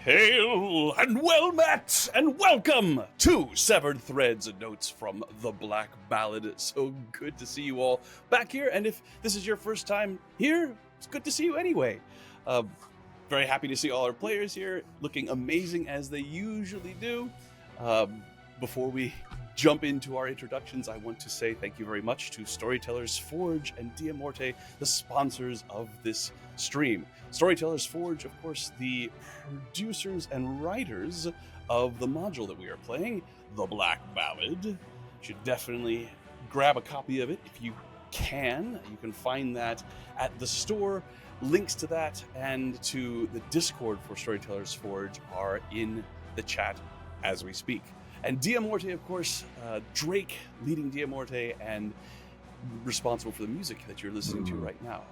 Hail and well met, and welcome to Severed Threads and Notes from the Black Ballad. So good to see you all back here, and if this is your first time here, it's good to see you anyway. Very happy to see all our players here, looking amazing as they usually do. Before we jump into our introductions, I want to say thank you very much to Storyteller's Forge and Diamorte, the sponsors of this stream. Storyteller's Forge, of course, the producers and writers of the module that we are playing, The Black Ballad. You should definitely grab a copy of it if you can. You can find that at the store. Links to that and to the Discord for Storyteller's Forge are in the chat as we speak. And Diamorte, of course, Drake leading Diamorte and responsible for the music that you're listening to right now.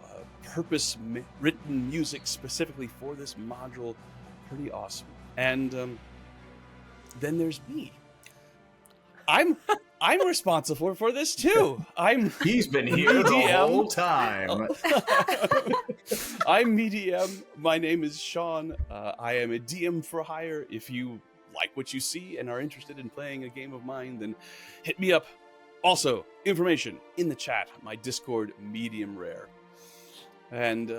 Purpose-written music specifically for this module. Pretty awesome. And then there's me. I'm responsible for this too. He's been here the whole time. I'm MEDM. My name is Sean. I am a DM for hire. If you like what you see and are interested in playing a game of mine, then hit me up. Also, information in the chat, my Discord, medium rare. And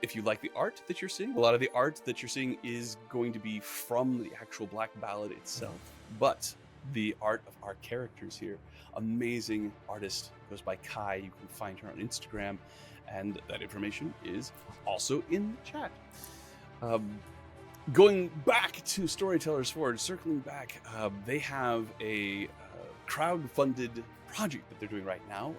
if you like the art that you're seeing, a lot of the art that you're seeing is going to be from the actual Black Ballad itself. But the art of our characters here, amazing artist, goes by Kai. You can find her on Instagram, and that information is also in the chat. Going back to Storyteller's Forge, circling back, they have a crowd-funded project that they're doing right now.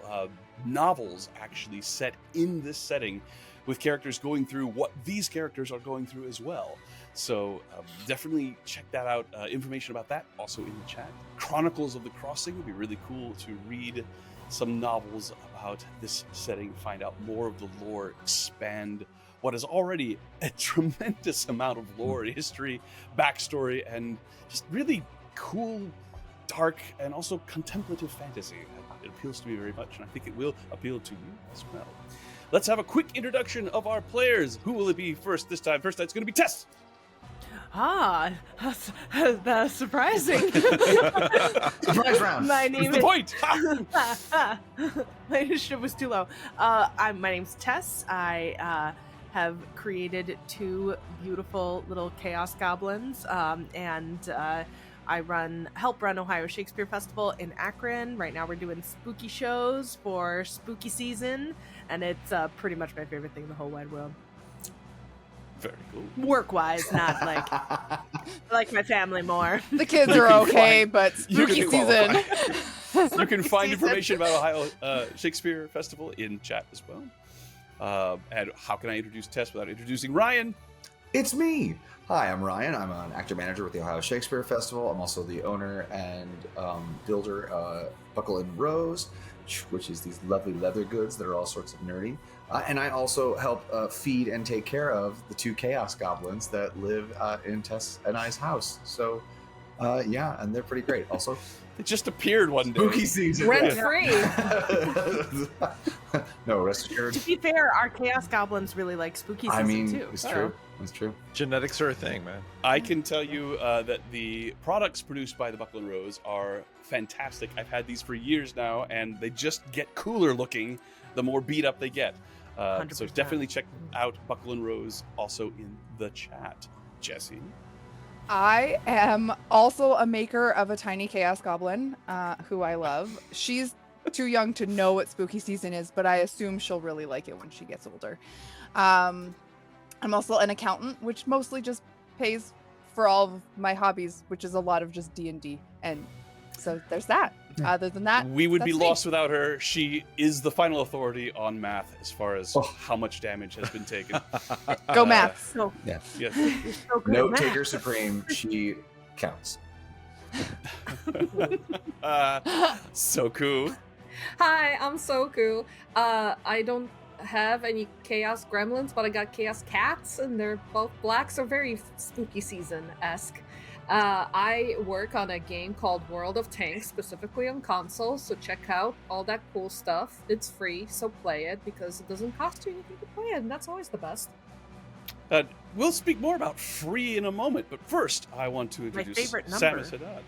Novels actually set in this setting with characters going through what these characters are going through as well. So definitely check that out. Information about that also in the chat. Chronicles of the Crossing would be really cool to read some novels about this setting, find out more of the lore, expand what is already a tremendous amount of lore, history, backstory, and just really cool, dark, and also contemplative fantasy. It appeals to me very much, and I think it will appeal to you as well. Let's have a quick introduction of our players. Who will it be first this time? First, it's going to be Tess. That's surprising. Surprise round. My name the is... point. My initiative was too low. My name's Tess. I have created two beautiful little chaos goblins, and I help run Ohio Shakespeare Festival in Akron. Right now we're doing spooky shows for spooky season, and it's pretty much my favorite thing in the whole wide world. Very cool. Work-wise, not like I like my family more. The kids are okay, but spooky season. You can find information about Ohio Shakespeare Festival in chat as well. And how can I introduce Tess without introducing Ryan? It's me. Hi, I'm Ryan. I'm an actor manager with the Ohio Shakespeare Festival. I'm also the owner and builder Buckle and Rose, which is these lovely leather goods that are all sorts of nerdy. And I also help feed and take care of the two chaos goblins that live in Tess and I's house. So, yeah, and they're pretty great. Also, It just appeared one day. spooky season. Rent free. No, rest assured. To be fair, our chaos goblins really like spooky season too. It's true. It's true. Genetics are a thing, man. I can tell you that the products produced by the Buckle and Rose are fantastic. I've had these for years now, and they just get cooler looking the more beat up they get. So 100%. definitely check out Buckle and Rose also in the chat. Jessie? I am also a maker of a tiny chaos goblin, who I love. She's too young to know what spooky season is, but I assume she'll really like it when she gets older. I'm also an accountant, which mostly just pays for all of my hobbies, which is a lot of just D&D. And so there's that. Other than that, We would be that's me. lost without her. She is the final authority on math as far as how much damage has been taken. Go math. So, Yeah. Yes. you're so good Note at math. taker supreme. She counts. Soku. Hi, I'm Soku. I don't have any chaos gremlins, but I got chaos cats, and they're both black, so very spooky season-esque. I work on a game called World of Tanks, specifically on console, so check out all that cool stuff. It's free, so play it, because it doesn't cost you anything to play it, and that's always the best. We'll speak more about free in a moment, but first I want to introduce favorite number. Samus Haddad.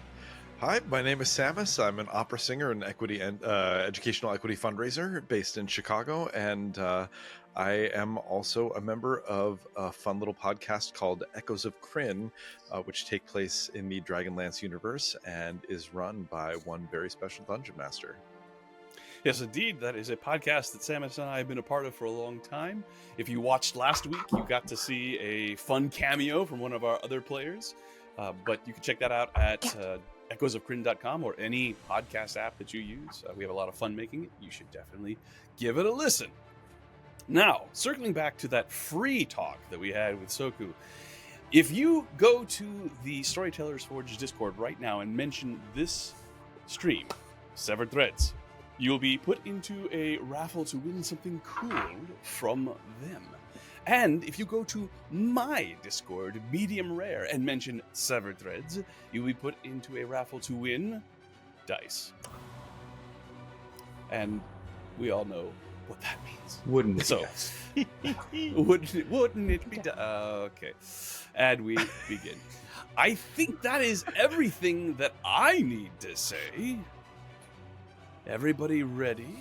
Hi, my name is Samus. I'm an opera singer and educational equity fundraiser based in Chicago, and I am also a member of a fun little podcast called Echoes of Krynn, which take place in the Dragonlance universe and is run by one very special dungeon master. Yes, indeed. That is a podcast that Samus and I have been a part of for a long time. If you watched last week, you got to see a fun cameo from one of our other players. But you can check that out at echoesofkrynn.com or any podcast app that you use. We have a lot of fun making it. You should definitely give it a listen. Now, circling back to that free talk that we had with Soku, if you go to the Storyteller's Forge Discord right now and mention this stream, Severed Threads, you'll be put into a raffle to win something cool from them. And if you go to my Discord, Medium Rare, and mention Severed Threads, you'll be put into a raffle to win dice. And we all know what that means. Wouldn't it? So, wouldn't it be okay. And we begin. I think that is everything that I need to say. Everybody ready?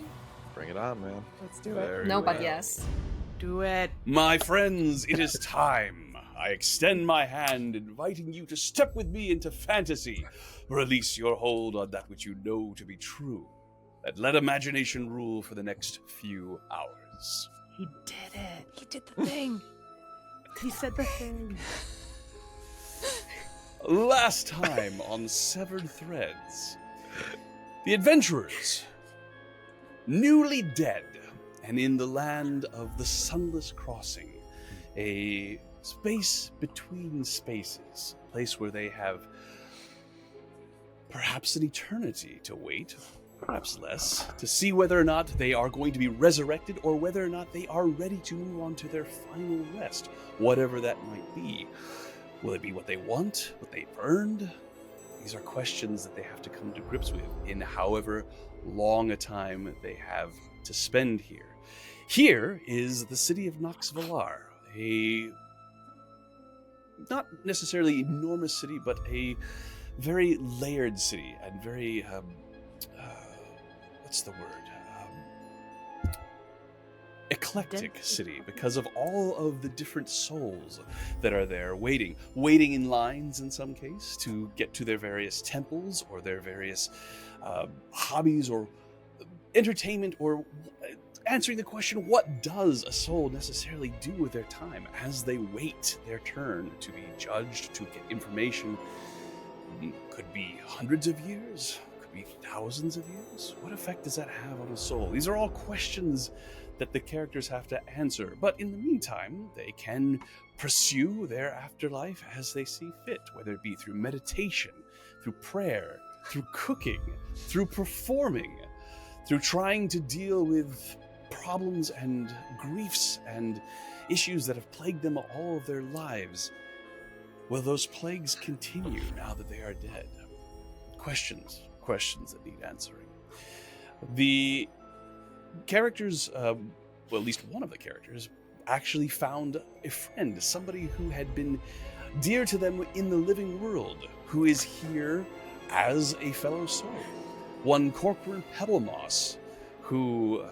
Bring it on, man. Let's do it. Very No, but well. yes. Do it. My friends, it is time. I extend my hand, inviting you to step with me into fantasy. Release your hold on that which you know to be true, and let imagination rule for the next few hours. He did it. He did the thing. He said the thing. Last time on Severed Threads, the adventurers, newly dead and in the land of the Sunless Crossing, a space between spaces, a place where they have perhaps an eternity to wait, perhaps less, to see whether or not they are going to be resurrected or whether or not they are ready to move on to their final rest, whatever that might be. Will it be what they want, what they've earned? These are questions that they have to come to grips with in however long a time they have to spend here. Here is the city of Nox Valar, a not necessarily enormous city, but a very layered city and very, what's the word? Eclectic city, because of all of the different souls that are there waiting in lines in some case to get to their various temples or their various hobbies or entertainment, or answering the question, what does a soul necessarily do with their time as they wait their turn to be judged, to get information? Could be hundreds of years, could be thousands of years. What effect does that have on a soul? These are all questions that the characters have to answer, but in the meantime, they can pursue their afterlife as they see fit, whether it be through meditation, through prayer, through cooking, through performing, through trying to deal with problems and griefs and issues that have plagued them all of their lives. Will those plagues continue now that they are dead? Questions that need answering. The characters, well, at least one of the characters, actually found a friend, somebody who had been dear to them in the living world, who is here as a fellow soul. One Corcoran Pebblemoss, who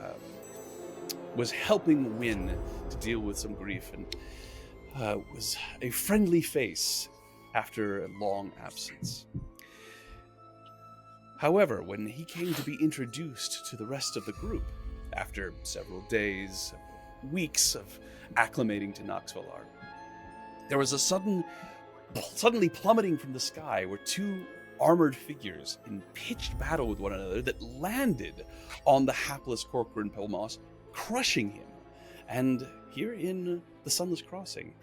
was helping Wynn to deal with some grief and was a friendly face after a long absence. However, when he came to be introduced to the rest of the group, after several days, weeks of acclimating to Nox Valar, there was a suddenly plummeting from the sky were two armored figures in pitched battle with one another that landed on the hapless Corcoran Pebblemoss, crushing him. And here in the Sunless Crossing,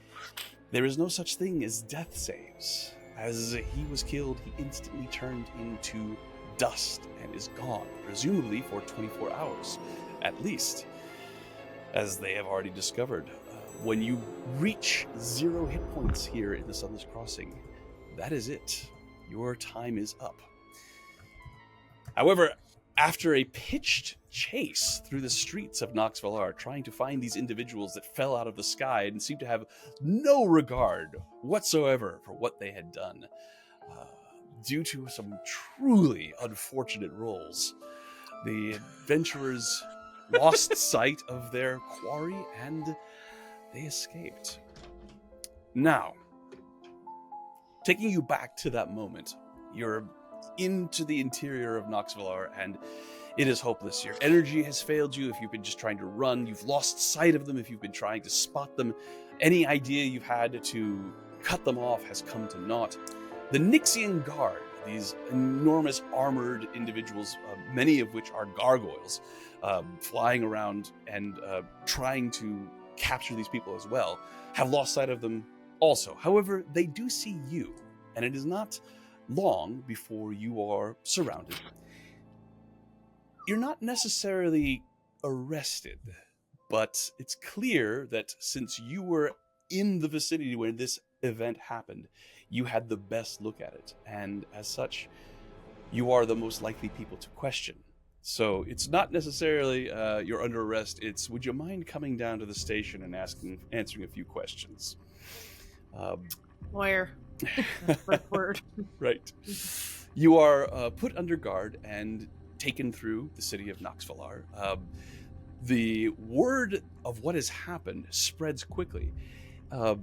there is no such thing as death saves. As he was killed, he instantly turned into dust and is gone, presumably for 24 hours, at least, as they have already discovered. When you reach 0 hit points here in the Sunless Crossing, that is it. Your time is up. However, after a pitched chase through the streets of Nox Valar, trying to find these individuals that fell out of the sky and seemed to have no regard whatsoever for what they had done, due to some truly unfortunate rolls, the adventurers lost sight of their quarry and they escaped. Now, taking you back to that moment, you're into the interior of Nox Valar, and it is hopeless. Your energy has failed you if you've been just trying to run. You've lost sight of them if you've been trying to spot them. Any idea you've had to cut them off has come to naught. The Nixian Guard, these enormous armored individuals, many of which are gargoyles, flying around and trying to capture these people as well, have lost sight of them also. However, they do see you, and it is not long before you are surrounded. You're not necessarily arrested, but it's clear that since you were in the vicinity when this event happened, you had the best look at it, and as such, you are the most likely people to question. So it's not necessarily you're under arrest, it's would you mind coming down to the station and answering a few questions? Lawyer. That's the word. Right. You are put under guard and taken through the city of Nox Valar. The word of what has happened spreads quickly. Of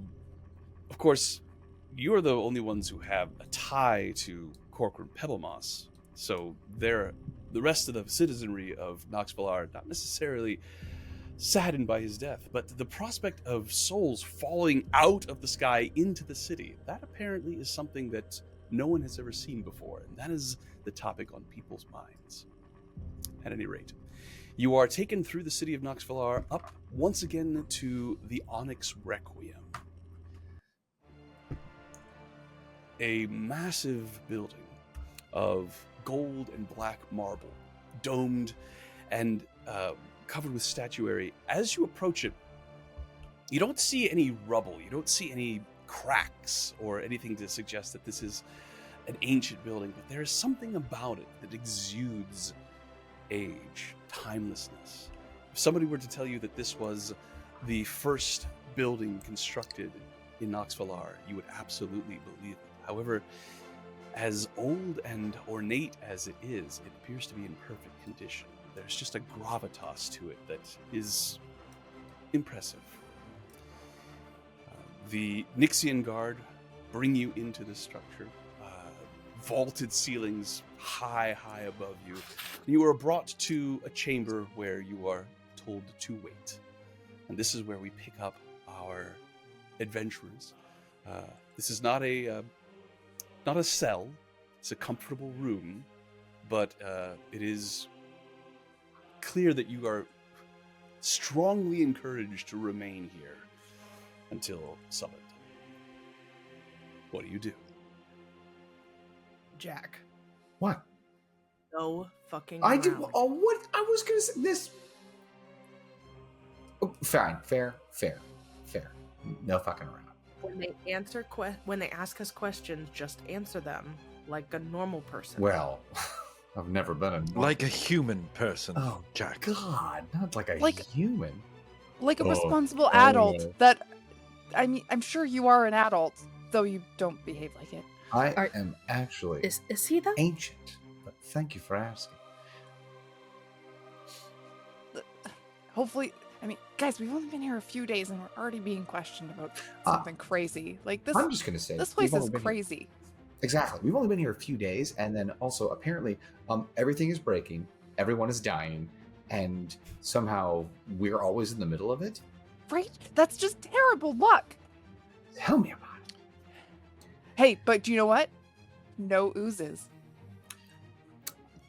course, you're the only ones who have a tie to Corcoran Pebblemoss, so the rest of the citizenry of Nox Valar not necessarily saddened by his death, but the prospect of souls falling out of the sky into the city, that apparently is something that no one has ever seen before, and that is the topic on people's minds. At any rate, you are taken through the city of Nox Valar up once again to the Onyx Requiem, a massive building of gold and black marble, domed and covered with statuary. As you approach it, you don't see any rubble, you don't see any cracks or anything to suggest that this is an ancient building, but there is something about it that exudes age, timelessness. If somebody were to tell you that this was the first building constructed in Nox Valar, you would absolutely believe it. However, as old and ornate as it is, it appears to be in perfect condition. There's just a gravitas to it that is impressive. The Nixian Guard bring you into the structure. Vaulted ceilings high above you. You are brought to a chamber where you are told to wait. And this is where we pick up our adventurers. This is not a cell. It's a comfortable room, but it is clear that you are strongly encouraged to remain here until summoned. What do you do? Jack. What? No fucking I did. around. Oh, what? I was gonna say this. Oh, fine, fair. No fucking around. When they when they ask us questions, just answer them like a normal person. Well, I've never been a Like a human person, Oh, Jack. God, not like a Like- human. Like a Oh. responsible Oh, adult yeah. that, I mean, I'm sure you are an adult, though you don't behave like it. I Are- am actually Is he that? ancient, but thank you for asking. Hopefully, I mean, guys, we've only been here a few days and we're already being questioned about Uh, something crazy. Like this, I'm just gonna say this we've place only is been here- crazy. Exactly. We've only been here a few days, and then also apparently, everything is breaking, everyone is dying, and somehow we're always in the middle of it. Right? That's just terrible luck. Tell me about it. Hey, but do you know what? No oozes.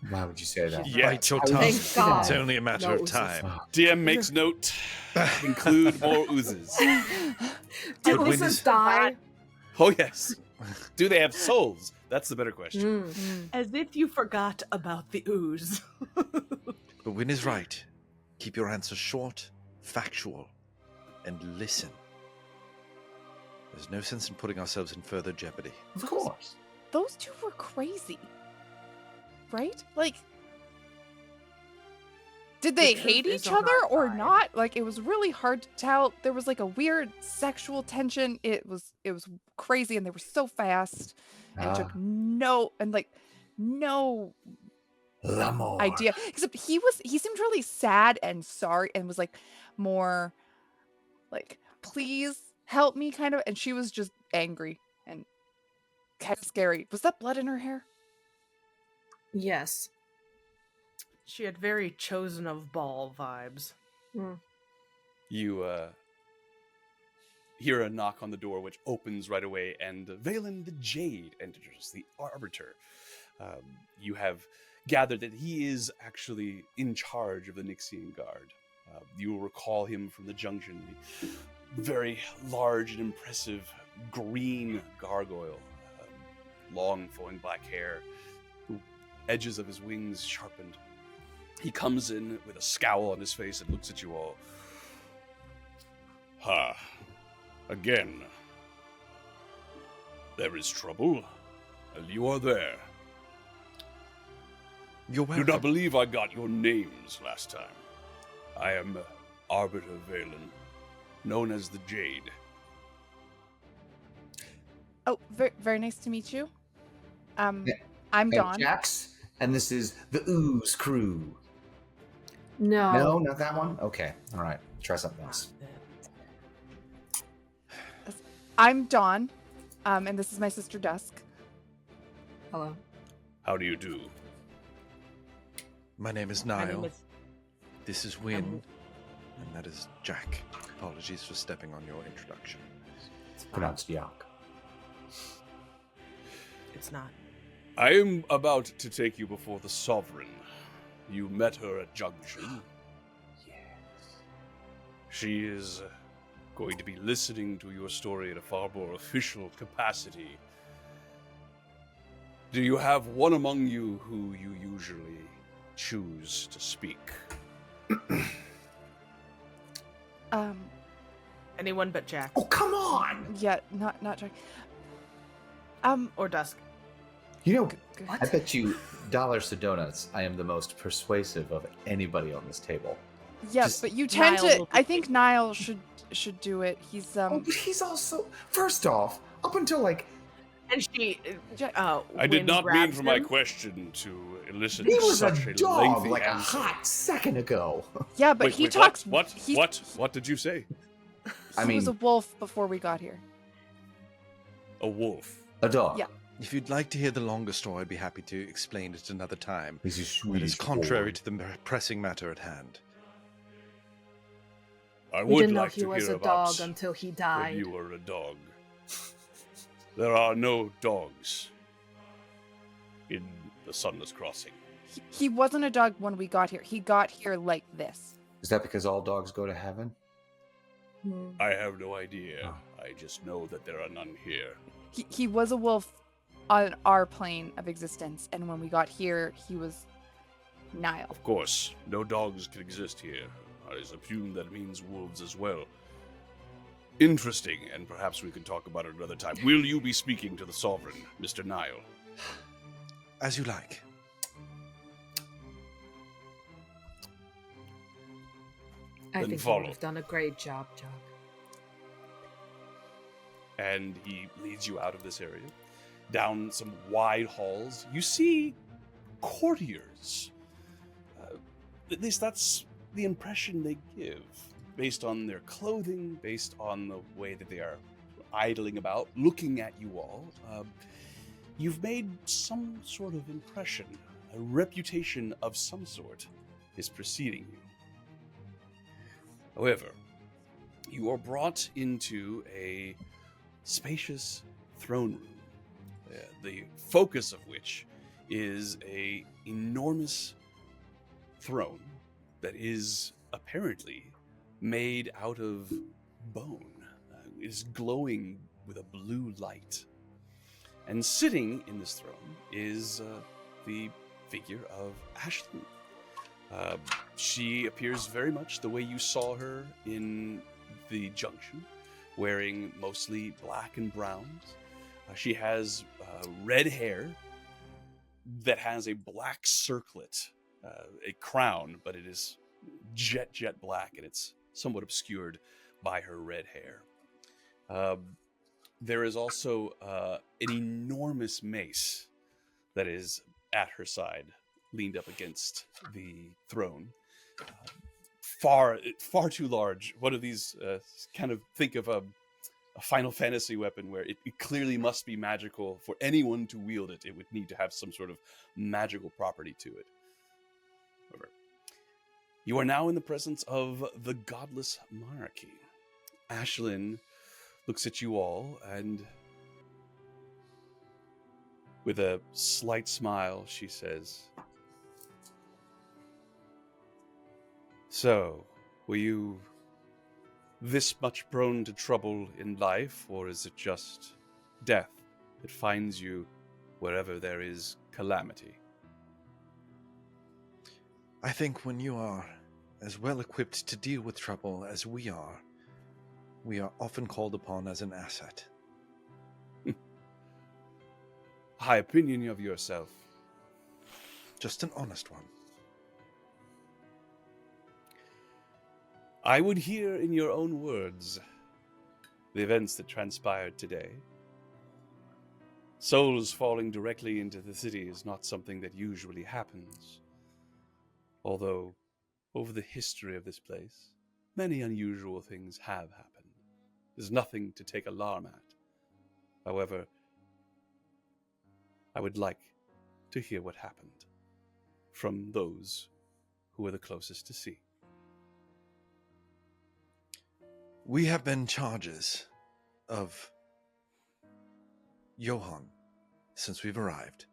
Why would you say that? Yeah. Bite your I was tongue. Thank God. It's only a matter No of oozes. time. Oh, DM makes note. Include more oozes. Do Wynn oozes is- die? Oh yes. Do they have souls? That's the better question. Mm. As if you forgot about the ooze. But Wynn is right. Keep your answers short, factual, and listen. There's no sense in putting ourselves in further jeopardy. of course. Those two were crazy. Right? Like, Did they truth hate is each on other our or side. not? Like, it was really hard to tell. There was like a weird sexual tension. It was crazy, and they were so fast and took no L'amour. idea. Except he seemed really sad and sorry and was like more like, please help me kind of, and she was just angry and kind of scary. Was that blood in her hair? Yes. She had very chosen of ball vibes. You hear a knock on the door, which opens right away, and Valen the Jade enters, the Arbiter. You have gathered that he is actually in charge of the Nixian Guard. You will recall him from the Junction, the very large and impressive green gargoyle, long flowing black hair, the edges of his wings sharpened. He comes in with a scowl on his face and looks at you all. Ha! Again. There is trouble, and you are there. You're Do welcome. not believe I got your names last time. I am Arbiter Valen, known as the Jade. Oh, very, very nice to meet you. Yeah. I'm And Dawn. Jax, and this is the Ooze crew. No. No, not that one? Okay. All right. Try something else. I'm Dawn, and this is my sister Dusk. Hello. How do you do? My name is My Niall. name is... This is Wynn, and that is Jack. Apologies for stepping on your introduction. It's pronounced Yak. It's not. I am about to take you before the Sovereign. You met her at Junction. Yes. She is going to be listening to your story in a far more official capacity. Do you have one among you who you usually choose to speak? Anyone but Jack. Oh, come on! Yeah, not Jack. Or Dusk. You know, Good. I bet you dollars to donuts I am the most persuasive of anybody on this table. Yes, Just- but you tend Niall to. will I be think Niall should do it. He's Oh, but he's also... First off, up until like... And she. I did Wynn not mean grabs for my him. question to elicit He was such a a dog lengthy like answer. a hot second ago. Yeah, but Wait, he wait, talks. What? he- What did you say? I He was mean- a wolf before we got here. A wolf. A dog. Yeah. If you'd like to hear the longer story, I'd be happy to explain it another time. He's a It is Swedish contrary boy. to the pressing matter at hand. I We would didn't know like he to was hear a about dog until he when died. you were a dog. There are no dogs in the Sunless Crossing. He wasn't a dog when we got here. He got here like this. Is that because all dogs go to heaven? Hmm. I have no idea. Oh. I just know that there are none here. He was a wolf on our plane of existence, and when we got here, he was Niall. Of course, no dogs can exist here. I assume that means wolves as well. Interesting, and perhaps we can talk about it another time. Will you be speaking to the Sovereign, Mr. Niall? As you like. I Then think follow. you would have done a great job, Jock. And he leads you out of this area, down some wide halls. You see courtiers. At least that's the impression they give, based on their clothing, based on the way that they are idling about, looking at you all. You've made some sort of impression. A reputation of some sort is preceding you. However, you are brought into a spacious throne room, the focus of which is a enormous throne that is apparently made out of bone. It is glowing with a blue light. And sitting in this throne is the figure of Ashlynn. She appears very much the way you saw her in the Junction, wearing mostly black and browns. She has red hair that has a black circlet, a crown, but it is jet black, and it's somewhat obscured by her red hair. There is also an enormous mace that is at her side, leaned up against the throne. Far too large. One of these kind of think of a Final Fantasy weapon where it clearly must be magical. For anyone to wield it, it would need to have some sort of magical property to it. However, you are now in the presence of the Godless monarchy. Ashlynn looks at you all, and with a slight smile, she says, "So, were you this much prone to trouble in life, or is it just death that finds you wherever there is calamity?" I think when you are as well equipped to deal with trouble as we are often called upon as an asset. High opinion of yourself. Just an honest one. I would hear in your own words the events that transpired today. Souls falling directly into the city is not something that usually happens. Although, over the history of this place, many unusual things have happened. There's nothing to take alarm at. However, I would like to hear what happened from those who are the closest to see. We have been charges of Johann since we've arrived,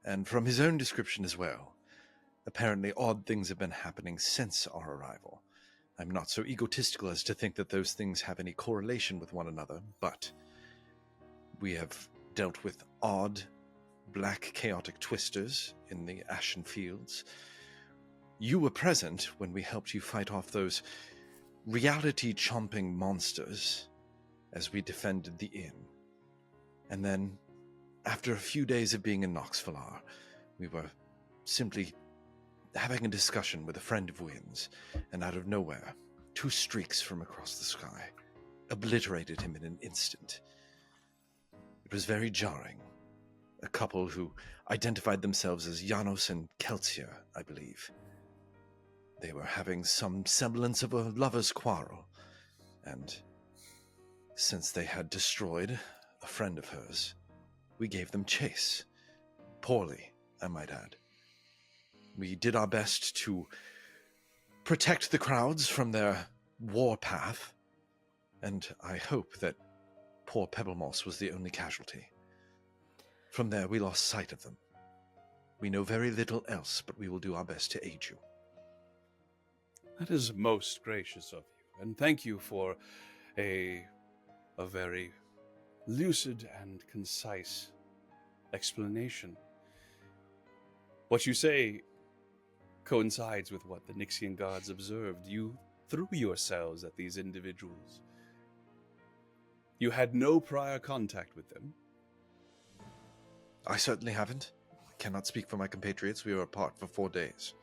and from his own description as well. Apparently odd things have been happening since our arrival. I'm not so egotistical as to think that those things have any correlation with one another, but we have dealt with odd, black, chaotic twisters in the Ashen Fields. You were present when we helped you fight off those reality-chomping monsters as we defended the inn. And then, after a few days of being in Noxvalar, we were simply having a discussion with a friend of Wynn's, and out of nowhere, 2 streaks from across the sky obliterated him in an instant. It was very jarring. A couple who identified themselves as Janos and Keltia, I believe. They were having some semblance of a lover's quarrel, and since they had destroyed a friend of hers, we gave them chase. Poorly, I might add. We did our best to protect the crowds from their war path, and I hope that poor Pebblemoss was the only casualty. From there, we lost sight of them. We know very little else, but we will do our best to aid you. That is most gracious of you, and thank you for a very lucid and concise explanation. What you say coincides with what the Nixian gods observed. You threw yourselves at these individuals. You had no prior contact with them. I certainly haven't. I cannot speak for my compatriots. We were apart for 4 days.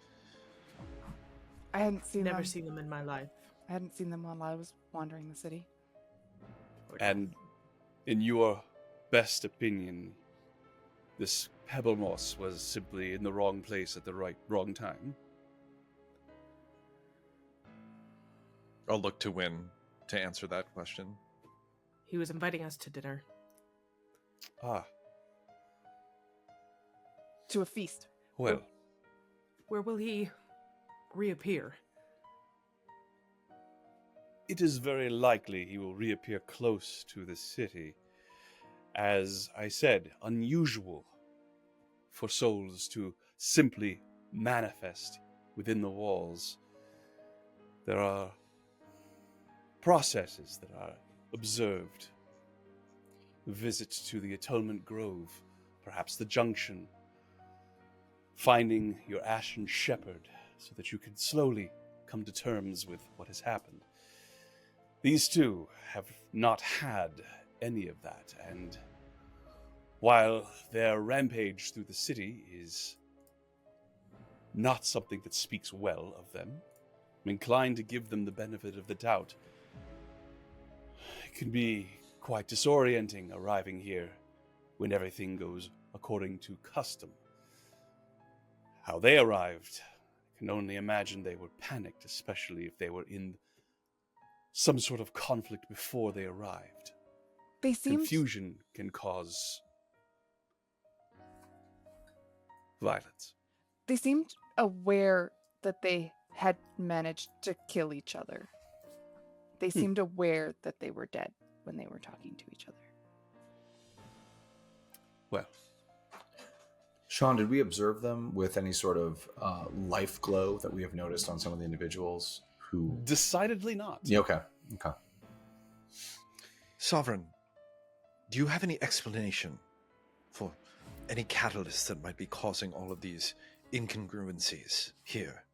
I hadn't seen Never them. seen them in my life. I hadn't seen them while I was wandering the city. And in your best opinion, this Pebblemoss was simply in the wrong place at the wrong time? I'll look to Wynn to answer that question. He was inviting us to dinner. Ah, To a feast. well, Where will he reappear? it is very likely he will reappear close to the city. As I said, unusual for souls to simply manifest within the walls. There are processes that are observed. The visit to the Atonement Grove, perhaps the Junction, finding your Ashen Shepherd so that you can slowly come to terms with what has happened. These two have not had any of that, and while their rampage through the city is not something that speaks well of them, I'm inclined to give them the benefit of the doubt. It can be quite disorienting arriving here when everything goes according to custom. How they arrived, I can only imagine they were panicked, especially if they were in some sort of conflict before they arrived. They seemed Confusion can cause violence. they seemed aware that they had managed to kill each other. They seemed aware that they were dead when they were talking to each other. Well, Sean, did we observe them with any sort of life glow that we have noticed on some of the individuals who... decidedly not. Yeah, okay. Sovereign, do you have any explanation for any catalyst that might be causing all of these incongruencies here?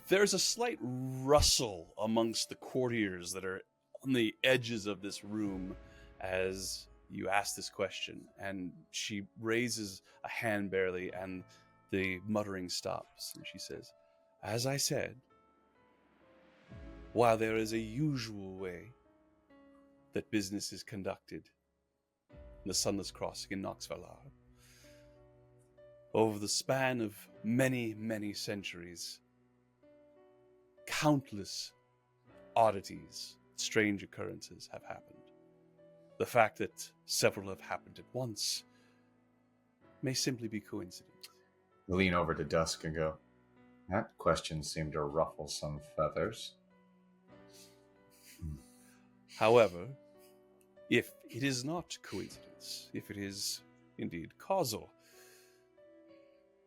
There's a slight rustle amongst the courtiers that are on the edges of this room as you ask this question, and she raises a hand barely, and the muttering stops, and she says, "As I said, while there is a usual way that business is conducted in the Sunless Crossing in Noxvalar, over the span of many, many centuries, countless oddities, strange occurrences have happened. The fact that several have happened at once may simply be coincidence." Lean over to Dusk and go, "That question seemed to ruffle some feathers." However, if it is not coincidence, if it is indeed causal,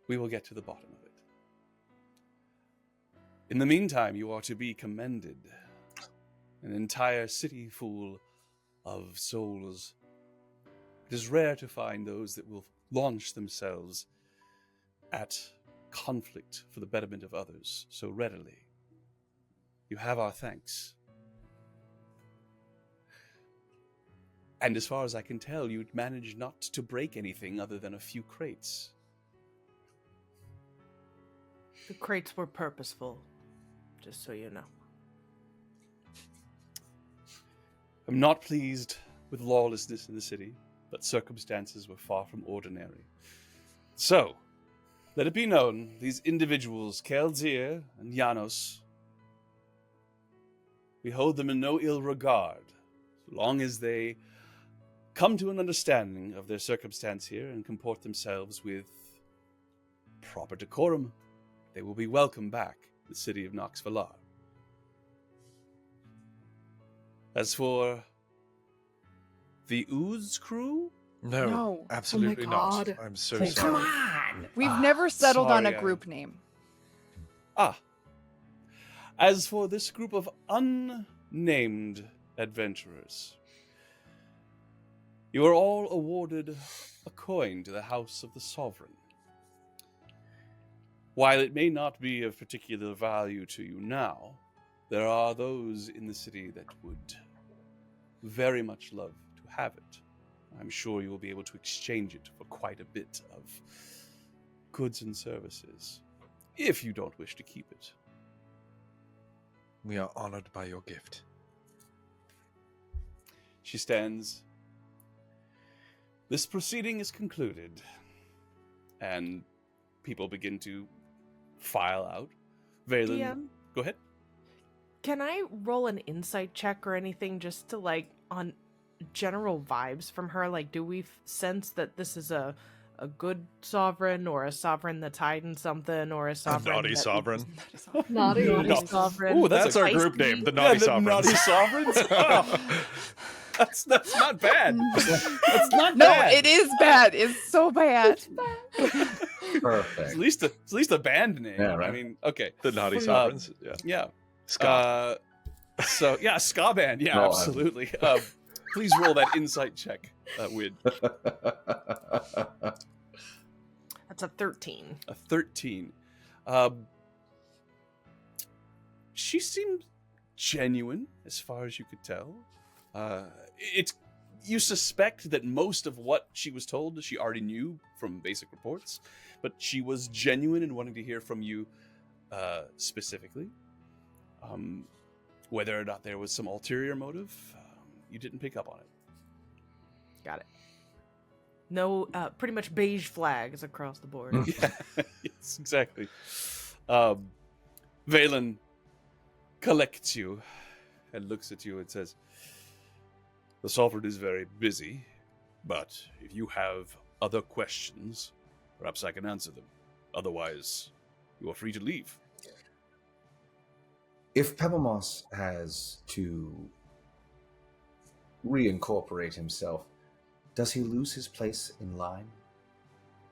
we will get to the bottom of it. In the meantime, you are to be commended. An entire city full of souls. It is rare to find those that will launch themselves at conflict for the betterment of others so readily. You have our thanks. And as far as I can tell, you'd managed not to break anything other than a few crates. The crates were purposeful, just so you know. I'm not pleased with lawlessness in the city, but circumstances were far from ordinary. So, let it be known, these individuals, Kelzir and Janos, we hold them in no ill regard, so long as they come to an understanding of their circumstance here and comport themselves with proper decorum. They will be welcome back in the city of Noxvalar. As for the Ooze crew, No. Absolutely not. God. I'm so Please. sorry. Come on! We've never settled on a sorry, group name. As for this group of unnamed adventurers, you are all awarded a coin to the House of the Sovereign. While it may not be of particular value to you now, there are those in the city that would very much love to have it. I'm sure you will be able to exchange it for quite a bit of goods and services, if you don't wish to keep it. We are honored by your gift. She stands. This proceeding is concluded, and people begin to file out. Valen, DM, go ahead. can I roll an insight check or anything just to, like, on general vibes from her? Like, do we sense that this is a good sovereign, or a sovereign that's hiding something, or a sovereign naughty sovereign. Naughty. Naughty No. sovereign? Ooh, that's our feisty? group name, the Naughty Sovereigns. Naughty Sovereigns? Oh, that's not bad. That's not No, bad. it is bad. It's so bad. Perfect. At least a band name. Yeah, right. I mean, okay. The Naughty Sovereigns. Yeah. Yeah. Scott. So yeah, ska band. Yeah, No, absolutely. Please roll that insight check, Wynn. That's a 13. A 13. She seemed genuine, as far as you could tell. You suspect that most of what she was told she already knew from basic reports, but she was genuine in wanting to hear from you specifically. Whether or not there was some ulterior motive, you didn't pick up on it. Got it. No, pretty much beige flags across the board. Yes, exactly. Valen collects you and looks at you and says, "The Sovereign is very busy, but if you have other questions, perhaps I can answer them. Otherwise, you are free to leave." If Pebblemoss has to reincorporate himself, does he lose his place in line?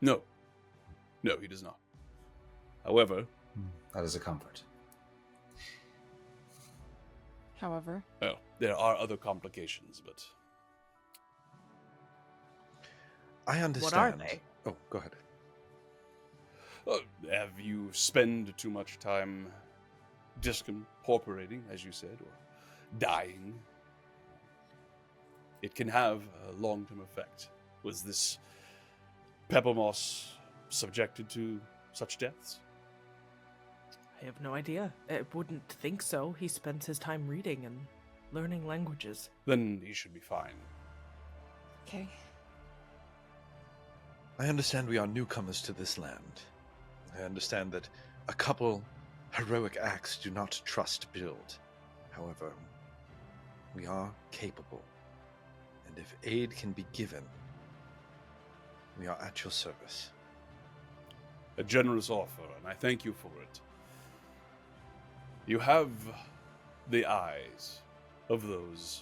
No. No, he does not. However... That is a comfort. However, Well, there are other complications, but... I understand. What are they? Oh, go ahead. Have you spent too much time discorporating, as you said, or dying? It can have a long-term effect. Was this Pebblemoss subjected to such deaths? I have no idea. I wouldn't think so. He spends his time reading and learning languages. Then he should be fine. okay. I understand we are newcomers to this land. I understand that a couple heroic acts do not trust build. However, we are capable. And if aid can be given, we are at your service. A generous offer, and I thank you for it. You have the eyes of those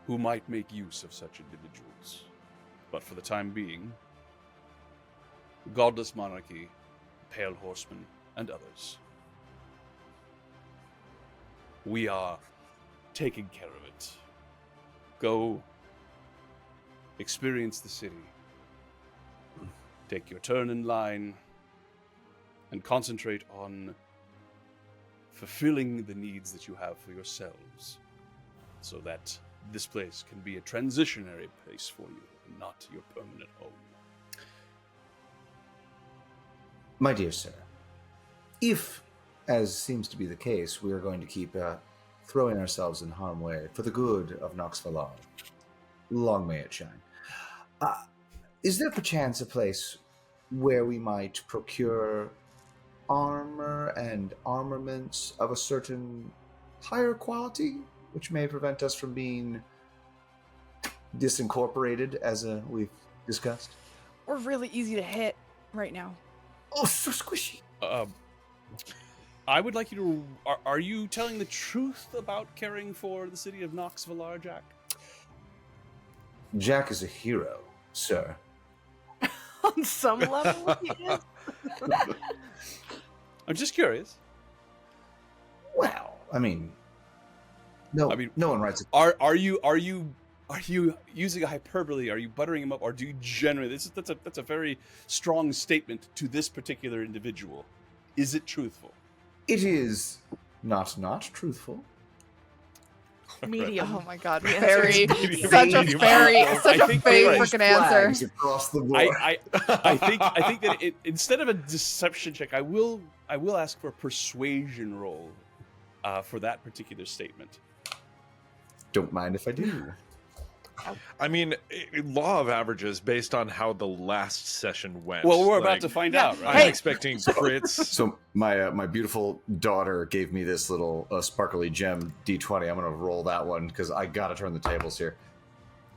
who might make use of such individuals. But for the time being, the Godless Monarchy, Pale Horsemen, and others, we are taking care of it. Go experience the city. Take your turn in line and concentrate on fulfilling the needs that you have for yourselves so that this place can be a transitionary place for you and not your permanent home. My dear sir, if, as seems to be the case, we are going to keep throwing ourselves in harm's way for the good of Nox Valar, long may it shine, is there perchance a place where we might procure armor and armaments of a certain higher quality, which may prevent us from being disincorporated, as we've discussed? We're really easy to hit right now. Oh, so squishy. I would like you to... Are you telling the truth about caring for the city of Nox Valar, Jack? Jack is a hero, sir. On some level, he is. I'm just curious. Well, I mean, no one writes it. Are you using a hyperbole? Are you buttering him up? Or do you generally... That's a very strong statement to this particular individual. Is it truthful? It is not truthful. Medium. Oh my god, The very answer is medium. such a Medium. very I such a think fake you're right. fucking answer. Flags across the board. I think that instead of a deception check, I will ask for a persuasion roll for that particular statement. Don't mind if I do. I mean, law of averages based on how the last session went. Well, we're like, about to find out, right? I'm Hey. expecting crits. So my beautiful daughter gave me this little sparkly gem D20. I'm gonna roll that one because I gotta turn the tables here.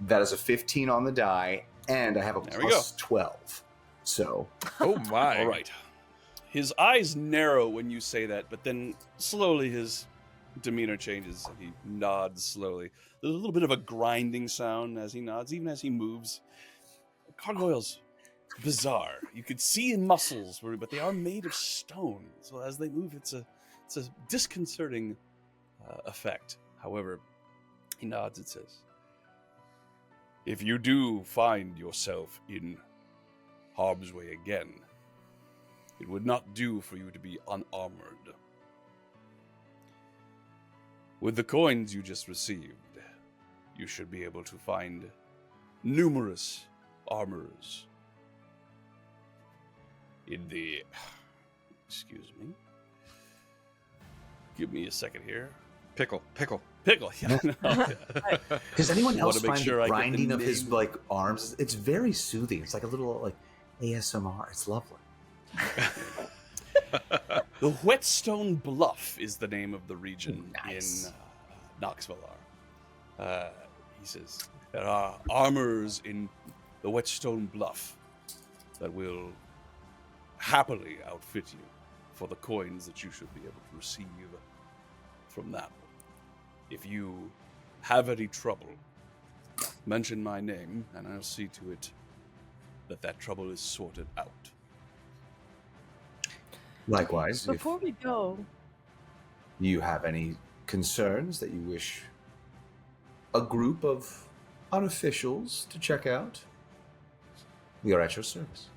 That is a 15 on the die, and I have a There we plus 12. So Oh my! All right. His eyes narrow when you say that, but then slowly his demeanor changes and he nods slowly. There's a little bit of a grinding sound as he nods, even as he moves. Gargoyles, bizarre. You could see muscles, but they are made of stone. So as they move, it's a disconcerting effect. However, he nods and says, "If you do find yourself in harm's way again, it would not do for you to be unarmored. With the coins you just received, you should be able to find numerous armorers in the... Excuse me. Give me a second here. Pickle. Pickle. Yeah, no, yeah. Does anyone else Wanna make find sure I the get the grinding of his name. like arms? It's very soothing. It's like a little like ASMR. It's lovely. The Whetstone Bluff is the name of the region Nice. in Knoxville. He says there are armors in the Whetstone Bluff that will happily outfit you for the coins that you should be able to receive from that. If you have any trouble, mention my name, and I'll see to it that that trouble is sorted out. Likewise, Before we go, if you have any concerns that you wish a group of unofficials to check out, we are at your service.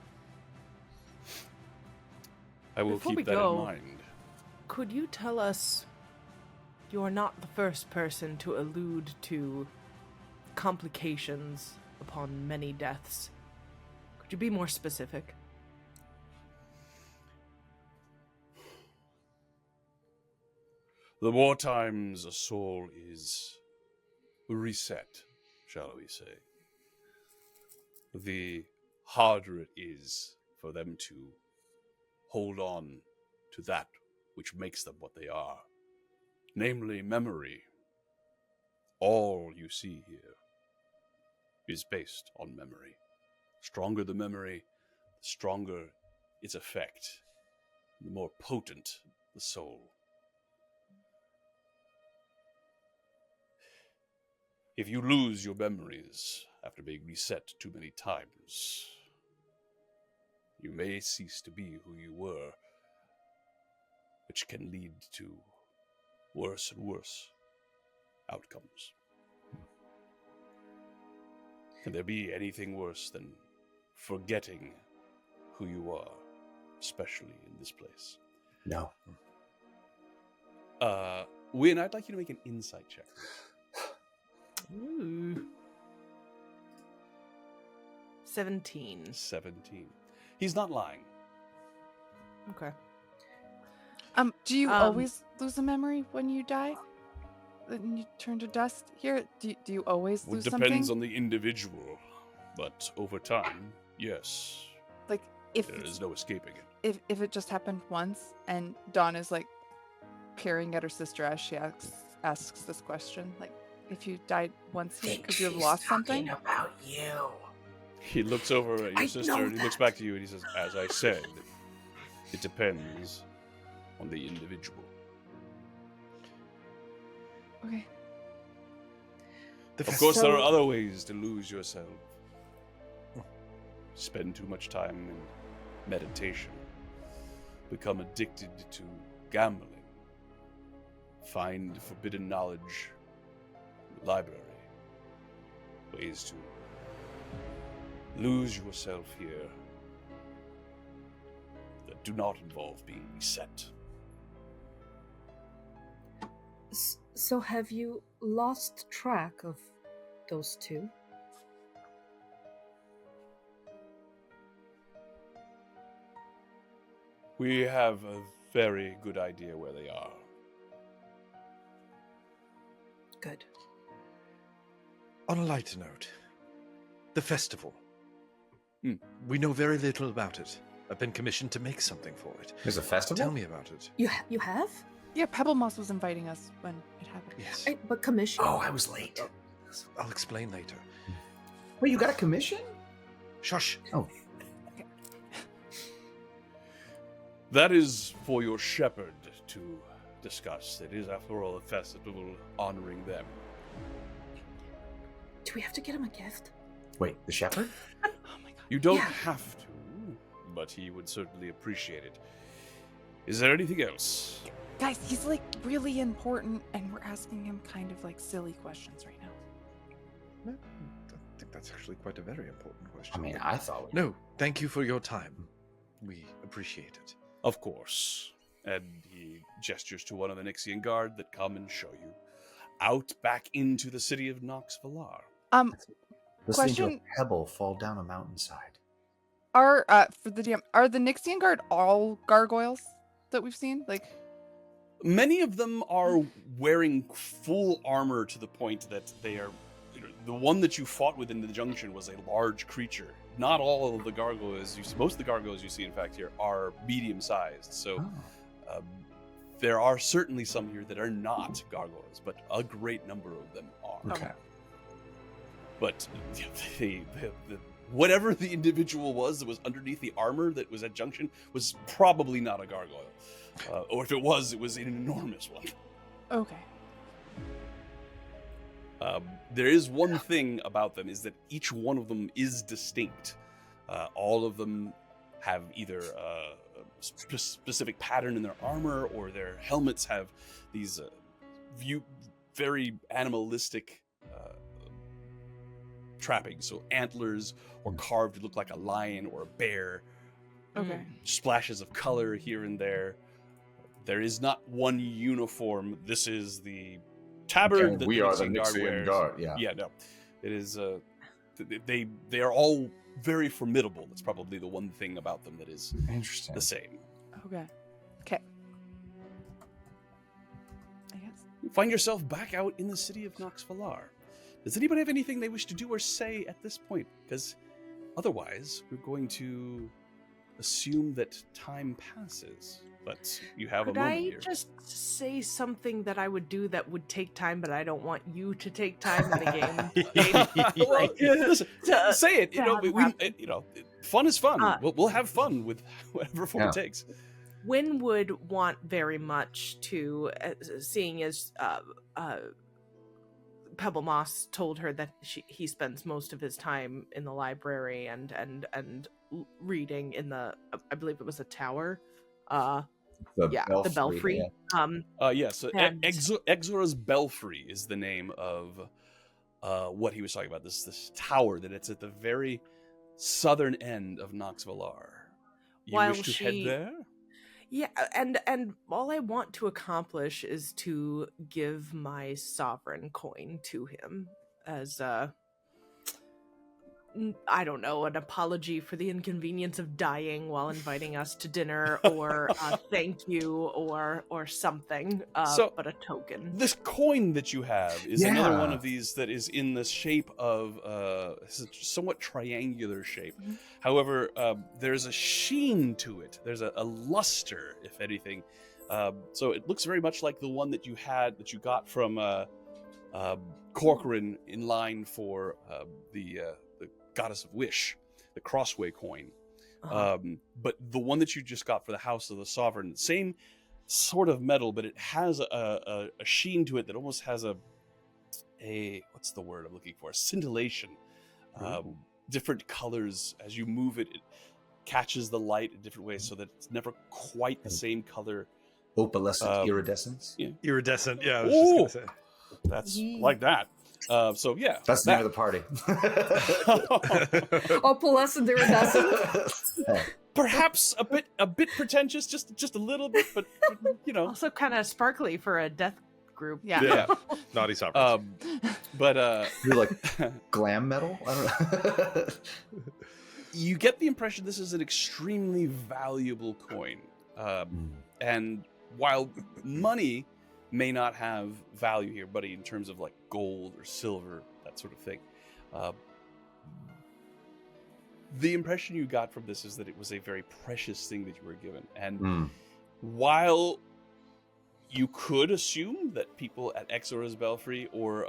I will Before keep we that go- in mind. could you tell us you are not the first person to allude to complications upon many deaths? Could you be more specific? The more times a soul is reset, shall we say, the harder it is for them to hold on to that which makes them what they are, namely memory. All you see here is based on memory. Stronger the memory, the stronger its effect, the more potent the soul. If you lose your memories after being reset too many times, you may cease to be who you were, which can lead to worse and worse outcomes. Can there be anything worse than forgetting who you are, especially in this place? No. Wynn, I'd like you to make an insight check. Ooh. 17. 17. He's not lying. Okay. Do you Um, always lose a memory when you die? When you turn to dust? Here, do you always Well, lose it depends something? on the individual, but over time, yes, Like if there is no escaping it. if it just happened once and Dawn is like peering at her sister as she asks this question, like if you died once here, could you have lost something? About you. He looks over at your I sister know and he looks back to you and he says, as I said, it depends on the individual. Okay. Of course, there are So- other ways to lose yourself. Spend too much time in meditation. Become addicted to gambling. Find forbidden knowledge in the library. Ways to lose yourself here that do not involve being reset. So have you lost track of those two? We have a very good idea where they are. Good. On a lighter note, the festival. Hmm. We know very little about it. I've been commissioned to make something for it. There's a festival? Tell me about it. You have? Yeah, Pebble Moss was inviting us when it happened. Yes. But commission? Oh, I was late. I'll explain later. Wait, you got a commission? Shush. Oh, That is for your shepherd to discuss. It is, after all, a festival honoring them. Do we have to get him a gift? wait, the shepherd? Oh my god. You don't Yeah. have to, but he would certainly appreciate it. Is there anything else? Guys, he's like really important and we're asking him kind of like silly questions right now. I think that's actually quite a very important question. I mean, I thought. No, thank you for your time. We appreciate it. Of course. And he gestures to one of the Nixian guard that come and show you out back into the city of Noxvillar. Listening to a Question- pebble fall down a mountainside. Are for the DM, are the Nixian Guard all gargoyles that we've seen? Like Many of them are wearing full armor to the point that they are. The one that you fought with in the junction was a large creature. Not all of the gargoyles most of the gargoyles you see, in fact, here are medium-sized. So there are certainly some here that are not gargoyles, but a great number of them are. Okay. But whatever the individual was that was underneath the armor that was at junction was probably not a gargoyle. Or if it was an enormous one. Okay. There is one thing about them, is that each one of them is distinct. All of them have either a specific pattern in their armor, or their helmets have these very animalistic trappings. So antlers, or carved to look like a lion or a bear. Okay. Splashes of color here and there. There is not one uniform. This is the tabard that we are the Nixian guard Nixian wears. guard. Yeah. No, it is. They are all very formidable. That's probably the one thing about them that is Interesting. the same. Okay. Okay. I guess. You find yourself back out in the city of Nox Valar. Does anybody have anything they wish to do or say at this point? Because otherwise, we're going to assume that time passes. But you have Could a moment I here. just say something that I would do that would take time, but I don't want you to take time in the game? Well, listen, to- say it. to have Fun is fun. We'll have fun with whatever form it takes. Wynn would want very much to, seeing as Pebble Moss told her that he spends most of his time in the library and reading in the, I believe it was a tower. The Belfry. Yeah. So and- Exora's Belfry is the name of what he was talking about. This tower that it's at the very southern end of Nox Valar. You While wish to head there? Yeah, and all I want to accomplish is to give my sovereign coin to him as I don't know, an apology for the inconvenience of dying while inviting us to dinner, or thank you, or something, but a token. This coin that you have is another one of these that is in the shape of it's a somewhat triangular shape. Mm-hmm. However, there's a sheen to it. There's a luster, if anything. So it looks very much like the one that you got from Corcoran in line for the Goddess of Wish, the Crossway coin. But the one that you just got for the House of the Sovereign, same sort of metal, but it has a sheen to it that almost has a what's the word I'm looking for? Scintillation. Different colors as you move it. It catches the light in different ways so that it's never quite the same color. Opalescent iridescence. Yeah. Iridescent, yeah, I was just going to say. That's like that. So yeah, That's the name of the party. Opalescent iridescent. Perhaps a bit pretentious, just a little bit, but you know. Also kind of sparkly for a death group. Yeah. Naughty sovereigns. But You're like glam metal? I don't know. you get the impression this is an extremely valuable coin. And while money may not have value here, buddy, in terms of like gold or silver, that sort of thing, the impression you got from this is that it was a very precious thing that you were given. And while you could assume that people at Exora's Belfry, or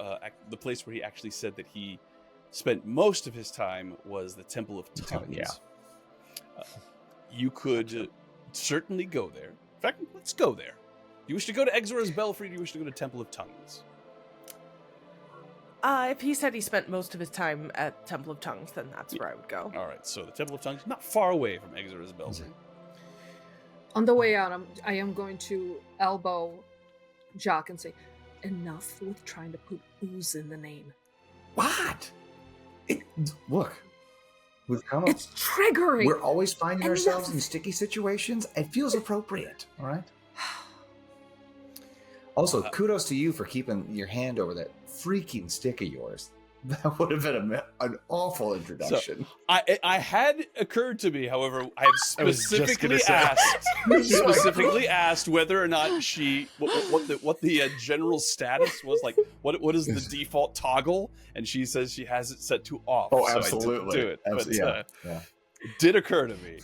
the place where he actually said that he spent most of his time was the Temple of Tongues, you could certainly go there. In fact, let's go there. Do you wish to go to Exora's Belfry, or do you wish to go to Temple of Tongues? If he said he spent most of his time at Temple of Tongues, then that's where I would go. All right, so the Temple of Tongues, not far away from Exora's Belfry. On the way out, I am going to elbow Jock and say, enough with trying to put ooze in the name. What? Look, we've come It's triggering. We're always finding Enough. ourselves in sticky situations. It feels appropriate, all right? Also, kudos to you for keeping your hand over that freaking stick of yours. That would have been an awful introduction. I had occurred to me, however, I have I was just gonna specifically asked whether or not what the general status was, like what is the default toggle, and she says she has it set to off. Oh, so absolutely. I didn't do it. But, Yeah. it did occur to me.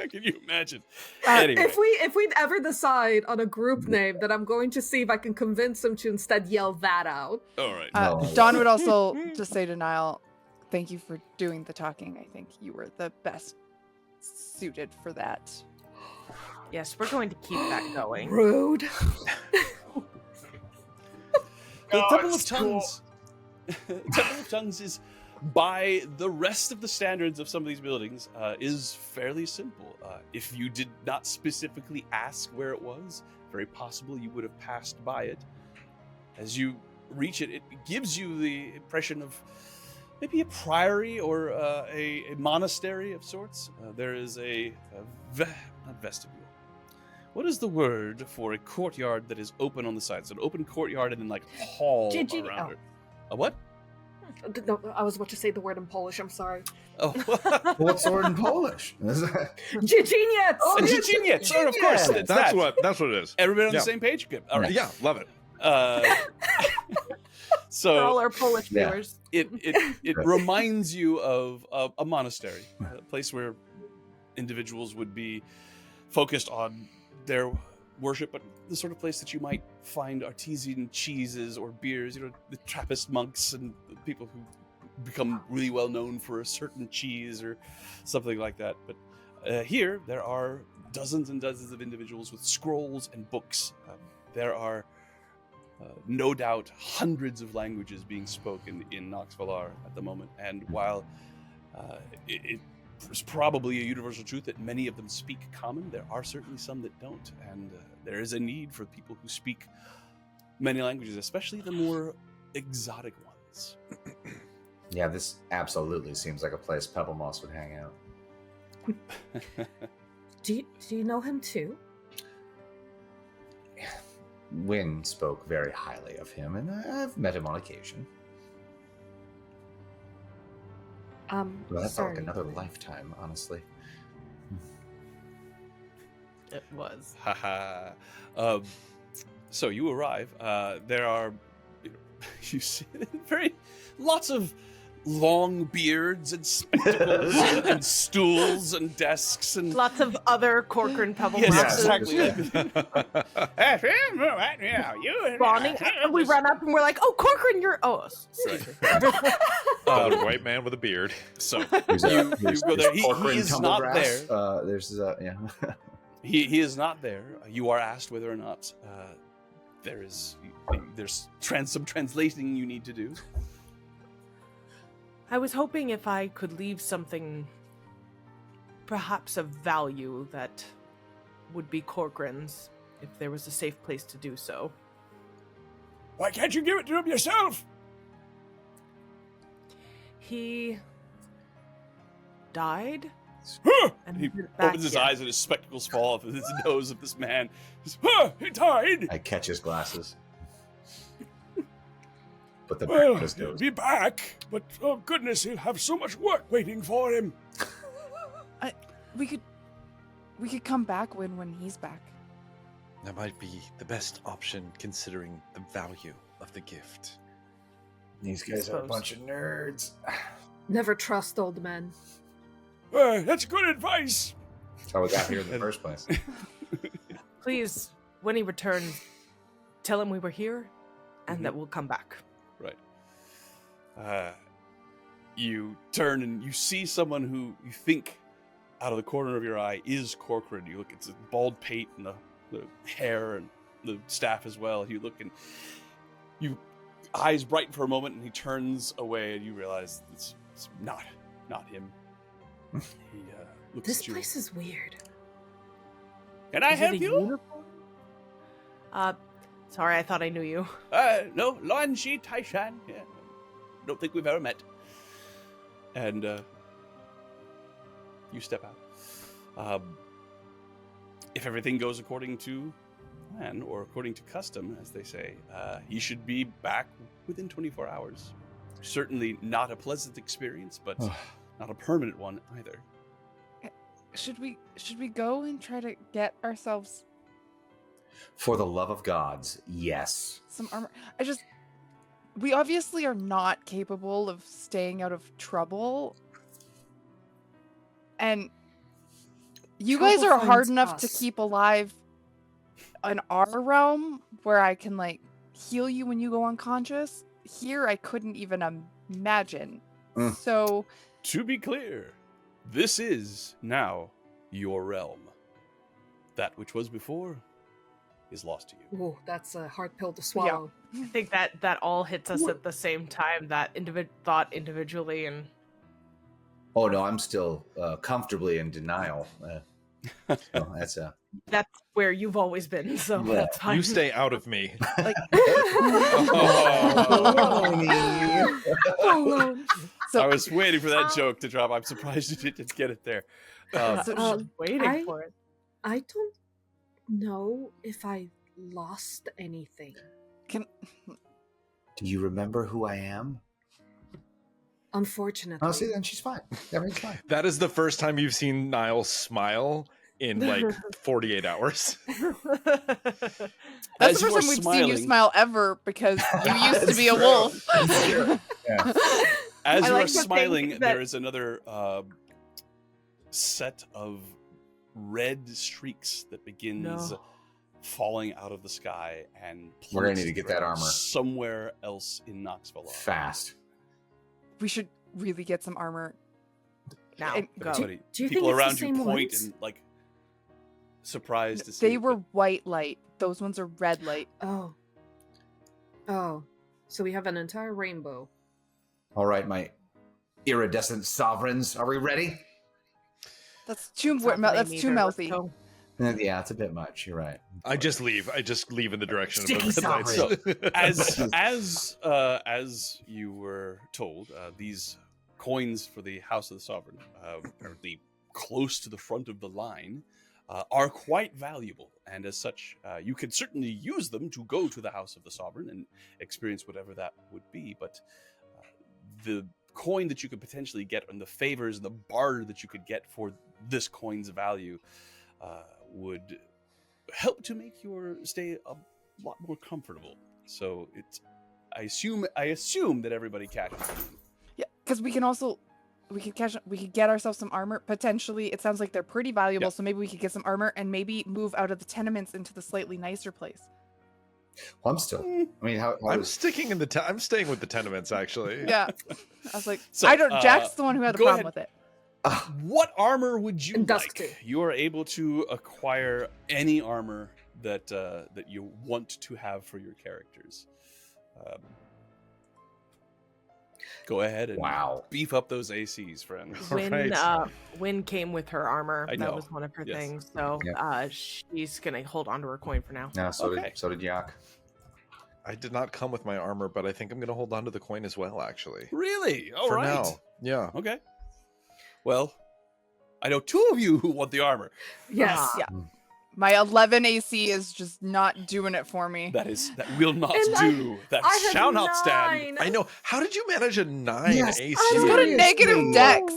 Can you imagine? Anyway. If we'd ever decide on a group name, then I'm going to see if I can convince him to instead yell that out. All right. Dawn would also just say to Niall, thank you for doing the talking. I think you were the best suited for that. Yes, we're going to keep that going. Rude. The Temple of Tongues. Temple of Tongues is, by the rest of the standards of some of these buildings, is fairly simple. If you did not specifically ask where it was, very possible you would have passed by it. As you reach it, it gives you the impression of maybe a priory or a monastery of sorts. There is not vestibule. What is the word for a courtyard that is open on the sides? So an open courtyard and then like a hall around it. A what? No, I was about to say the word in Polish. I'm sorry. Oh, What's the word in Polish? Dziedziniec! oh, Dziedziniec! Sure, of course. It's That's that. what it is. Everybody on Yeah. the same page? Good. All right. Yeah, love it. So For all our Polish Yeah. viewers. it reminds you of a monastery, a place where individuals would be focused on their worship, but the sort of place that you might find artesian cheeses or beers, the Trappist monks and people who become really well known for a certain cheese or something like that. But here, there are dozens and dozens of individuals with scrolls and books. There are no doubt hundreds of languages being spoken in Nox Valar at the moment, and while it's probably a universal truth that many of them speak common, there are certainly some that don't, and there is a need for people who speak many languages, especially the more exotic ones. Yeah, this absolutely seems like a place Pebble Moss would hang out. Do you know him too? Wynn spoke very highly of him, and I've met him on occasion. Well, that felt sorry. like another lifetime, honestly. It was. Haha. So you arrive. There are, you see, lots of long beards and spectacles and stools and desks and Lots of other Corcoran pebble yes, boxes. exactly. Spawning. And we run up and we're like, "Oh, Corcoran, you're seriously." A white man with a beard. So There's you go there. He is not Tumblegrass. there. There's yeah. He is not there. You are asked whether or not there's some translating you need to do. I was hoping if I could leave something, perhaps of value, that would be Corcoran's, if there was a safe place to do so. Why can't you give it to him yourself? He died? And He went back opens his here. eyes and his spectacles fall off of his nose of this man. He died. I catch his glasses. But the Well, breakfast he'll goes. be back, but oh goodness, he'll have so much work waiting for him. We could come back when he's back. That might be the best option considering the value of the gift. These guys are a bunch of nerds. Never trust old men. That's good advice. That's how we got here in the first place. Please, when he returns, tell him we were here and that we'll come back. Right. You turn and you see someone who you think, out of the corner of your eye, is Corcoran. You look, it's a bald pate and the hair and the staff as well. You look and you eyes brighten for a moment, and he turns away, and you realize it's not him. He looks This at you. place is weird. Can I Is it help a you? uniform? Sorry, I thought I knew you. No, Lanshi Taishan. Yeah, don't think we've ever met. And you step out. If everything goes according to plan, or according to custom, as they say, he should be back within 24 hours. Certainly not a pleasant experience, but not a permanent one either. Should we go and try to get ourselves For the love of gods, yes. some armor? We obviously are not capable of staying out of trouble. And you guys Trouble are hard finds enough to us. keep alive in our realm where I can like heal you when you go unconscious. Here I couldn't even imagine. Mm. So To be clear, this is now your realm. That which was before is lost to you. Ooh, that's a hard pill to swallow. I think that all hits us at the same time. That thought individually, and Oh no, I'm still comfortably in denial. So that's that's where you've always been. So Yeah. that's fine. You stay out of me. like I was waiting for that joke to drop. I'm surprised you didn't get it there. So just waiting for it. I don't know if I lost anything. Do you remember who I am? Unfortunately. Oh, see, then she's fine. Everything's fine. That is the first time you've seen Niall smile in like 48 hours. that's As the you first are time we've seen smiling- you smile ever because you used to be a It's wolf. true. Yeah. As I you like are to think smiling, that- there is another set of red streaks that begins falling out of the sky and We're gonna plummets need to get the that ground armor. somewhere else in Knoxville. Fast. We should really get some armor. Now And go. Everybody, Do you people think it's the around you same point ones? and like surprised to see. They it, were but white light. Those ones are red light. Oh. Oh. So we have an entire rainbow. All right, my iridescent sovereigns. Are we ready? That's too It's not that's lame too either. Let's mouthy. go. Yeah, it's a bit much. You're right. I just leave in the direction Sticky of the red sovereign. lights. as you were told, these coins for the House of the Sovereign, apparently close to the front of the line, are quite valuable, and as such, you could certainly use them to go to the House of the Sovereign and experience whatever that would be. But the coin that you could potentially get, and the favors, and the barter that you could get for this coin's value, would help to make your stay a lot more comfortable. So I assume that everybody catches them. Yeah, because we could get ourselves some armor. Potentially, it sounds like they're pretty valuable. Yeah. So maybe we could get some armor and maybe move out of the tenements into the slightly nicer place. Well, I'm still. I mean, how I'm sticking in I'm staying with the tenements actually. Yeah, I was like, So, I don't. Jack's the one who had the go problem ahead. with it. What armor would you And Dusk like? too. You are able to acquire any armor that that you want to have for your characters. Go ahead and Wow. beef up those ACs, friends. Right. Wynn came with her armor. I know. That was one of her Yes. things. So Yep. she's gonna hold on to her coin for now. No, so Okay. did Yak. I did not come with my armor, but I think I'm going to hold on to the coin as well, actually. Really? All For right. now. Yeah. Okay. Well, I know two of you who want the armor. Yes. Ah. Yeah. My 11 AC is just not doing it for me. That will not And do. That I have shall not stand. 9. I know. How did you manage a 9 Yes, AC? She's got a Seriously. negative dex.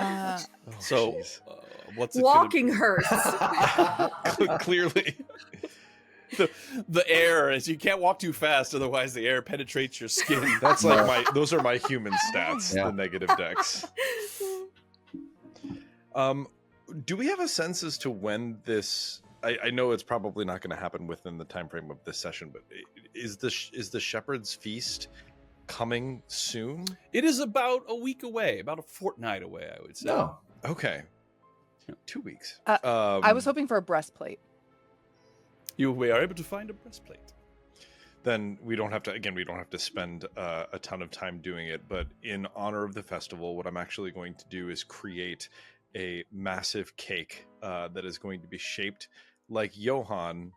Oh, So, jeez. what's it Walking gonna hurts. Clearly. the air, as you can't walk too fast, otherwise the air penetrates your skin. That's like those are my human stats, Yeah. the negative dex. Do we have a sense as to when this I know it's probably not going to happen within the time frame of this session, but is the Shepherd's Feast coming soon? It is about a week away, about a fortnight away, I would say. No. Okay. 2 weeks. I was hoping for a breastplate. You are able to find a breastplate. Then we don't have to spend a ton of time doing it, but in honor of the festival, what I'm actually going to do is create a massive cake that is going to be shaped like Johann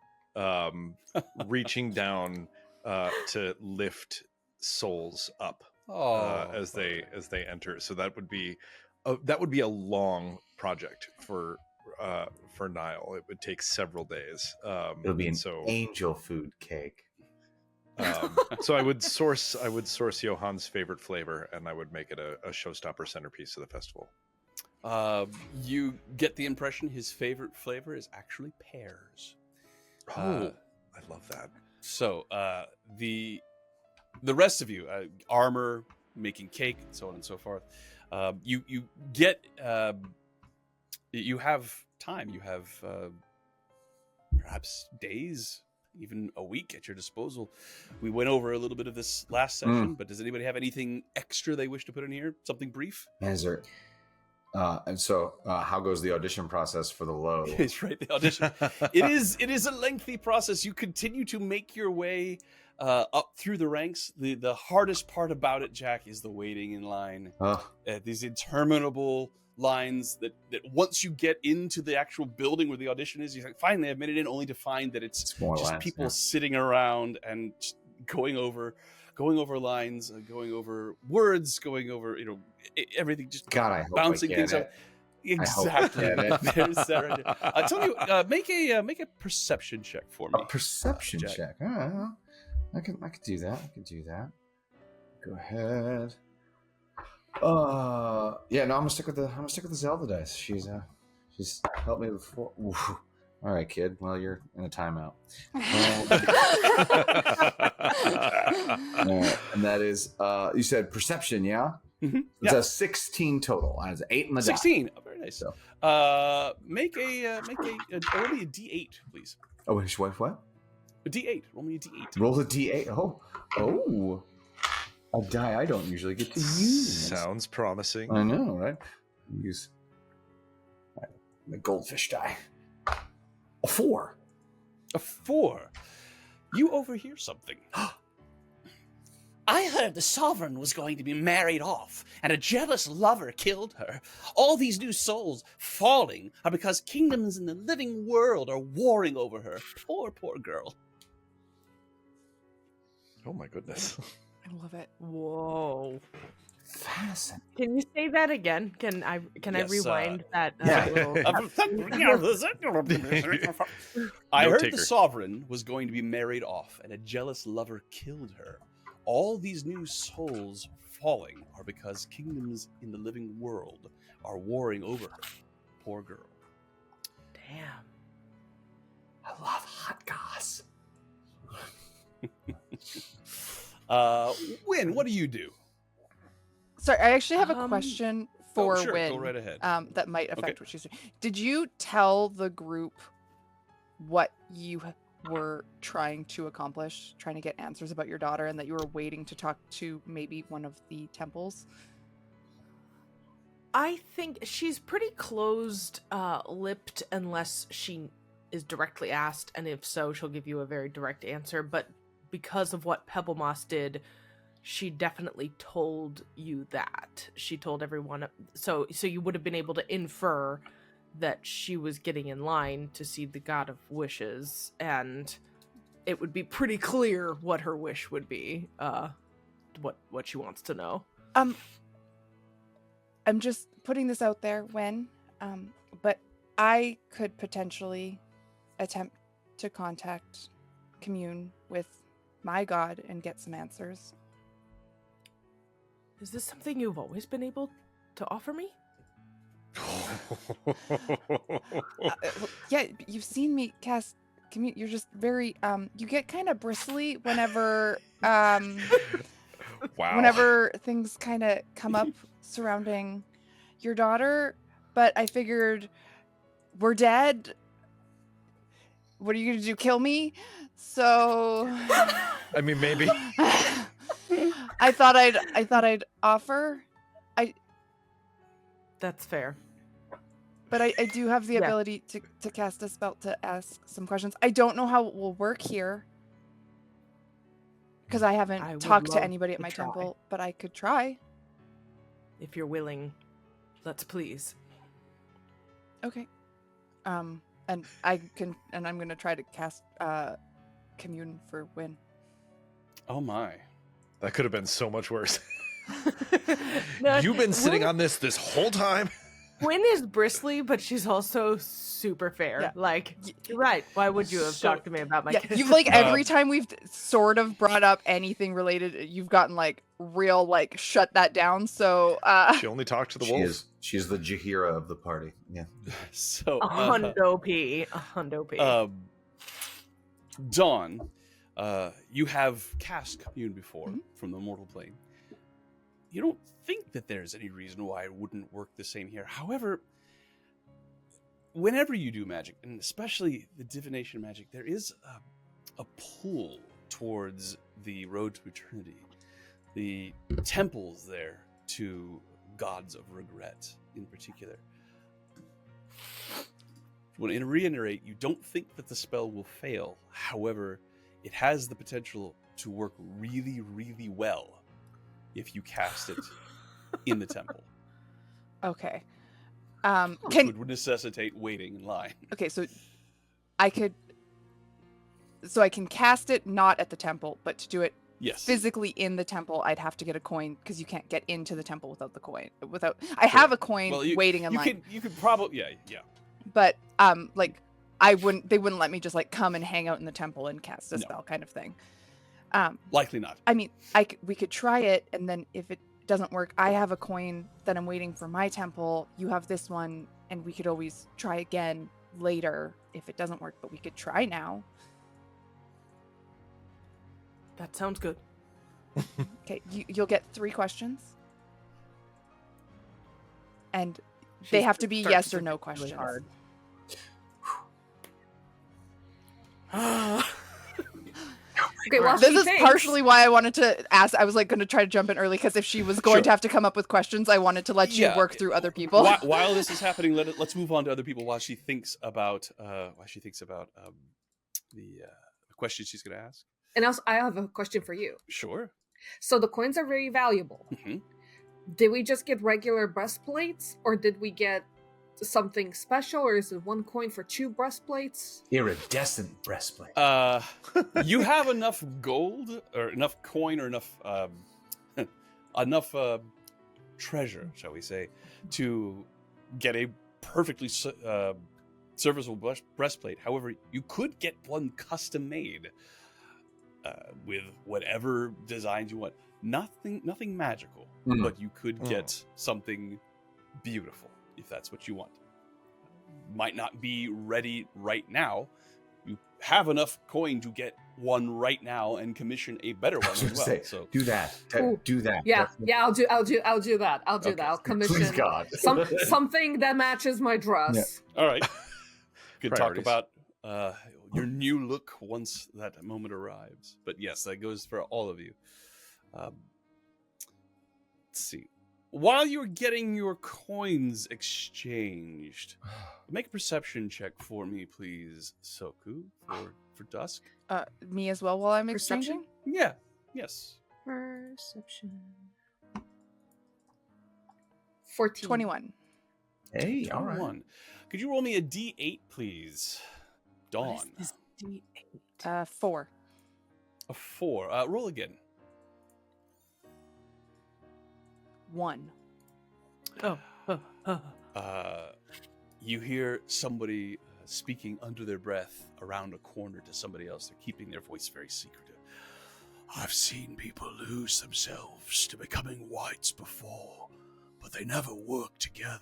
reaching down to lift souls up as they enter. So that would be a long project for Niall, it would take several days. It'll be an so angel food cake. so I would source Johan's favorite flavor, and I would make it a showstopper centerpiece of the festival. You get the impression his favorite flavor is actually pears. I love that. So the rest of you, armor, making cake, and so on and so forth. You get you have time. You have perhaps days, even a week at your disposal. We went over a little bit of this last session, but does anybody have anything extra they wish to put in here? Something brief? Is there? And so, how goes the audition process for the low? It's right. The audition. It is a lengthy process. You continue to make your way up through the ranks. The hardest part about it, Jack, is the waiting in line. These interminable lines that once you get into the actual building where the audition is, you think, finally I've made it in, only to find that it's more just lines, people sitting around and just going over lines, going over words, going over everything, just God, I hope bouncing I get things it. up. Exactly. There's that right there. Tony, make a perception check for me. A perception Jack. check. I can do that. Go ahead. Yeah, no, I'm gonna stick with the Zelda dice. She's helped me before. Oof. All right, kid. Well, you're in a timeout. And that is, you said perception, yeah? Mm-hmm. It's a 16 total. That's 8 in the 16. die. Oh, very nice. So. Make a roll me a D8, please. Oh, what? A D8. Roll me a D8. Roll a D8. Oh. A die I don't usually get to use. Sounds promising. I know, right? Use the goldfish die. A 4. A 4. You overhear something. I heard the Sovereign was going to be married off, and a jealous lover killed her. All these new souls falling are because kingdoms in the living world are warring over her. Poor girl. Oh my goodness. I love it. Whoa. Fascinating. Can you say that again? Can I rewind that? Yeah. Little... I heard taker. the Sovereign was going to be married off, and a jealous lover killed her. All these new souls falling are because kingdoms in the living world are warring over her. Poor girl. Damn. I love hot goss. Wynn, what do you do? Sorry, I actually have a question for sure, Wynn. go right ahead. That might affect Okay. what she's doing. Did you tell the group what you were trying to accomplish, trying to get answers about your daughter, and that you were waiting to talk to maybe one of the temples? I think she's pretty closed-lipped unless she is directly asked, and if so, she'll give you a very direct answer. But because of what Pebble Moss did, she definitely told you that. She told everyone, so you would have been able to infer that she was getting in line to see the God of Wishes, and it would be pretty clear what her wish would be, what she wants to know. I'm just putting this out there, Wynn, but I could potentially attempt to commune with my god and get some answers. Is this something you've always been able to offer me? Yeah, you've seen me cast commune. You're just very you get kind of bristly whenever Wow. whenever things kind of come up surrounding your daughter, but I figured we're dead. What are you gonna do, kill me? So I mean, maybe. I thought I'd offer. That's fair. But I do have the Yeah. ability to cast a spell to ask some questions. I don't know how it will work here, because I haven't I would talked to love anybody at to my try. temple, but I could try. If you're willing, let's please. Okay. And I'm gonna try to cast commune for Wynn. Oh my. That could have been so much worse. No, You've been sitting Wynn- on this whole time. Wynn is bristly, but she's also super fair. Yeah. Like, you're right. Why would you have talked to me about my kids? You've like every time we've sort of brought up anything related, you've gotten like real like shut that down. So She only talked to the wolf. She is the Jahira of the party. Yeah. So a hundo P. A hundo P. Dawn, you have cast commune before from the mortal plane. You don't think that there's any reason why it wouldn't work the same here. However, whenever you do magic, and especially the divination magic, there is a pull towards the road to eternity. The temples there to gods of regret in particular. I want to reiterate, you don't think that the spell will fail. However, it has the potential to work really, really well if you cast it in the temple. okay. Which would necessitate waiting in line. Okay, so I can cast it not at the temple, but to do it Yes. physically in the temple, I'd have to get a coin because you can't get into the temple without the coin. I have a coin waiting in line. You could probably yeah. But like they wouldn't let me just like come and hang out in the temple and cast a spell kind of thing. Likely not. I mean, we could try it, and then if it doesn't work, I have a coin that I'm waiting for my temple. You have this one, and we could always try again later if it doesn't work. But we could try now. That sounds good. Okay, you'll get 3 questions, and they have to be yes or no questions. Hard. Okay, well, This is partially why I wanted to ask. I was like going to try to jump in early because if she was going to have to come up with questions, I wanted to let you work through other people. While this is happening, let's move on to other people while she thinks about the question she's going to ask. And also, I have a question for you. Sure. So the coins are very valuable. Mm-hmm. Did we just get regular breastplates, or did we get something special, or is it 1 coin for 2 breastplates? Iridescent breastplate. You have enough gold, or enough coin, or enough treasure, shall we say, to get a perfectly serviceable breastplate. However, you could get one custom made with whatever designs you want. Nothing magical, but you could get something beautiful if that's what you want. Might not be ready right now. You have enough coin to get one right now and commission a better one as well. So do that. Do that. Yeah, I'll do that. I'll commission Please God. something that matches my dress. all right. Could talk Priorities. about your new look once that moment arrives. But yes, that goes for all of you. Let's see. While you're getting your coins exchanged, make a perception check for me, please, Soku, for Dusk. Me as well while I'm Perception? exchanging? Yeah. Yes. Perception. 14. 21. Hey, all right. 21. Could you roll me a D8, please? Dawn. What is this D8? 4. A 4. Roll again. 1. You hear somebody speaking under their breath around a corner to somebody else. They're keeping their voice very secretive. I've seen people lose themselves to becoming whites before, but they never work together.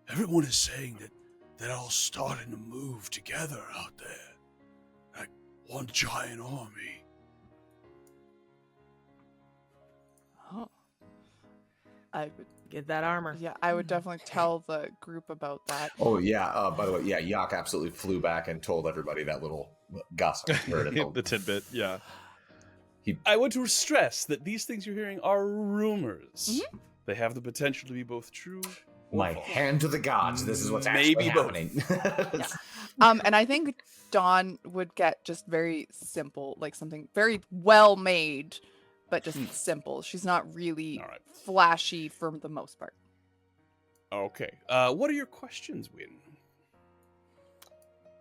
Everyone is saying that they're all starting to move together out there, like one giant army. Oh. I would, Get that armor. yeah, I would definitely tell the group about that. Oh yeah. By the way, yeah, Yak absolutely flew back and told everybody that little gossip heard in The tidbit, yeah. I want to stress that these things you're hearing are rumors. Mhm. They have the potential to be both true or my false. hand to the gods. This is what's Maybe actually both. happening. And I think Dawn would get just very simple, like something very well made, but just simple. She's not really All right. flashy for the most part. Okay. What are your questions, Wynn?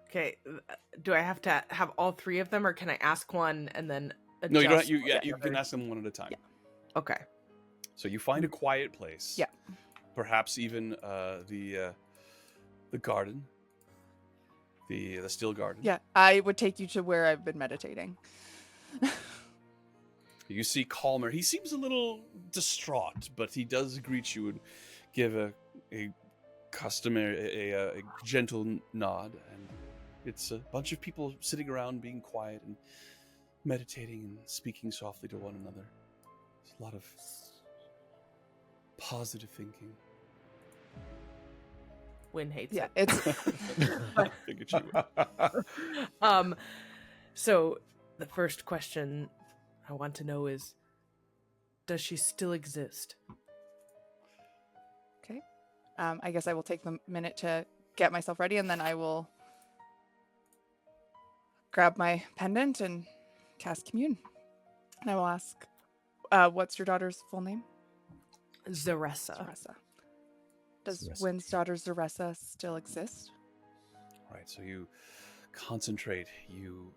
Okay, do I have to have all 3 of them, or can I ask one and then adjust? No, you don't. what You the can other- ask them one at a time. Yeah. Okay. So you find a quiet place. Yeah. perhaps even the garden, the still garden. Yeah, I would take you to where I've been meditating. You see Calmer. He seems a little distraught, but he does greet you and give a customary, a gentle nod. And it's a bunch of people sitting around being quiet and meditating and speaking softly to one another. There's a lot of positive thinking. Wynn hates Yeah, it. it's Figured you would. So the first question I want to know is, does she still exist? okay. I guess I will take the minute to get myself ready, and then I will grab my pendant and cast commune. And I will ask, what's your daughter's full name? Zaressa. Zaressa. Does Zaressa. Wynn's daughter Zaressa still exist? All right, so you concentrate, you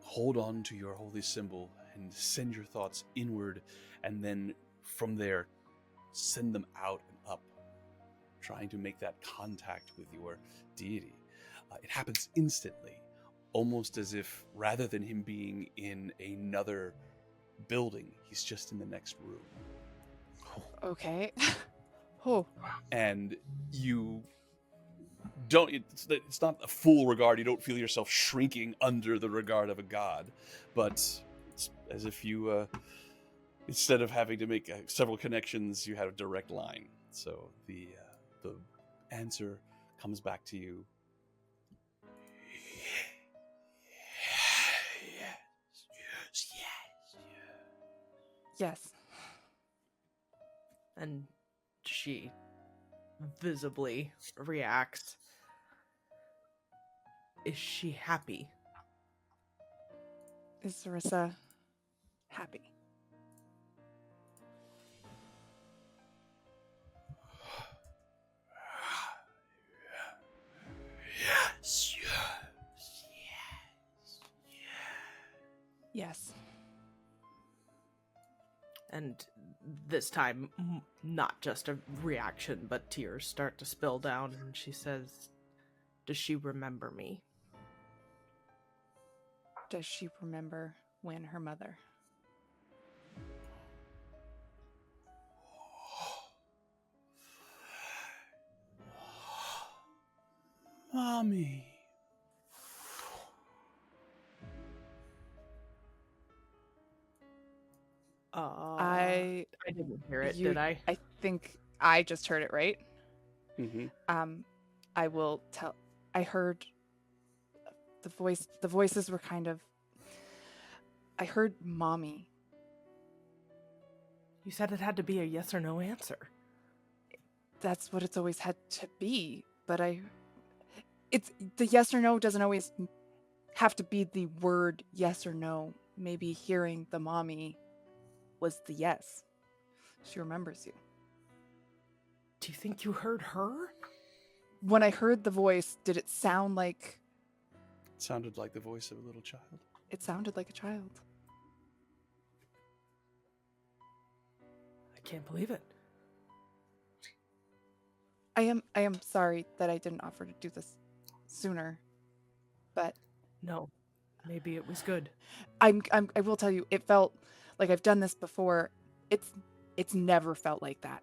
hold on to your holy symbol and send your thoughts inward, and then from there, send them out and up, trying to make that contact with your deity. It happens instantly, almost as if rather than him being in another building, he's just in the next room. Okay. Oh, And you don't, it's not a full regard, you don't feel yourself shrinking under the regard of a god, but it's as if you instead of having to make several connections, you had a direct line. So the answer comes back to you. yes. And she visibly reacts. Is she happy? Is Zaressa happy? Yes. And this time, not just a reaction, but tears start to spill down, and she says, does she remember me? Does she remember Wynn, her mother? Mommy. I didn't hear it, did I? I think I just heard it right. Mm-hmm. I will tell. I heard the voice. The voices were kind of. I heard mommy. You said it had to be a yes or no answer. That's what it's always had to be. But it's the yes or no doesn't always have to be the word yes or no. Maybe hearing the mommy was the yes. She remembers you. Do you think you heard her? When I heard the voice, did it sound like... It sounded like the voice of a little child. It sounded like a child. I can't believe it. I am sorry that I didn't offer to do this sooner, but No, maybe it was good. I will tell you, it felt like I've done this before. It's never felt like that.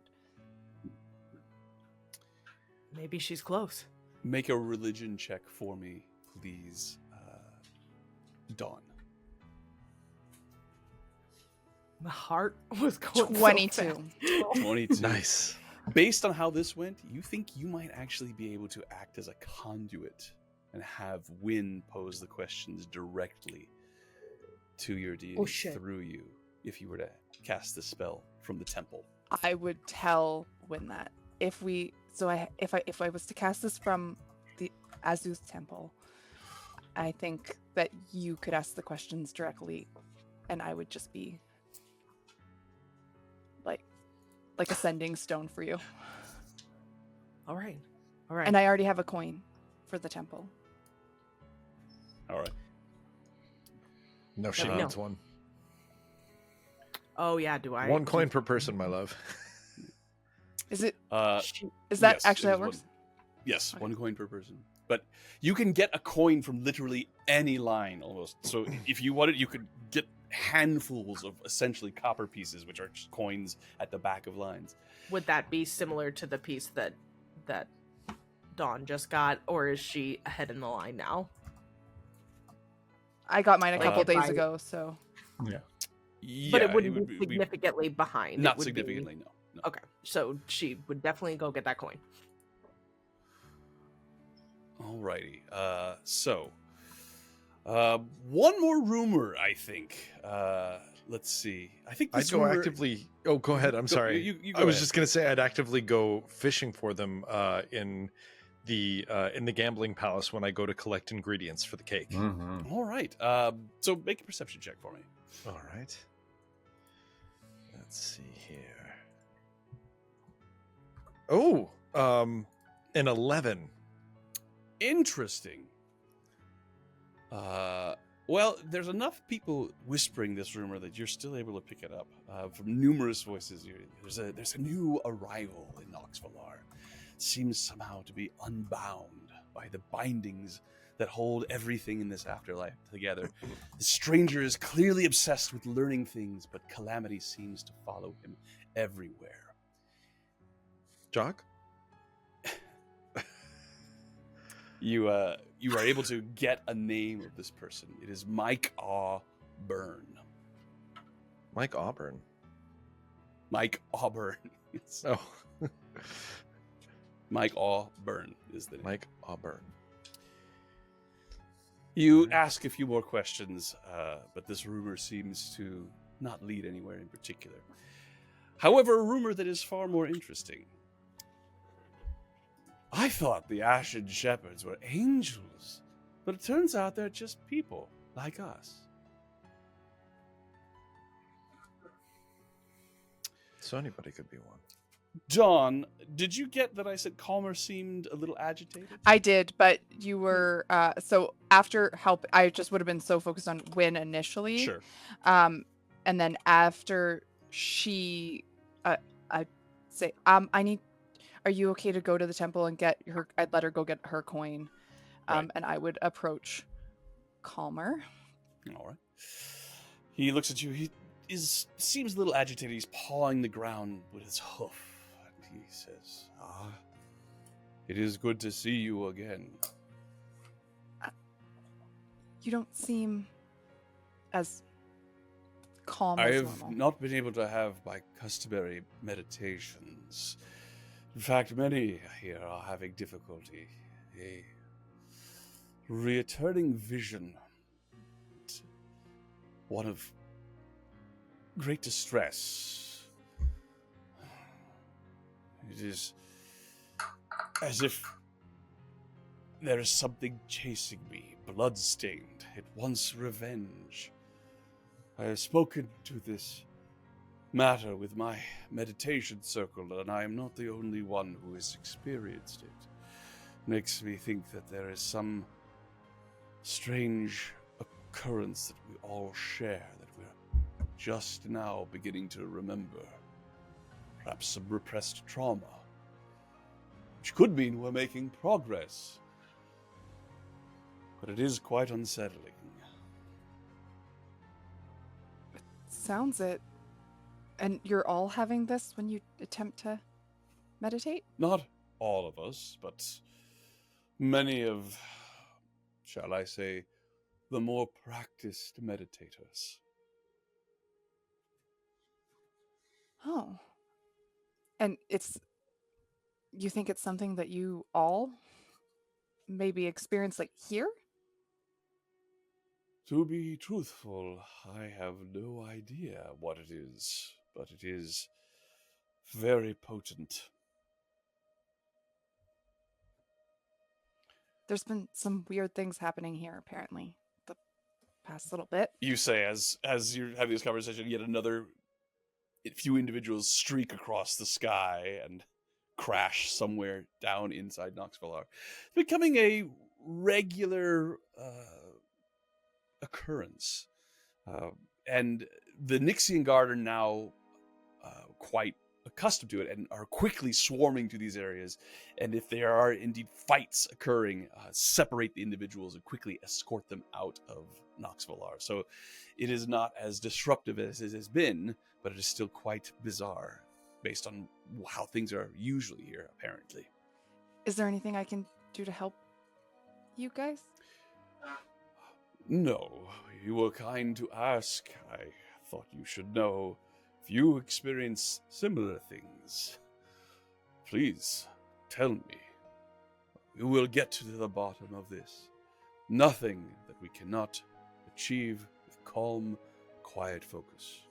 Maybe she's close. Make a religion check for me, please, Dawn. My heart was going 22. so fast. 22. Nice. Based on how this went, you think you might actually be able to act as a conduit and have Wynn pose the questions directly to your deity Oh, shit. through you if you were to cast the spell from the temple. I would tell Wynn that if I was to cast this from the Azuth temple, I think that you could ask the questions directly, and I would just be like a sending stone for you. All right. All right. And I already have a coin for the temple. All right. No, she No. needs one. Oh, yeah, do I? One coin per person, my love. Is it? Uh, Is that yes, actually it how is it works? one. Yes, Okay. 1 coin per person. But you can get a coin from literally any line almost. So if you wanted, you could get handfuls of essentially copper pieces, which are just coins at the back of lines. Would that be similar to the piece that Dawn just got, or is she ahead in the line now? I got mine a couple Uh, days by- ago, so Yeah. Yeah, But it wouldn't would be significantly behind. not It would be- significantly, no. Okay, so she would definitely go get that coin. Alrighty. One more rumor, I think. Let's see. I think I'd this go rumor... actively. Oh, go ahead. I'm sorry. You I go was ahead. just gonna say I'd actively go fishing for them in the gambling palace when I go to collect ingredients for the cake. Mm-hmm. All right. So make a perception check for me. All right. Let's see here. Oh, an 11. Interesting. Well, there's enough people whispering this rumor that you're still able to pick it up from numerous voices. There's a new arrival in Noxvalar. Seems somehow to be unbound by the bindings that hold everything in this afterlife together. The stranger is clearly obsessed with learning things, but calamity seems to follow him everywhere. Jock? You are able to get a name of this person. It is Mike Auburn. Mike Auburn. Mike Auburn. It's Oh, Mike Auburn is the name. Mike Auburn. You ask a few more questions, but this rumor seems to not lead anywhere in particular. However, a rumor that is far more interesting. I thought the Ashen Shepherds were angels, but it turns out they're just people like us. So anybody could be one. John, did you get that I said Calmer seemed a little agitated? I did, but you were so after help. I just would have been so focused on Wynn initially. Sure. And then after she, I say, I need. Are you okay to go to the temple and get her? I'd let her go get her coin, Right. and I would approach Calmer. All right. He looks at you. He seems a little agitated. He's pawing the ground with his hoof. And he says, it is good to see you again. You don't seem as calm I as have normal. not been able to have my customary meditations. In fact, many here are having difficulty. A returning vision. One of great distress. It is as if there is something chasing me, blood-stained. It wants revenge. I have spoken to this matter with my meditation circle, and I am not the only one who has experienced it. Makes me think that there is some strange occurrence that we all share, that we're just now beginning to remember. Perhaps some repressed trauma, which could mean we're making progress. But it is quite unsettling. Sounds it. And you're all having this when you attempt to meditate? Not all of us, but many of, shall I say, the more practiced meditators. Oh. And you think it's something that you all maybe experience like here? To be truthful, I have no idea what it is, but it is very potent. There's been some weird things happening here, apparently, the past little bit. You say as you're having this conversation, yet another few individuals streak across the sky and crash somewhere down inside Noxvalar, becoming a regular occurrence. And the Nixian Guard are now quite accustomed to it and are quickly swarming to these areas. And if there are indeed fights occurring, separate the individuals and quickly escort them out of Nox Valar. So it is not as disruptive as it has been, but it is still quite bizarre based on how things are usually here, apparently. Is there anything I can do to help you guys? No, you were kind to ask. I thought you should know. If you experience similar things, please tell me. We will get to the bottom of this. Nothing that we cannot achieve with calm, quiet focus.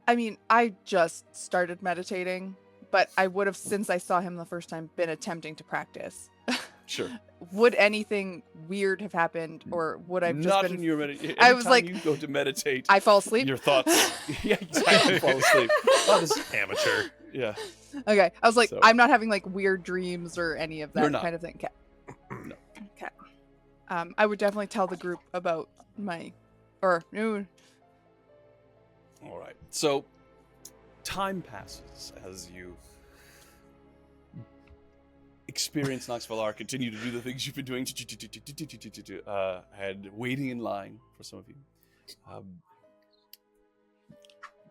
I mean, I just started meditating, but I would have, since I saw him the first time, been attempting to practice. Sure. Would anything weird have happened, or would I just Not been... in your meditation. I was like, you go to meditate, I fall asleep? your thoughts. Yeah, exactly. Fall asleep. That is Amateur. Yeah. Okay, I was like, So- I'm not having like weird dreams or any of You're that not. kind of thing. Okay. No. Okay. I would definitely tell the group about my, or no, All right. So, time passes as you experience Nox Valar, continue to do the things you've been doing, and waiting in line for some of you.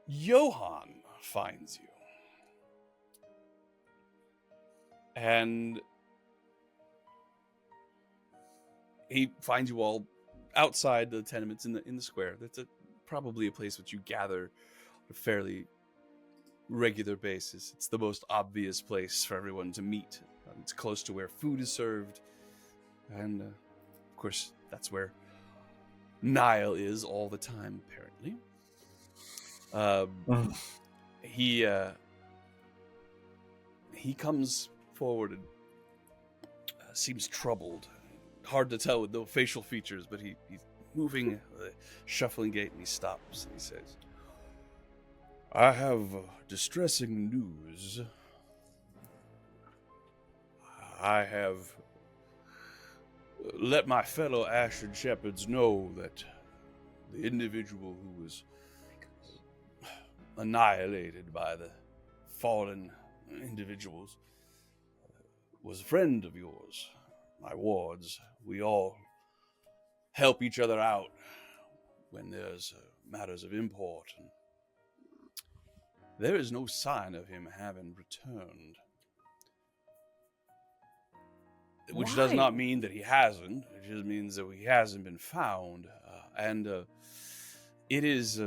Johan finds you. And he finds you all outside the tenements in the square. That's probably a place which you gather on a fairly regular basis. It's the most obvious place for everyone to meet. It's close to where food is served, and of course that's where Niall is all the time. Apparently, he comes forward and seems troubled. Hard to tell with no facial features, but he's moving with a shuffling gait, and he stops and he says, "I have distressing news. I have let my fellow Ashen Shepherds know that the individual who was annihilated by the fallen individuals was a friend of yours, my wards. We all help each other out when there's matters of import, and there is no sign of him having returned. Which does not mean that he hasn't. It just means that he hasn't been found. And it is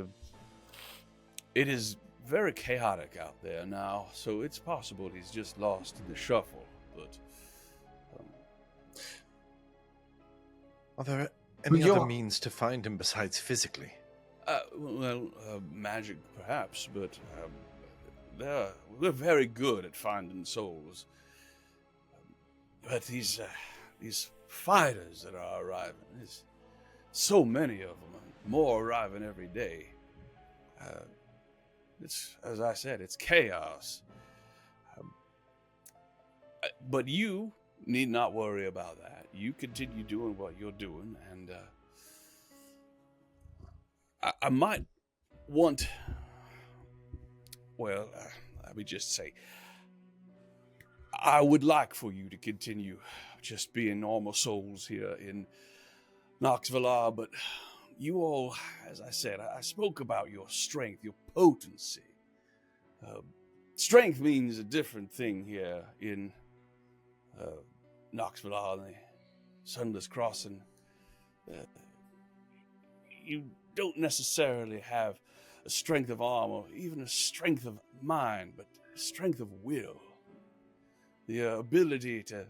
very chaotic out there now, so it's possible he's just lost in the shuffle. But Are there any Well, other means to find him besides physically? Magic perhaps, but we're very good at finding souls. But these fighters that are arriving, there's so many of them, and more arriving every day. It's, as I said, it's chaos. But you need not worry about that. You continue doing what you're doing, and I might want, well, let me just say, I would like for you to continue just being normal souls here in Nox Valar, but you all, as I said, I spoke about your strength, your potency. Strength means a different thing here in Nox Valar and the Sunless Crossing. You don't necessarily have a strength of arm or even a strength of mind, but a strength of will. The ability to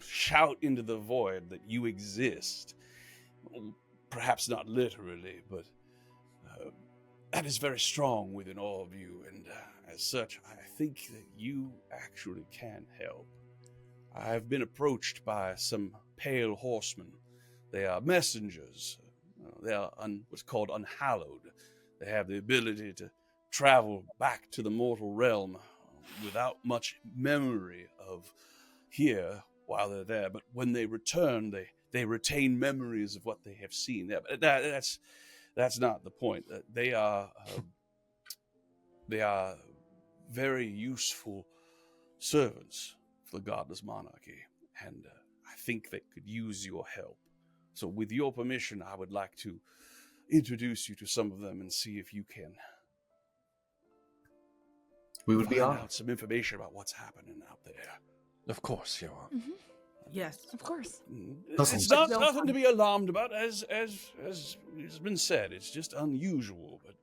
shout into the void that you exist. Perhaps not literally, but that is very strong within all of you, and as such, I think that you actually can help. I have been approached by some pale horsemen. They are messengers. They are what's called unhallowed. They have the ability to travel back to the mortal realm without much memory of here while they're there, but when they return, they retain memories of what they have seen. That's not the point. They are very useful servants for the Godless Monarchy, and I think they could use your help. So with your permission, I would like to introduce you to some of them and see if you can We would be find honored. out some information about what's happening out there. Of course, Johan. Mhm. Yes. Of course. It's not nothing to be alarmed about, as has been said. It's just unusual, but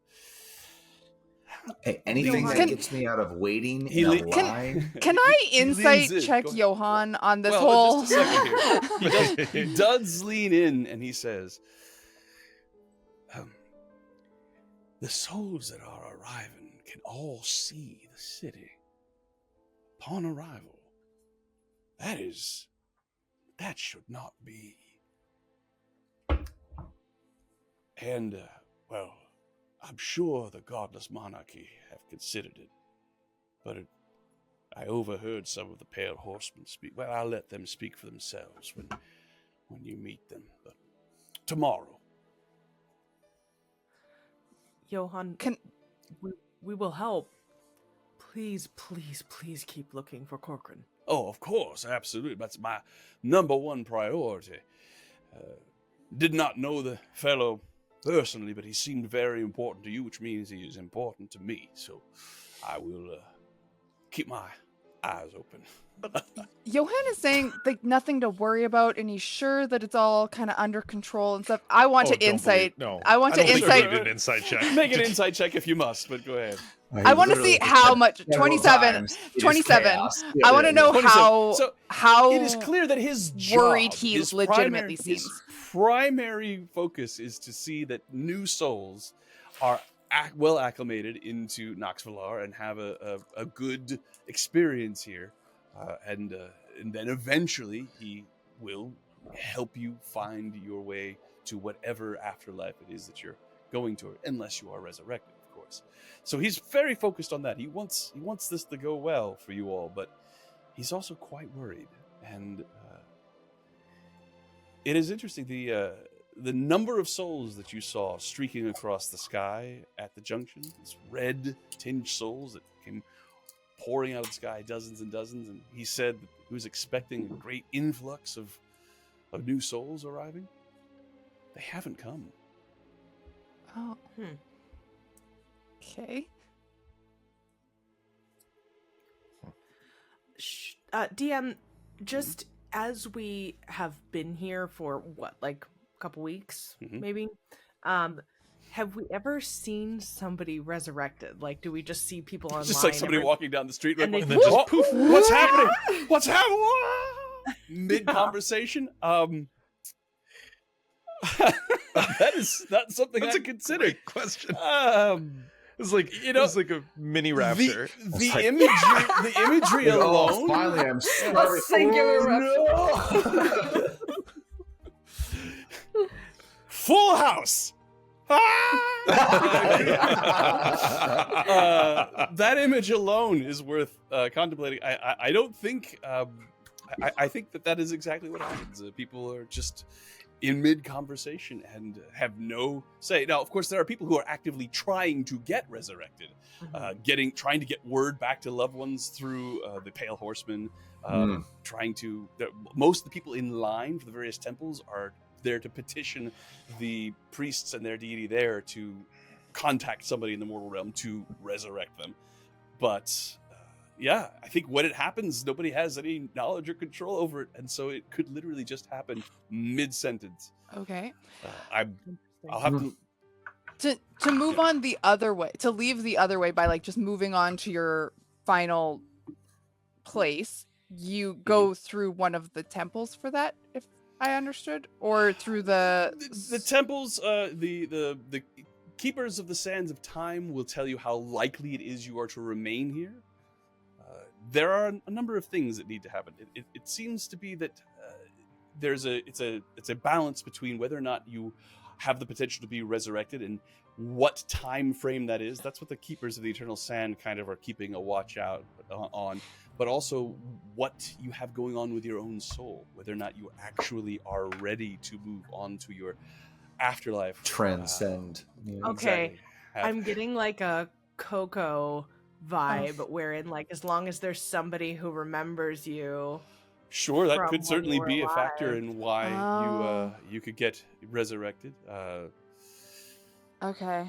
Hey, anything that Can- gets me out of waiting He in a le- line. Can I He leans insight in. check Go ahead. Johan on this Well, whole? just a second here. He does lean in and he says, the souls that are arriving can all see the city upon arrival. That should not be. And, well, I'm sure the Godless Monarchy have considered it, but I overheard some of the Pale Horsemen speak. Well, I'll let them speak for themselves when you meet them, but tomorrow. Johan, Can we will help. Please, please, please keep looking for Corcoran. Oh, of course, absolutely. That's my number one priority. Did not know the fellow personally, but he seemed very important to you, which means he is important to me. So I will keep my eyes open. Johan is saying like nothing to worry about, and he's sure that it's all kind of under control and stuff. I want to insight. I want to don't think insight. you need an insight check. Make an insight check if you must, but go ahead. I want to see how much. 27. 27. I want to know 27. So, how it is clear that his worried job, he his legitimately primary, seems. His primary focus is to see that new souls are well acclimated into Noxvillar and have a good experience here, and then eventually he will help you find your way to whatever afterlife it is that you're going to, unless you are resurrected, of course. So he's very focused on that. He wants this to go well for you all, but he's also quite worried. And it is interesting, the number of souls that you saw streaking across the sky at the junction, these red tinged souls that came pouring out of the sky, dozens and dozens, and he said that he was expecting a great influx of new souls arriving. They haven't come. Oh. Okay. DM, just as we have been here for what, like a couple weeks, maybe, have we ever seen somebody resurrected? Like, do we just see people online? Just like somebody walking down the street, and like, they "What- poof, what's happening? What's happening? Mid conversation. That is not something That's I a considered. great question. It's like, you know, It's like a mini raptor. The imagery alone. Finally, I'm starving. A singular no! Full house. That image alone is worth contemplating. I don't think. I think that is exactly what happens. People are just in mid conversation and have no say. Now, of course, there are people who are actively trying to get resurrected, trying to get word back to loved ones through the Pale Horsemen. Most of the people in line for the various temples are there to petition the priests and their deity there to contact somebody in the mortal realm to resurrect them. But yeah, I think when it happens, nobody has any knowledge or control over it, and so it could literally just happen mid-sentence. Okay. I'll have To move on the other way, to leave the other way by like just moving on to your final place, you go through one of the temples for that, if I understood, or through the temples. The keepers of the sands of time will tell you how likely it is you are to remain here. There are a number of things that need to happen. It seems to be that it's a balance between whether or not you have the potential to be resurrected and what time frame that is. That's what the keepers of the eternal sand kind of are keeping a watch out on, but also what you have going on with your own soul, whether or not you actually are ready to move on to your afterlife. Transcend. Okay, I'm getting like a Coco vibe, wherein like as long as there's somebody who remembers you. Sure, that From could when certainly you were be a factor alive. in why Oh. you could get resurrected. Okay.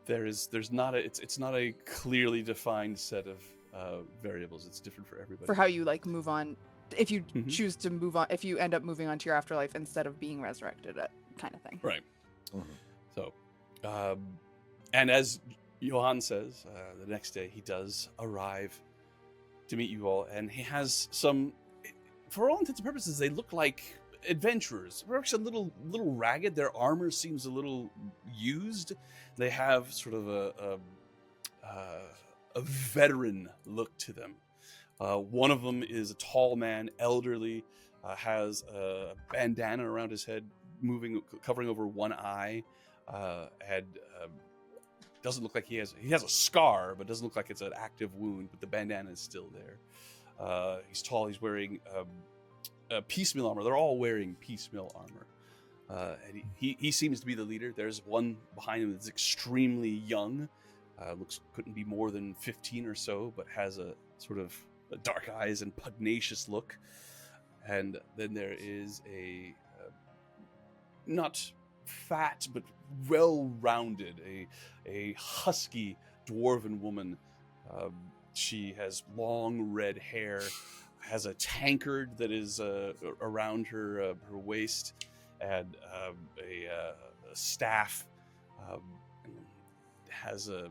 There's not a it's not a clearly defined set of variables. It's different for everybody. For how you like move on, if you Mhm. choose to move on, if you end up moving on to your afterlife instead of being resurrected, kind of thing. Right. Mhm. So, and as Johan says, the next day he does arrive to meet you all, and he has some, for all intents and purposes, they look like adventurers. They're actually a little ragged. Their armor seems a little used. They have sort of a veteran look to them. One of them is a tall man, elderly, has a bandana around his head, covering over one eye, and doesn't look like he has a scar, but doesn't look like it's an active wound. But the bandana is still there. He's tall. He's wearing piecemeal armor. They're all wearing piecemeal armor, and he seems to be the leader. There's one behind him that's extremely young. Couldn't be more than 15 or so, but has a sort of dark eyes and pugnacious look. And then there is a not fat but well-rounded, a husky dwarven woman. She has long red hair, has a tankard that is around her waist, and a staff. Has a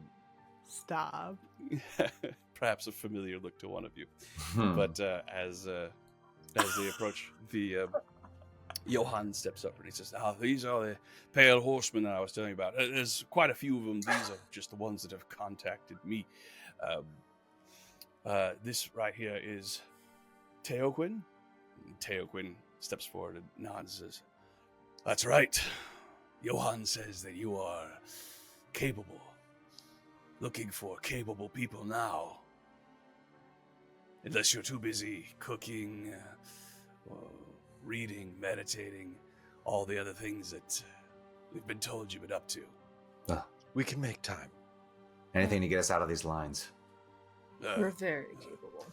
Stop. perhaps a familiar look to one of you. Hmm. But as they approach, the Johan steps up and he says, these are the pale horsemen that I was telling you about. There's quite a few of them. These are just the ones that have contacted me. This right here is Teoquin. Teoquin steps forward and nods and says, that's right. Johan says that you are capable. Looking for capable people now. Unless you're too busy cooking, or reading, meditating, all the other things that we've been told you've been up to. We can make time. Anything to get us out of these lines. We're very capable.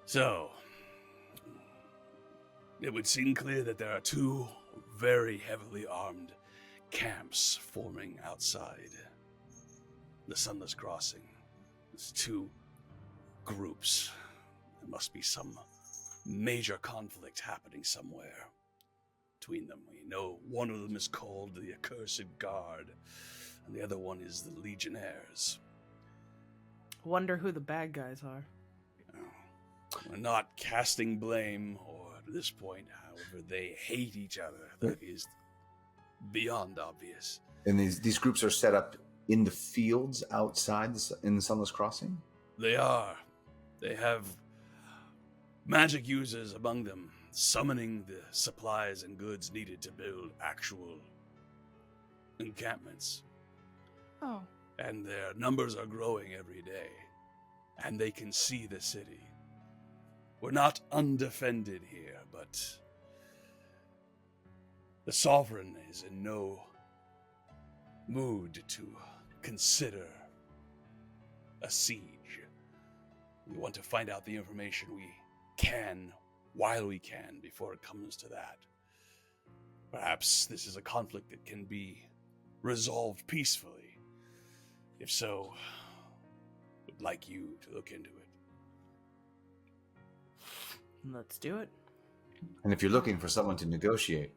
So, it would seem clear that there are two very heavily armed camps forming outside the Sunless Crossing. There's two groups. There must be some major conflict happening somewhere between them. We know one of them is called the Accursed Guard, and the other one is the Legionnaires. Wonder who the bad guys are. We're not casting blame, or at this point, however, they hate each other. That is beyond obvious. And these groups are set up in the fields outside in the Sunless Crossing? They are. They have magic users among them, summoning the supplies and goods needed to build actual encampments. Oh. And their numbers are growing every day, and they can see the city. We're not undefended here, but the Sovereign is in no mood to consider a siege. We want to find out the information we can while we can before it comes to that. Perhaps this is a conflict that can be resolved peacefully. If so, would like you to look into it. Let's do it. And if you're looking for someone to negotiate,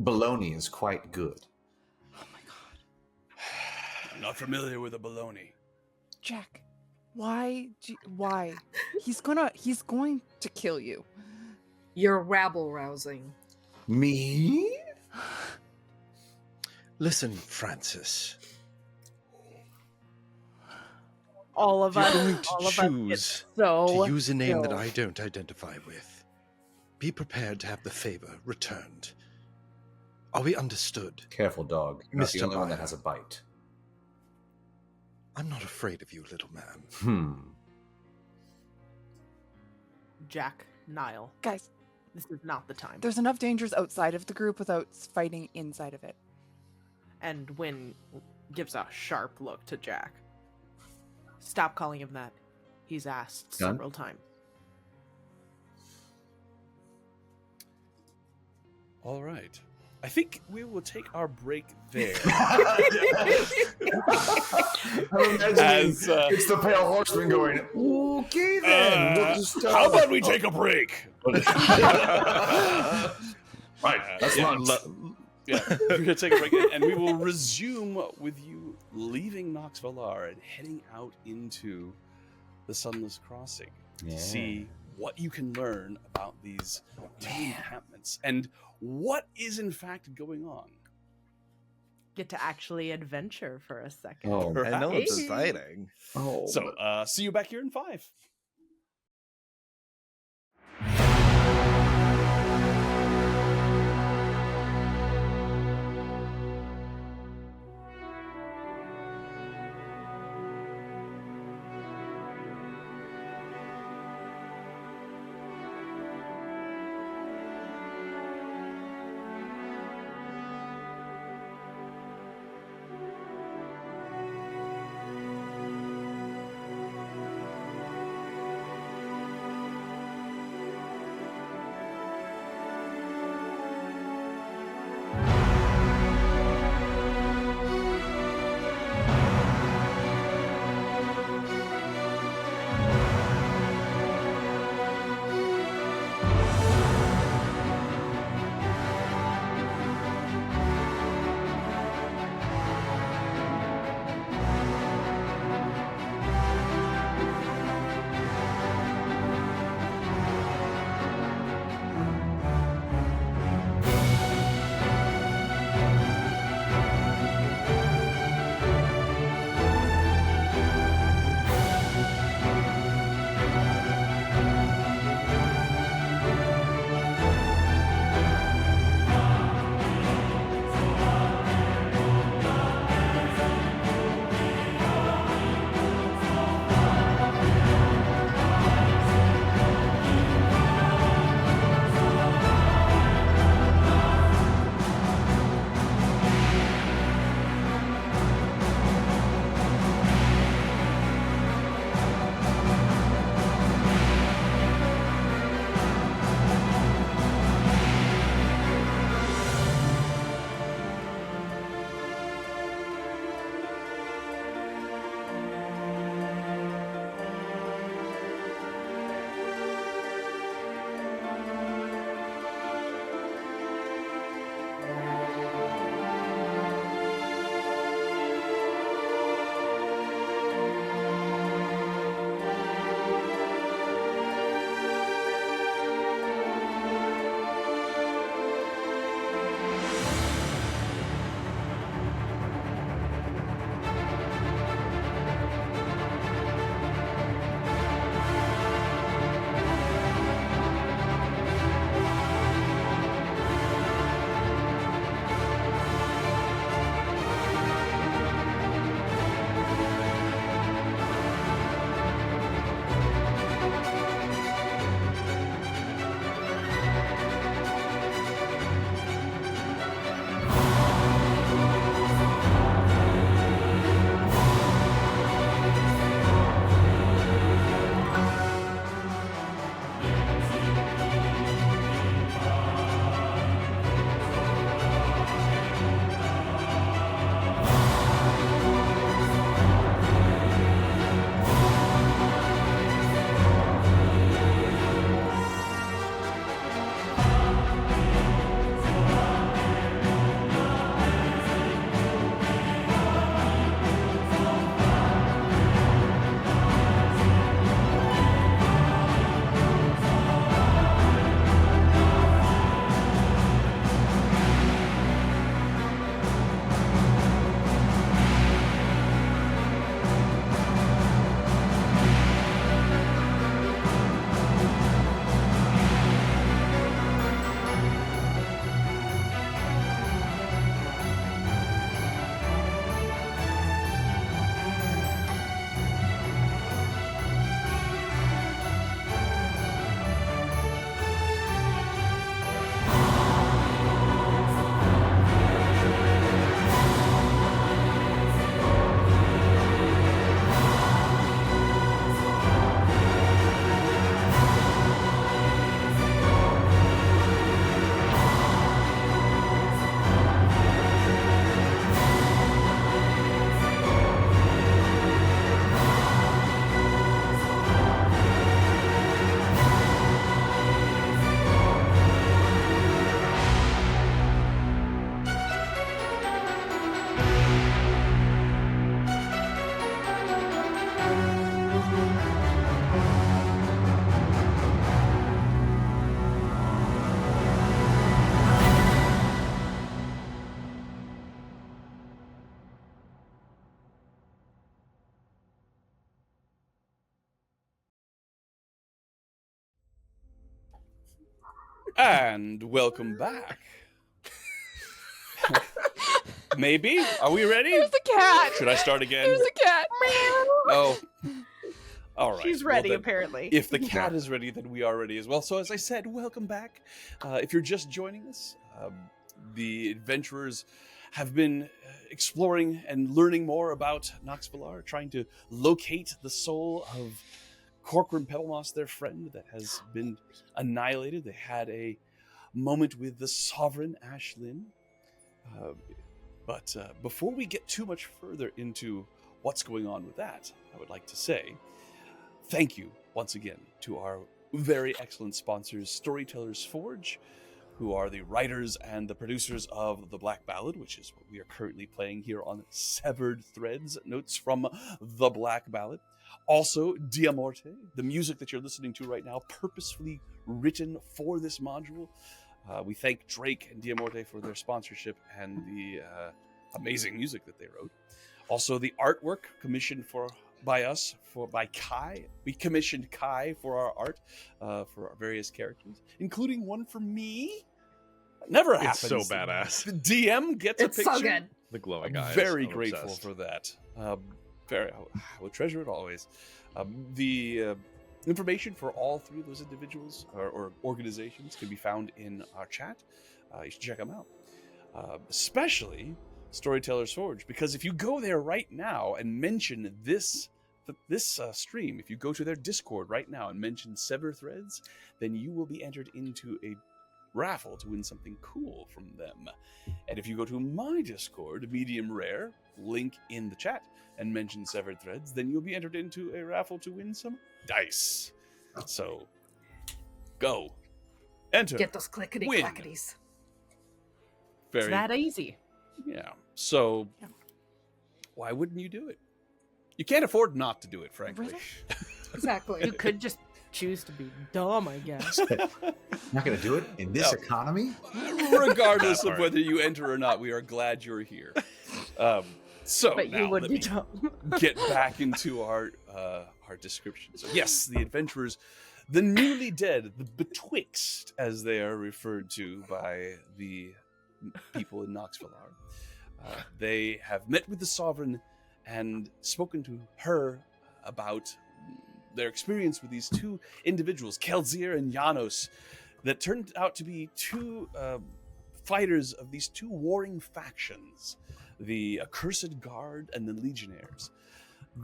baloney is quite good. Oh my god. I'm not familiar with a baloney. Jack, why? Why? He's going to kill you. You're rabble rousing. Me? Listen, Francis. All of You're us. going to all of us choose get so to use a name that killed. I don't identify with. Be prepared to have the favor returned. Are we understood? Careful, dog. You're not the Mr. only one that Meyer. has a bite. I'm not afraid of you, little man. Jack, Niall. Guys, This is not the time. there's enough dangers outside of the group without fighting inside of it. And Wynn gives a sharp look to Jack. Stop calling him that. He's asked Done? several times. All right. I think we will take our break there. I'm imagining As, it's the Pale Horseman going, okay then, we'll just, how about we take a break? Right, that's yeah, lunch. Yeah, we're going to take a break, and we will resume with you leaving Nox Valar and heading out into the Sunless Crossing to see what you can learn about these two encampments and what is in fact going on. Get to actually adventure for a second. Oh, I know it's Hey. exciting. oh. So, see you back here in 5. And welcome back. Maybe? Are we ready? There's a cat. Should I start again? There's a cat. Oh. All right. She's Well, ready, then, apparently. If the cat is ready, then we are ready as well. So as I said, welcome back. If you're just joining us, the adventurers have been exploring and learning more about Nox Valar, trying to locate the soul of Corcoran Pebblemoss, their friend that has been annihilated. They had a moment with the sovereign Ashlynn. But before we get too much further into what's going on with that, I would like to say thank you once again to our very excellent sponsors, Storyteller's Forge, who are the writers and the producers of The Black Ballad, which is what we are currently playing here on Severed Threads, notes from The Black Ballad. Also, Diamorte, the music that you're listening to right now, purposefully written for this module. We thank Drake and Diamorte for their sponsorship and the amazing music that they wrote. Also, the artwork commissioned by Kai. We commissioned Kai for our art for our various characters, including one for me. Never happens. It's so badass. The DM gets It's a picture. so good. The glowing eyes. Very I'm grateful obsessed. for that. I will treasure it always. The information for all three of those individuals or organizations can be found in our chat. You should check them out. Especially Storyteller's Forge, because if you go there right now and mention this stream, if you go to their Discord right now and mention Sever Threads, then you will be entered into a raffle to win something cool from them. And if you go to my Discord, Medium Rare, link in the chat, and mention Severed Threads, then you'll be entered into a raffle to win some dice. So, go. Enter. Get those clickety Win. clackities. It's Very, that easy. yeah. So, why wouldn't you do it? You can't afford not to do it, frankly. Really? Exactly. You could just choose to be dumb, I guess. Not going to do it in this No. economy? Regardless That of part. whether you enter or not, we are glad you're here. So But now you would let be me dumb. get back into our description. So yes, the adventurers, the newly dead, the betwixt, as they are referred to by the people in Nox Valar. They have met with the sovereign and spoken to her about their experience with these two individuals, Kelzir and Janos, that turned out to be two fighters of these two warring factions, the Accursed Guard and the Legionnaires.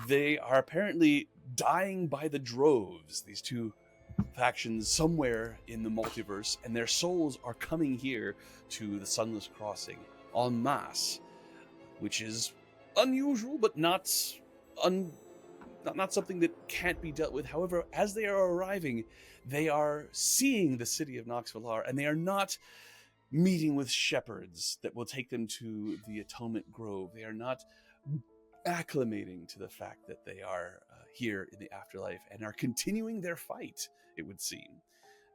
They are apparently dying by the droves, these two factions somewhere in the multiverse, and their souls are coming here to the Sunless Crossing en masse, which is unusual, but not something that can't be dealt with. However, as they are arriving, they are seeing the city of Nox Valar, and they are not meeting with shepherds that will take them to the Atonement Grove. They are not acclimating to the fact that they are here in the afterlife and are continuing their fight, it would seem.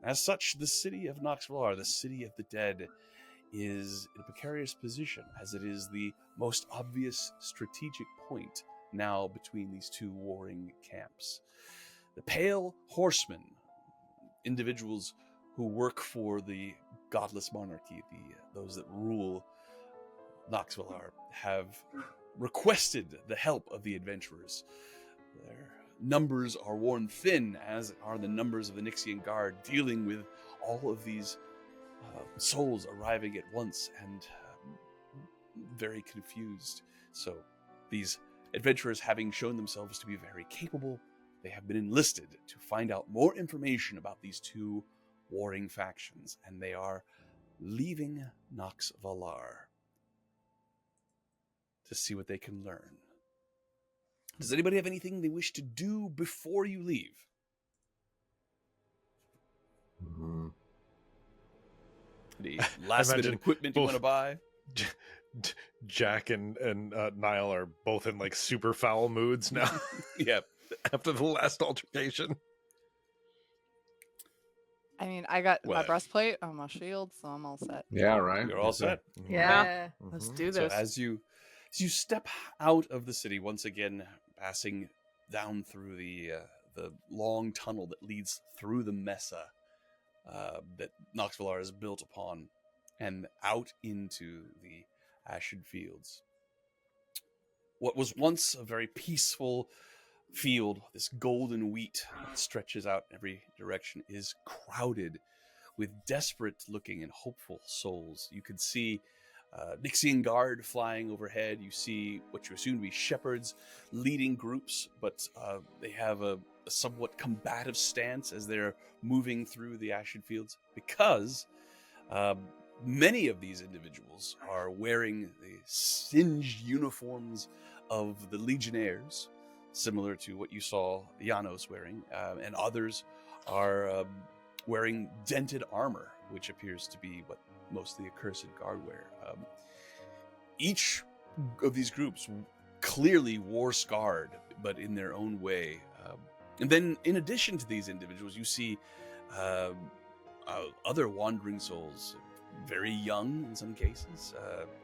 As such, the city of Nox Valar, the city of the dead, is in a precarious position, as it is the most obvious strategic point now between these two warring camps. The Pale Horsemen, individuals who work for the Godless monarchy, those that rule Nox Valar, have requested the help of the adventurers. Their numbers are worn thin, as are the numbers of the Nixian Guard, dealing with all of these souls arriving at once and very confused. So these adventurers, having shown themselves to be very capable, they have been enlisted to find out more information about these two warring factions, and they are leaving Nox Valar to see what they can learn. Does anybody have anything they wish to do before you leave? Any last bit of imagine equipment you both- want to buy? Jack and Niall are both in like super foul moods now Yeah. after the last altercation. I mean, I got my What? breastplate on my shield, so I'm all set. Yeah, right. You're all set. Yeah. Let's Mhm. do So this. as you step out of the city, once again passing down through the long tunnel that leads through the Mesa, that Noxvillar is built upon, and out into the Ashen Fields. What was once a very peaceful field, this golden wheat that stretches out in every direction, is crowded with desperate-looking and hopeful souls. You can see Nixian Guard flying overhead. You see what you assume to be shepherds leading groups, but they have a somewhat combative stance as they're moving through the Ashen Fields, because many of these individuals are wearing the singed uniforms of the Legionnaires, similar to what you saw Janos wearing, and others are wearing dented armor, which appears to be what most of the Accursed Guard wear. Each of these groups clearly war-scarred, but in their own way. And then, in addition to these individuals, you see other wandering souls, very young in some cases.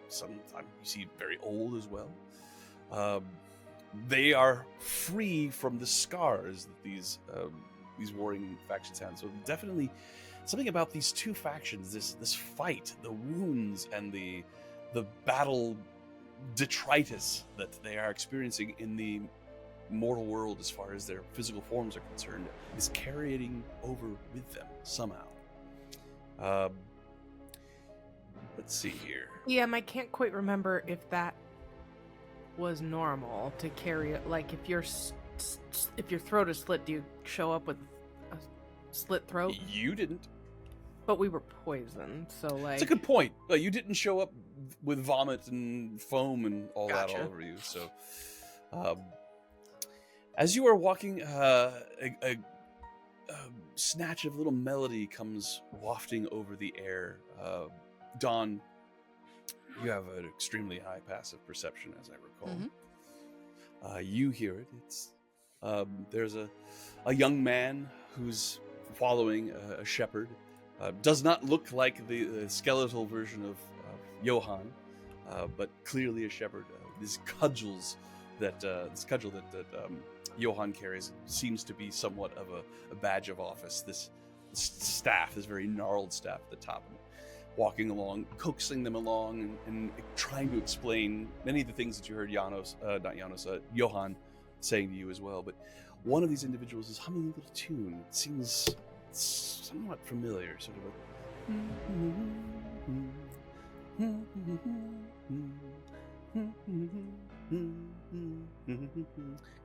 Sometimes you see very old as well. They are free from the scars that these warring factions have. So definitely something about these two factions, this fight, the wounds and the battle detritus that they are experiencing in the mortal world as far as their physical forms are concerned, is carrying over with them somehow. Let's see here. Yeah, I can't quite remember if that was normal to carry it. Like, if your throat is slit, do you show up with a slit throat? You didn't. But we were poisoned, so like. It's a good point. You didn't show up with vomit and foam and all that Gotcha. all over you. So, as you are walking, a snatch of little melody comes wafting over the air. Dawn, you have an extremely high passive perception, as I recall. You hear it. It's there's a young man who's following a shepherd. Does not look like the skeletal version of Johann, but clearly a shepherd. This cudgel that Johann carries seems to be somewhat of a badge of office. This staff, this very gnarled staff at the top, walking along, coaxing them along, and trying to explain many of the things that you heard Johann saying to you as well. But one of these individuals is humming a little tune. It seems somewhat familiar, sort of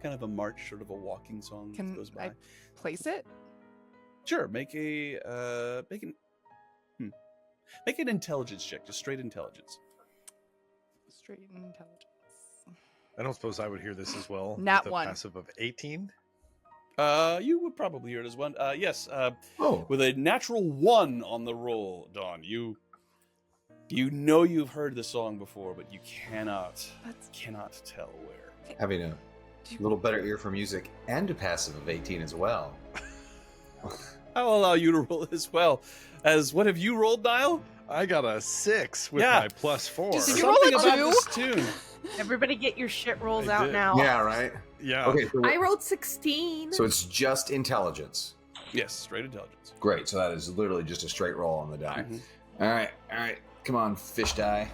kind of a march, sort of a walking song that goes by. I place it? Sure, make an intelligence check, just straight intelligence. Straight intelligence. I don't suppose I would hear this as well. Nat with a 1. passive of 18. You would probably hear it as one. Yes. Oh, With a natural 1 on the roll, Dawn, you know you've heard the song before, but you cannot tell where. having a little better ear for music and a passive of 18 as well. I'll allow you to roll as well. As what have you rolled, Niall? I got a 6 with Yeah. my +4. Did you roll a Something about 2? this tune. Everybody get your shit rolls I out did. now. Yeah, right? Yeah. Okay, so, I rolled 16. so it's just intelligence. Yes, straight intelligence. Great, so that is literally just a straight roll on the die. All right. Come on, fish die.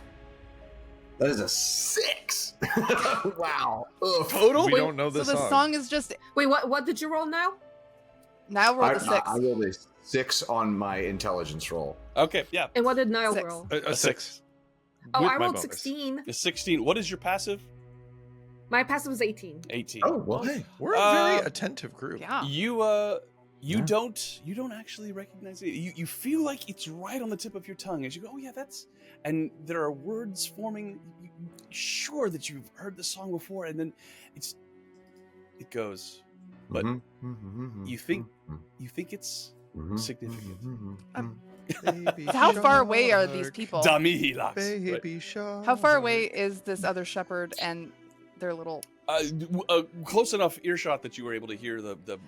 That is a 6. Wow. Ugh. Total? We don't know So this the song is just Wait, what did you roll now? now roll the 6. I rolled a 6 on my intelligence roll. Okay, yeah. And what did Niall 6. roll? A 6. Oh, With I my rolled bonus. 16. It's 16. What is your passive? My passive was 18. 18. Oh, well, hey. We're a very Uh, attentive group. Yeah. You Yeah. don't actually recognize it. You feel like it's right on the tip of your tongue as you go, oh yeah, that's, and there are words forming. You're sure that you've heard the song before, and then it goes, but you think it's significant. How far away are these people? Damilax. Right. Baby shark. How far away is this other shepherd and their little? Close enough earshot that you were able to hear the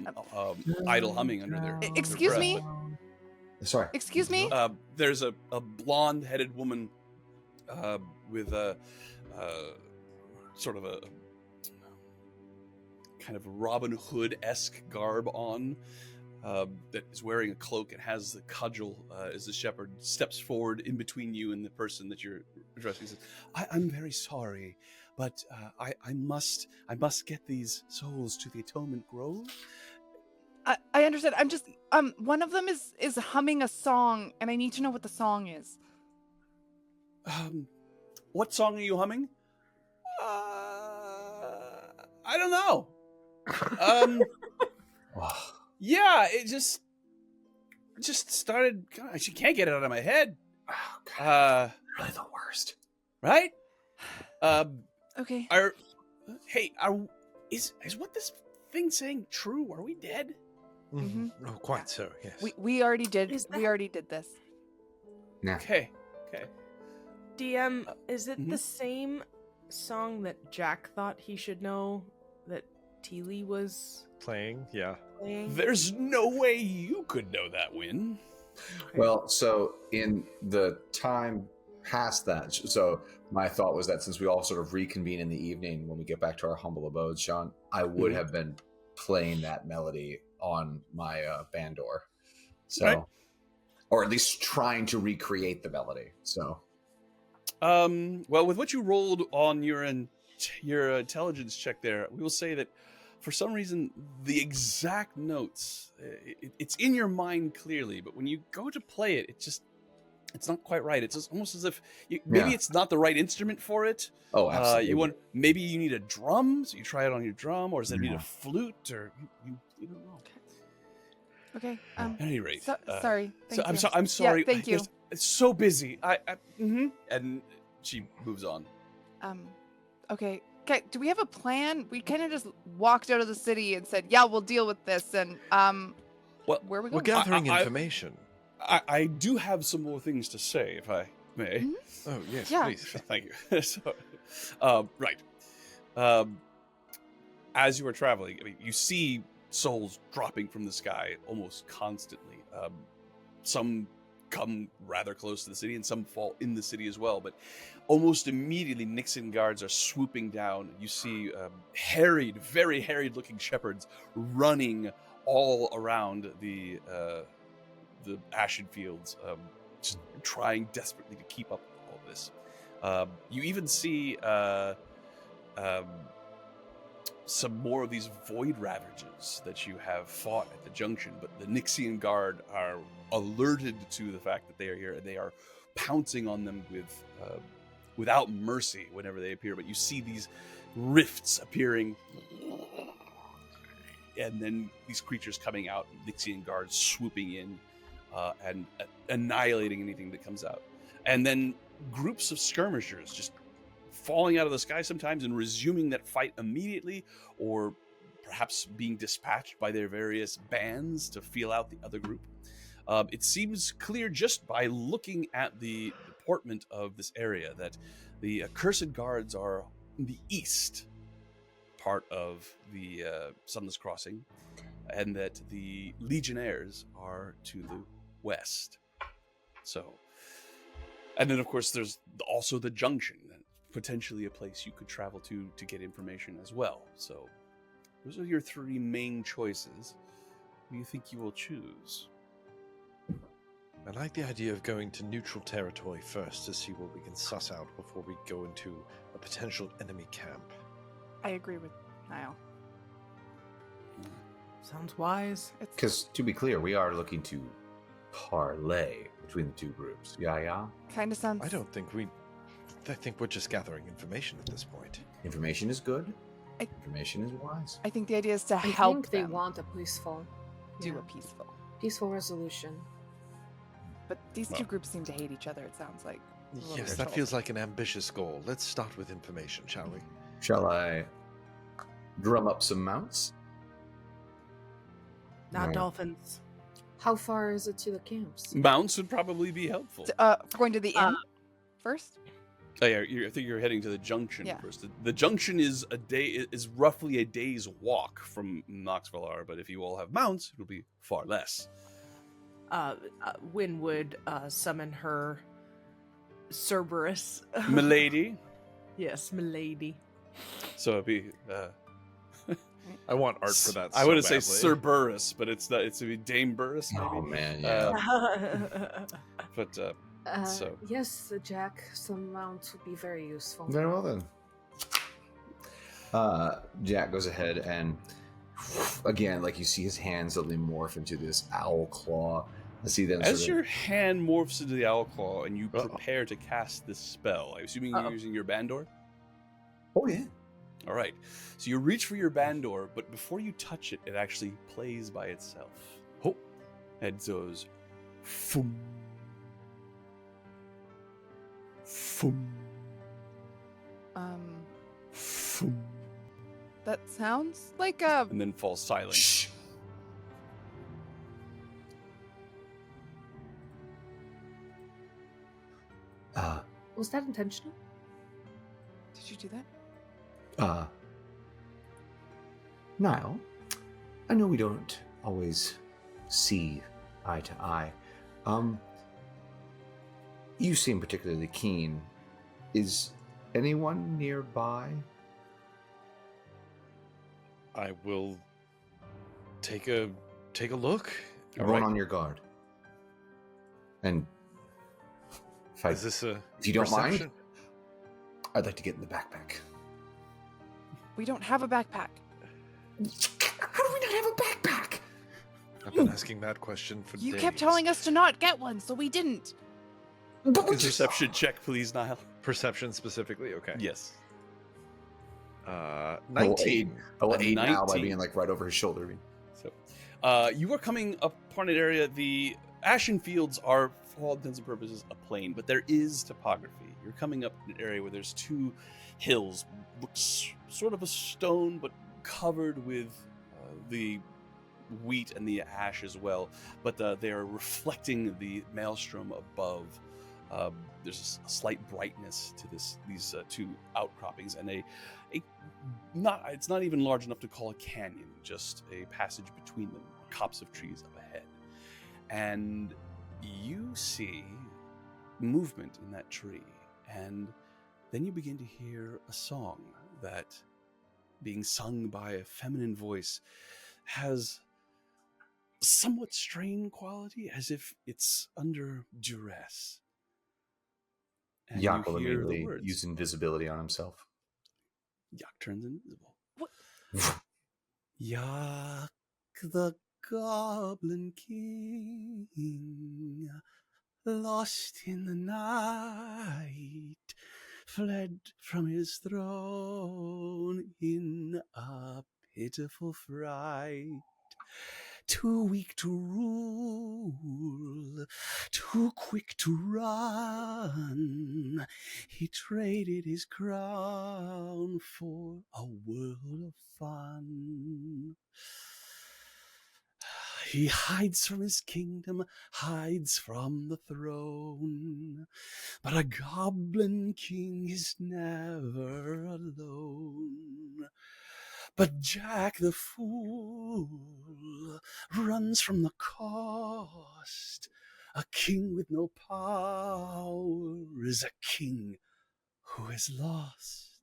idle humming under there. Excuse me? Sorry. Excuse me? There's a blonde-headed woman with a sort of a kind of Robin Hood-esque garb on, that is wearing a cloak and has the cudgel as the shepherd steps forward in between you and the person that you're addressing. He says, I'm very sorry, but I must get these souls to the Atonement Grove. I understand. I'm just one of them is humming a song, and I need to know what the song is. What song are you humming? I don't know. Yeah, it just started. God, I can't get it out of my head. Oh, God. Really the worst. Right? Okay. Is what this thing saying true? Are we dead? Mm-hmm. Oh, quite so. Yes. We already did. We already did this. Nah. Okay. DM, is it mhm. the same song that Jack thought he should know that Teely was Playing, yeah. playing? There's no way you could know that, Wynn. Well, so in the time past that, so my thought was that since we all sort of reconvene in the evening when we get back to our humble abodes, Sean, I would have been playing that melody on my bandor. So, right. Or at least trying to recreate the melody. So, well, with what you rolled on your intelligence check there, we will say that for some reason the exact notes it's in your mind clearly, but when you go to play it, it's not quite right. It's just almost as if maybe it's not the right instrument for it. oh, absolutely. Maybe you need a drum, so you try it on your drum, or does it need a flute, or you don't know. Okay. At any rate, sorry. Thank you. I'm sorry. Yeah, thank you. It's so busy. And she moves on. Okay. Okay. Do we have a plan? We kind of just walked out of the city and said, "Yeah, we'll deal with this." And well, where are we We're going? gathering information. I do have some more things to say, if I may. Mm-hmm. Oh, yes, Yeah. please. Thank you. Right. As you are traveling, I mean, you see souls dropping from the sky almost constantly. Some come rather close to the city, and some fall in the city as well. But almost immediately, Nixon guards are swooping down. You see very harried-looking shepherds running all around the Ashen Fields, just trying desperately to keep up with all this. You even see some more of these void ravages that you have fought at the junction, but the Nixian guard are alerted to the fact that they are here, and they are pouncing on them without mercy whenever they appear. But you see these rifts appearing, and then these creatures coming out, Nixian guards swooping in and annihilating anything that comes out. And then groups of skirmishers just falling out of the sky sometimes and resuming that fight immediately, or perhaps being dispatched by their various bands to feel out the other group. It seems clear just by looking at the deportment of this area that the accursed guards are in the east part of the Sunless Crossing, and that the legionnaires are to the west. So, and then of course there's also the junction, potentially a place you could travel to get information as well. So those are your three main choices. What do you think you will choose? I like the idea of going to neutral territory first to see what we can suss out before we go into a potential enemy camp. I agree with Niall. Sounds wise. Because to be clear, we are looking to parlay between the two groups. Yeah. Kind of sounds. I think we're just gathering information at this point. Information is good. Information is wise. I think the idea is to I help think they them want a peaceful peaceful resolution. But these two groups seem to hate each other, it sounds like. Yes, that feels like an ambitious goal. Let's start with information, shall we? Shall I drum up some mounts? Not No. dolphins. How far is it to the camps? Mounts would probably be helpful. Going to the inn first? Oh, yeah, I think you're heading to the junction Yeah. first. The junction is roughly a day's walk from Noxvillar, but if you all have mounts, it'll be far less. Wynn would summon her Cerberus. Milady. Yes, milady. So it'd be I want art for that. I so would say badly. Sir Burris, but it's not. It's Dame Burris, maybe. Oh man, yeah. But so Yes, Jack, some mounts would be very useful. Very well then. Jack goes ahead and again, like you see his hands suddenly morph into this owl claw. I see them. as your hand morphs into the owl claw and you Uh-oh. prepare to cast this spell, I'm assuming you're using your Bandor. Oh yeah. All right. So you reach for your Bandor, but before you touch it, it actually plays by itself. Oh, and goes, foom, foom, foom, That sounds like a. and then falls silent. Shh. Was that intentional? Did you do that? Niall, I know we don't always see eye to eye. You seem particularly keen. Is anyone nearby? I will take a look. Everyone on your guard. And Is this a if you don't mind, perception? I'd like to get in the backpack. We don't have a backpack. How do we not have a backpack? I've been asking that question for You days. kept telling us to not get one, so we didn't. Perception check, please, Niall. Perception specifically. Okay. Yes. 19. I will aid Niall by 19. being like right over his shoulder. So, you are coming upon an area. The Ashen Fields are, for all intents and purposes, a plain, but there is topography. You're coming up an area where there's two hills, looks sort of a stone, but covered with the wheat and the ash as well. But they are reflecting the maelstrom above. There's a slight brightness to these two outcroppings, and it's not even large enough to call a canyon, just a passage between them, a copse of trees up ahead. And you see movement in that tree, and then you begin to hear a song that, being sung by a feminine voice, has a somewhat strained quality, as if it's under duress. And Yak you will hear the immediately words. use invisibility on himself. Yak turns invisible. What? Yak the Goblin King, lost in the night, fled from his throne in a pitiful fright. Too weak to rule, too quick to run, he traded his crown for a world of fun. He hides from his kingdom, hides from the throne, but a Goblin King is never alone. But Jack the Fool runs from the cost. A king with no power is a king who is lost.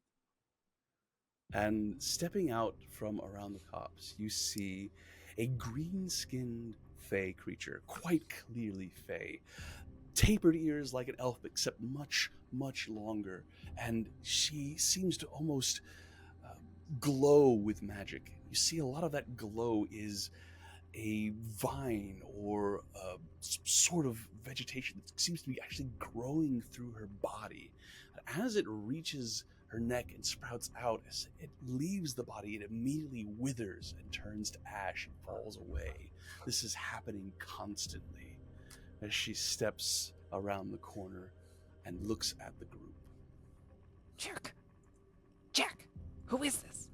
And stepping out from around the copse, you see a green-skinned fey creature, quite clearly fey. Tapered ears like an elf, except much, much longer. And she seems to almost glow with magic. You see a lot of that glow is a vine or some sort of vegetation that seems to be actually growing through her body. As it reaches her neck and sprouts out, as it leaves the body, it immediately withers and turns to ash and falls away. This is happening constantly as she steps around the corner and looks at the group. Jack, who is this?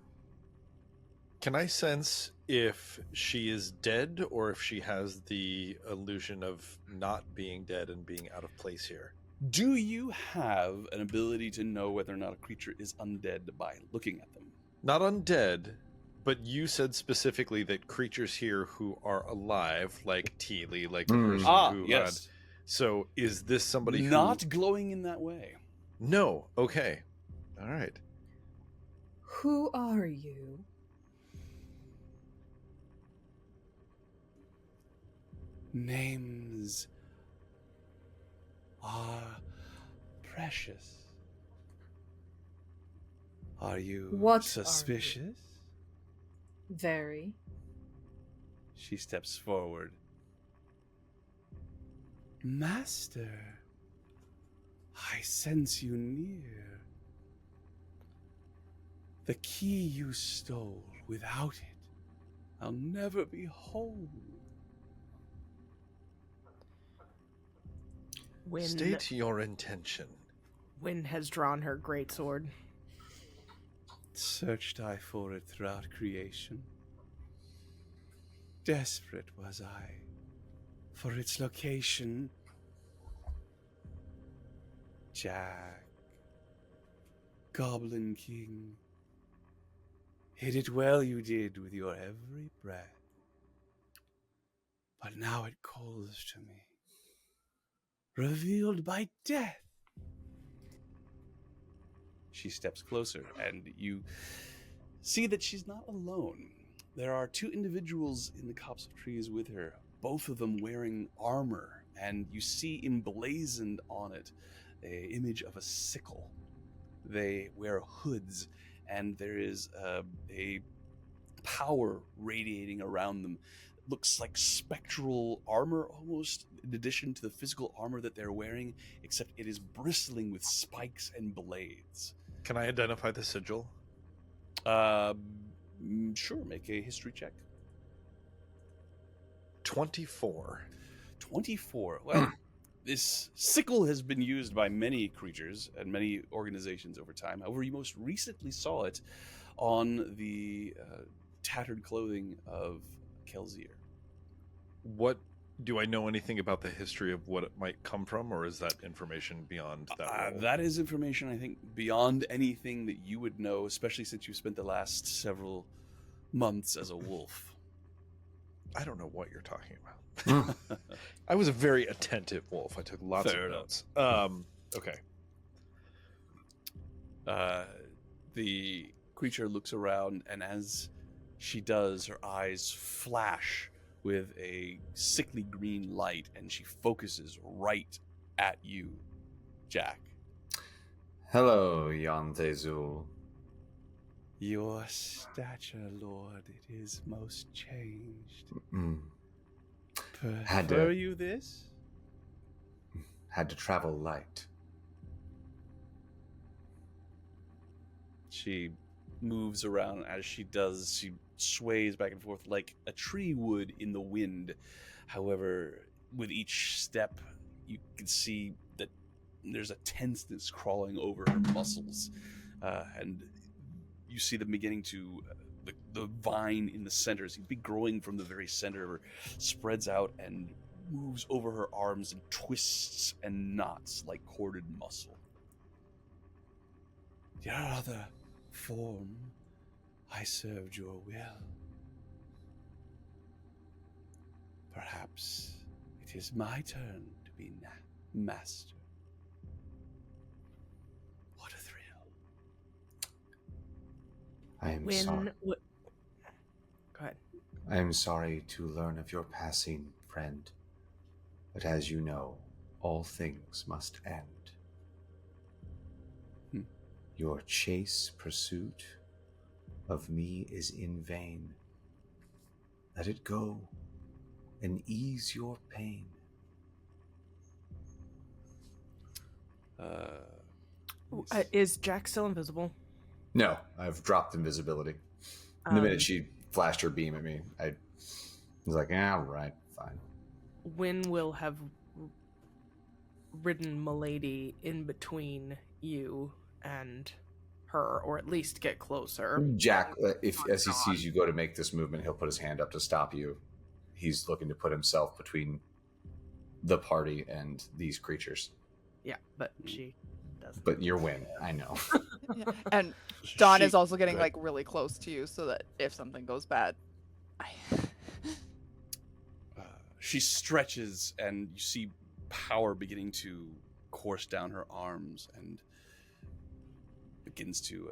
Can I sense if she is dead or if she has the illusion of not being dead and being out of place here? Do you have an ability to know whether or not a creature is undead by looking at them? Not undead, but you said specifically that creatures here who are alive, like Teely, like the person who yes. So is this somebody not glowing in that way? No. Okay. All right. Who are you? Names are precious. Are you What are you? suspicious? Very. She steps forward. Master, I sense you near. The key you stole, without it, I'll never be whole. State your intention. Wynn has drawn her greatsword. Searched I for it throughout creation. Desperate was I for its location. Jack, Goblin King, hid it well you did with your every breath. But now it calls to me, revealed by death. She steps closer, and you see that she's not alone. There are two individuals in the copse of trees with her, both of them wearing armor, and you see emblazoned on it an image of a sickle. They wear hoods, and there is a power radiating around them. It looks like spectral armor almost, in addition to the physical armor that they're wearing, except it is bristling with spikes and blades. Can I identify the sigil? Sure, make a history check. 24. 24. Well, this sickle has been used by many creatures and many organizations over time. However, you most recently saw it on the tattered clothing of Kelsier. What do I know anything about the history of what it might come from, or is that information beyond that? That is information, I think, beyond anything that you would know, especially since you spent the last several months as a wolf. I don't know what you're talking about. I was a very attentive wolf. I took lots Fair of enough. notes. Okay. The creature looks around, and as she does, her eyes flash with a sickly green light, and she focuses right at you, Jack. Hello, Yantezul. Your stature, Lord, it is most changed. Had Prefer to- you this? Had to travel light. She moves around. As she does, she sways back and forth like a tree would in the wind. However, with each step, you can see that there's a tenseness crawling over her muscles. And you see them beginning to, the vine in the center seems to be growing from the very center of her, spreads out and moves over her arms and twists and knots like corded muscle. Your other form, I served your will. Perhaps it is my turn to be master. What a thrill. I am sorry. Go ahead. I am sorry to learn of your passing, friend. But as you know, all things must end. Your chase pursuit of me is in vain. Let it go and ease your pain. Is Jack still invisible? No, I've dropped invisibility. And the minute she flashed her beam at me, I was like, yeah, right, fine. Wynn will have ridden Milady in between you and her, or at least get closer. Jack, as he sees you go to make this movement, he'll put his hand up to stop you. He's looking to put himself between the party and these creatures. Yeah, but she doesn't. But you're Wynn, I know. Yeah. And Dawn She- is also getting Go ahead. like really close to you, so that if something goes bad, She stretches, and you see power beginning to course down her arms and begins to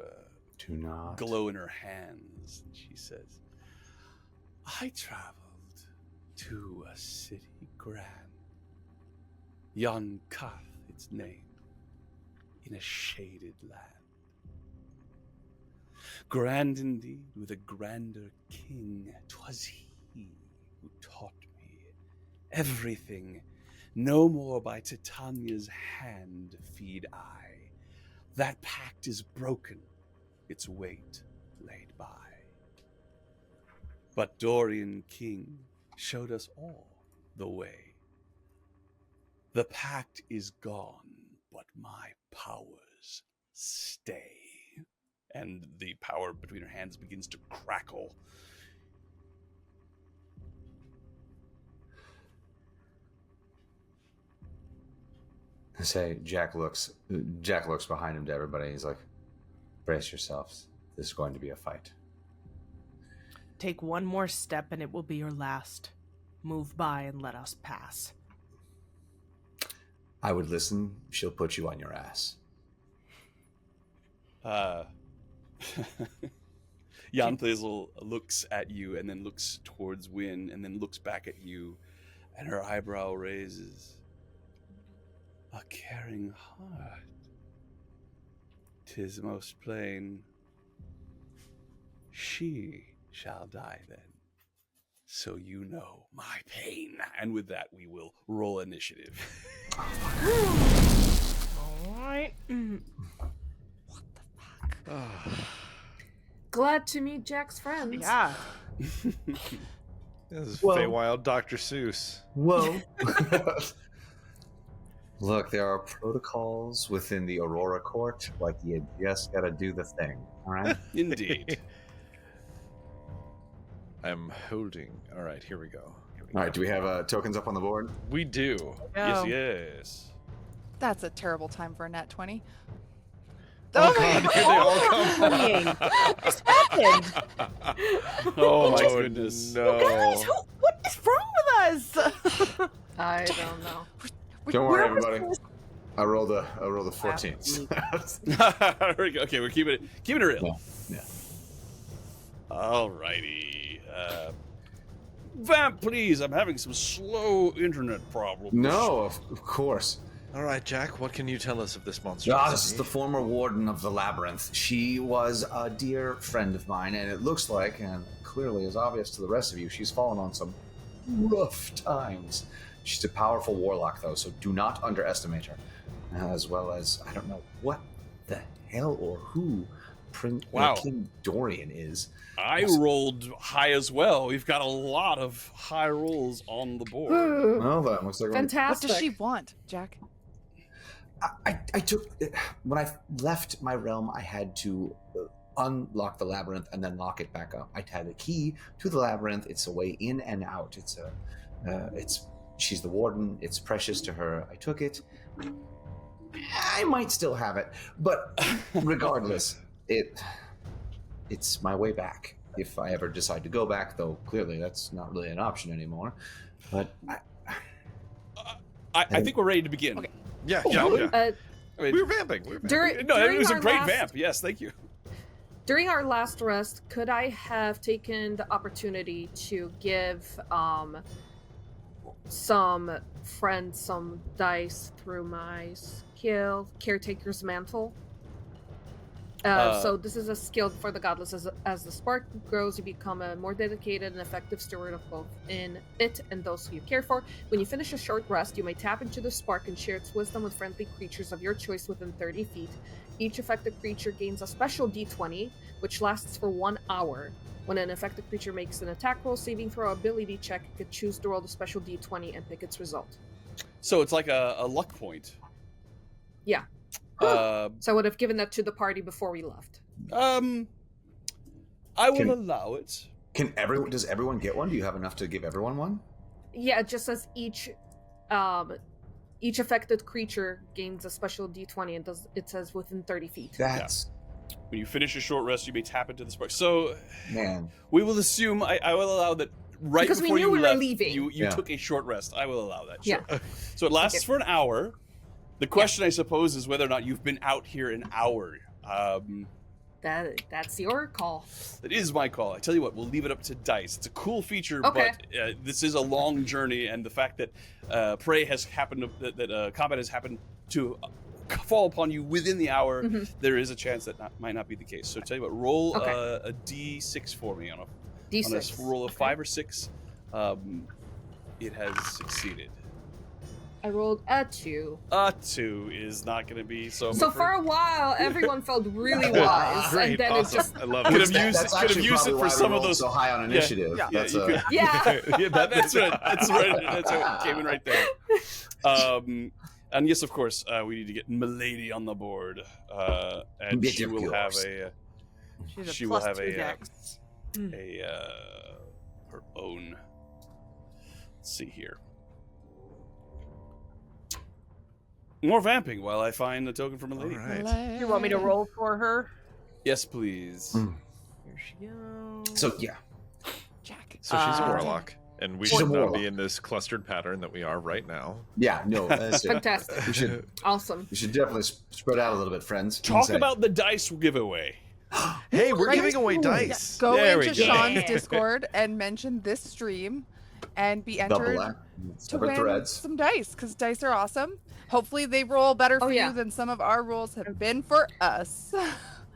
Do not. glow in her hands. And she says, I traveled to a city grand. Yon Kath its name, in a shaded land. Grand indeed, with a grander king, 'twas he who taught me everything. No more by Titania's hand feed I. That pact is broken, its weight laid by. But Dorian King showed us all the way. The pact is gone, but my powers stay. And the power between her hands begins to crackle. I say, Jack looks behind him to everybody. He's like, brace yourselves. This is going to be a fight. Take one more step and it will be your last. Move by and let us pass. I would listen. She'll put you on your ass. Jan Thazel looks at you and then looks towards Wynn and then looks back at you, and her eyebrow raises. A caring heart. 'Tis most plain. She shall die then. So you know my pain. And with that, we will roll initiative. All right. Glad to meet Jack's friends. Yeah. This is Whoa. Feywild Dr. Seuss. Whoa. Look, there are protocols within the Aurora Court. Like, you just gotta do the thing, all right? Indeed. I'm holding. All right, here we go. All right, do we have tokens up on the board? We do. Go. Yes. That's a terrible time for a nat 20. Oh, my God, here they all come. What just happened? Oh my goodness. No. Guys, what is wrong with us? I don't know. Don't worry, Where was everybody. this? I rolled a 14. There we go. Okay, we're keeping it real. Yeah. Alrighty. Vamp, please. I'm having some slow internet problems. No, of course. All right, Jack, what can you tell us of this monster? This is the former warden of the labyrinth. She was a dear friend of mine, and it looks like, and clearly is obvious to the rest of you, she's fallen on some rough times. She's a powerful warlock, though, so do not underestimate her. As well as, I don't know what the hell or who Wow. King Dorian is. I rolled high as well. We've got a lot of high rolls on the board. Well, that looks like What Fantastic. does she want, Jack? I took when I left my realm, I had to unlock the labyrinth and then lock it back up. I had a key to the labyrinth. It's a way in and out. She's the warden. It's precious to her. I took it. I might still have it, but regardless, it's my way back. If I ever decide to go back, though, clearly that's not really an option anymore. But I think we're ready to begin. Okay. Yeah. I mean, We're vamping. no, during it was a our great last- vamp. Yes, thank you. During our last rest, could I have taken the opportunity to give some friends some dice through my skill, Caretaker's Mantle? So this is a skill for the Godless. As the spark grows, you become a more dedicated and effective steward of both in it and those who you care for. When you finish a short rest, you may tap into the spark and share its wisdom with friendly creatures of your choice within 30 feet. Each affected creature gains a special d20, which lasts for 1 hour. When an affected creature makes an attack roll, saving throw, ability check, it could choose to roll the special d20 and pick its result. So it's like a luck point. Yeah. Uh, So I would have given that to the party before we left. I will allow it. does everyone get one? Do you have enough to give everyone one? Yeah, it just says each affected creature gains a special d20, and it says within 30 feet. That's When you finish a short rest, you may tap into the spark. So man. we will assume I will allow that right Because we before knew you we were left, leaving. you Yeah. took a short rest. I will allow that. Yeah. Sure. So it lasts Okay. for an hour. The question, I suppose, is whether or not you've been out here an hour. That's your call. It is my call. I tell you what, we'll leave it up to dice. It's a cool feature, Okay. but this is a long journey, and the fact that prey has happened, that combat has happened to fall upon you within the hour, there is a chance that might not be the case. So tell you what, roll a d6 for me on a D6. roll of 5 or 6. It has succeeded. I rolled a 2. A 2 is not going to be so. So for a while, everyone felt really wise, Great, and then awesome. it just I love Could it. have used That's it actually for probably some why of we rolled those. so high on initiative. Yeah, That's you could- Yeah. yeah, that's right. That's right. That's what came in right there. And yes, of course, we need to get Milady on the board, and Get she your will have girls. She's a she will plus have 2 a dex. her own. Let's see here. More vamping while I find a token for Milady. All right. You want me to roll for her? Yes, please. Here she goes. So yeah, Jack. So she's a Uh, warlock, and we She's should a not warlock. be in this clustered pattern that we are right now. yeah, no, that's it. fantastic. We should Awesome. definitely spread out a little bit, friends. Talk Insane. about the dice giveaway. Hey, we're Right. giving away dice. Go There we into go. Sean's Yeah. Discord and mention this stream and be the entered black to separate win threads. some dice, because dice are awesome. Hopefully they roll better for yeah. you than some of our rolls have been for us.